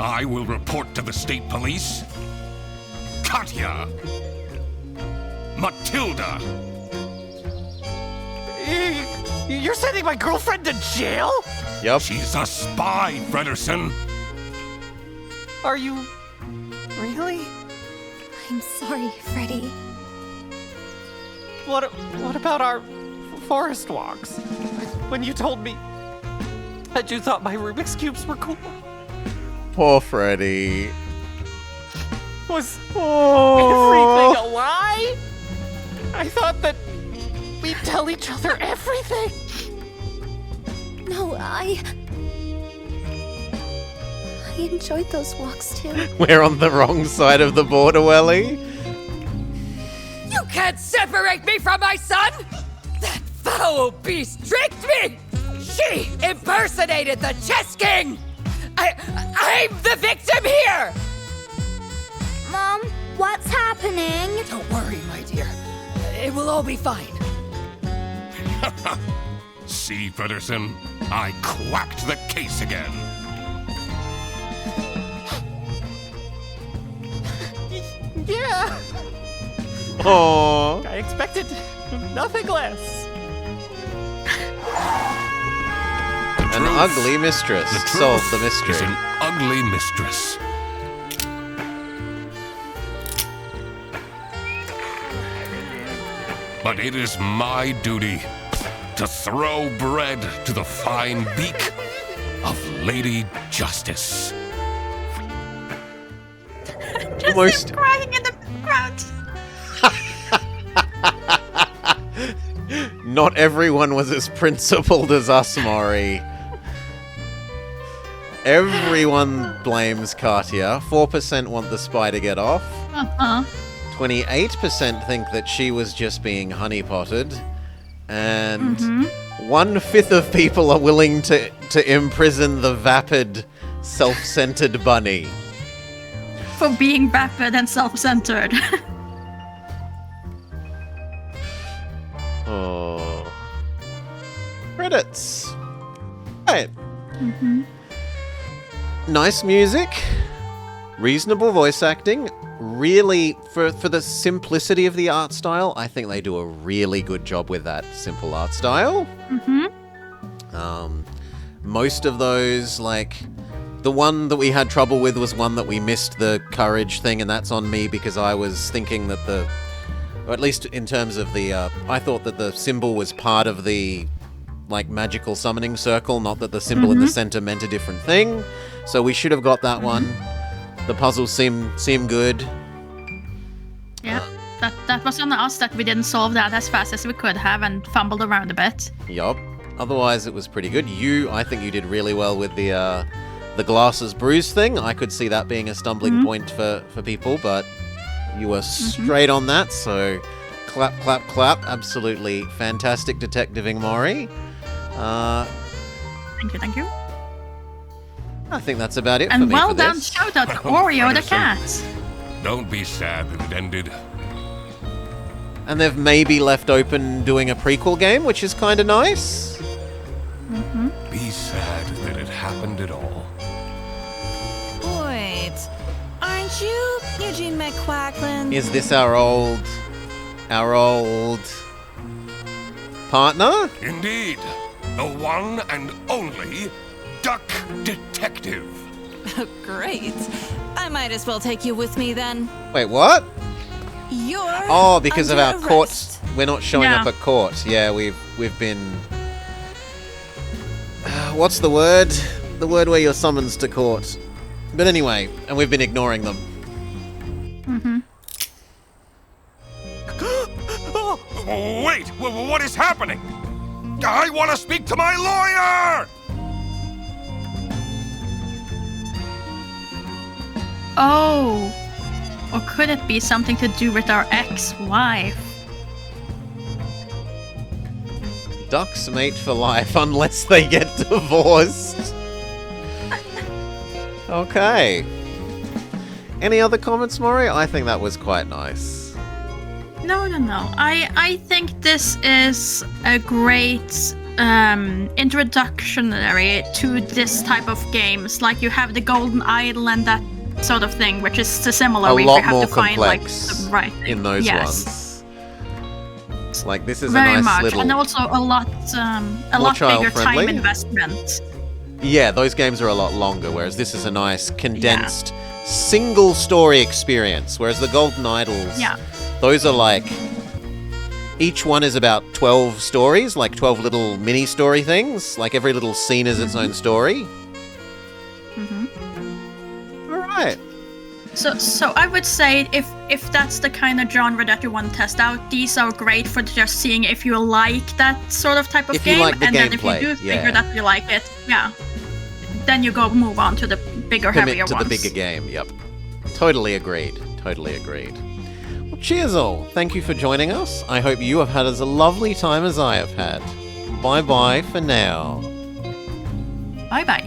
I will report to the state police. Katya! Matilda! You're sending my girlfriend to jail? Yup. She's a spy, Fredersen. Are you really? I'm sorry, Freddy. What about our forest walks? When you told me that you thought my Rubik's Cubes were cool. Poor Freddy. Was everything a lie? I thought that we'd tell each other everything. No, I enjoyed those walks too. We're on the wrong side of the border, Welly. You can't separate me from my son! That foul beast tricked me! She impersonated the chess king! I'm the victim here! Mom, what's happening? Don't worry, my dear. It will all be fine. See, Fredersen, I quacked the case again. Yeah, Aww. I expected nothing less. An ugly mistress. The truth Solve the is mystery. an ugly mistress. But it is my duty to throw bread to the fine beak of Lady Justice. Almost. Crying in the background. Not everyone was as principled as us, Maury. Everyone blames Katya. 4% want the spy to get off. 28% think that she was just being honeypotted. And 1/5 of people are willing to imprison the vapid, self-centered bunny. For being vapid and self-centered. Oh. Credits. Right. Nice music. Reasonable voice acting. Really, for the simplicity of the art style, I think they do a really good job with that simple art style. Most of those, like, the one that we had trouble with was one that we missed the courage thing, and that's on me because I was thinking that or at least in terms of the, I thought that the symbol was part of the, like, magical summoning circle, not that the symbol in the center meant a different thing. So we should have got that one. The puzzles seem good. Yeah, that was on us that we didn't solve that as fast as we could have and fumbled around a bit. Yup. Otherwise, it was pretty good. I think you did really well with the glasses bruise thing. I could see that being a stumbling point for people, but you were straight on that, so clap, clap, clap. Absolutely fantastic detectiving, Maury. Thank you. I think that's about it for And me well for done, this. shout out to Oreo the cat. Don't be sad that it ended. And they've maybe left open doing a prequel game, which is kind of nice. Be sad that it happened at all. Wait, aren't you Eugene McQuacklin? Is this our old partner? Indeed, the one and only Duck Detective. Great. I might as well take you with me then. Wait, what? You're Oh, because of under our court. arrest. We're not showing Yeah. up at court. Yeah, we've been. What's the word? The word where you're summoned to court. But anyway, and we've been ignoring them. Mm-hmm. Wait! What is happening? I want to speak to my lawyer! Oh. Or could it be something to do with our ex-wife? Ducks mate for life unless they get divorced. Okay. Any other comments, Maury? I think that was quite nice. No. I think this is a great introductionary to this type of games. Like you have the Golden Idol and that sort of thing, which is similar. A where lot you have more to find like complex the right thing. in those Yes. ones. Like this is Very a nice much, little. and also a lot bigger child-friendly. time investment. Yeah, those games are a lot longer, whereas this is a nice condensed single story experience. Whereas the Golden Idols, Yeah. those are like each one is about 12 stories, like 12 little mini story things. Like every little scene is its own story. Mm-hmm. All right. So I would say if that's the kind of genre that you want to test out, these are great for just seeing if you like that sort of type of If you game, like the and then if you gameplay, do figure yeah. that you like it, then you move on to the bigger, heavier Commit to ones. the bigger game. Yep. Totally agreed. Totally agreed. Well, cheers all. Thank you for joining us. I hope you have had as a lovely time as I have had. Bye bye for now. Bye bye.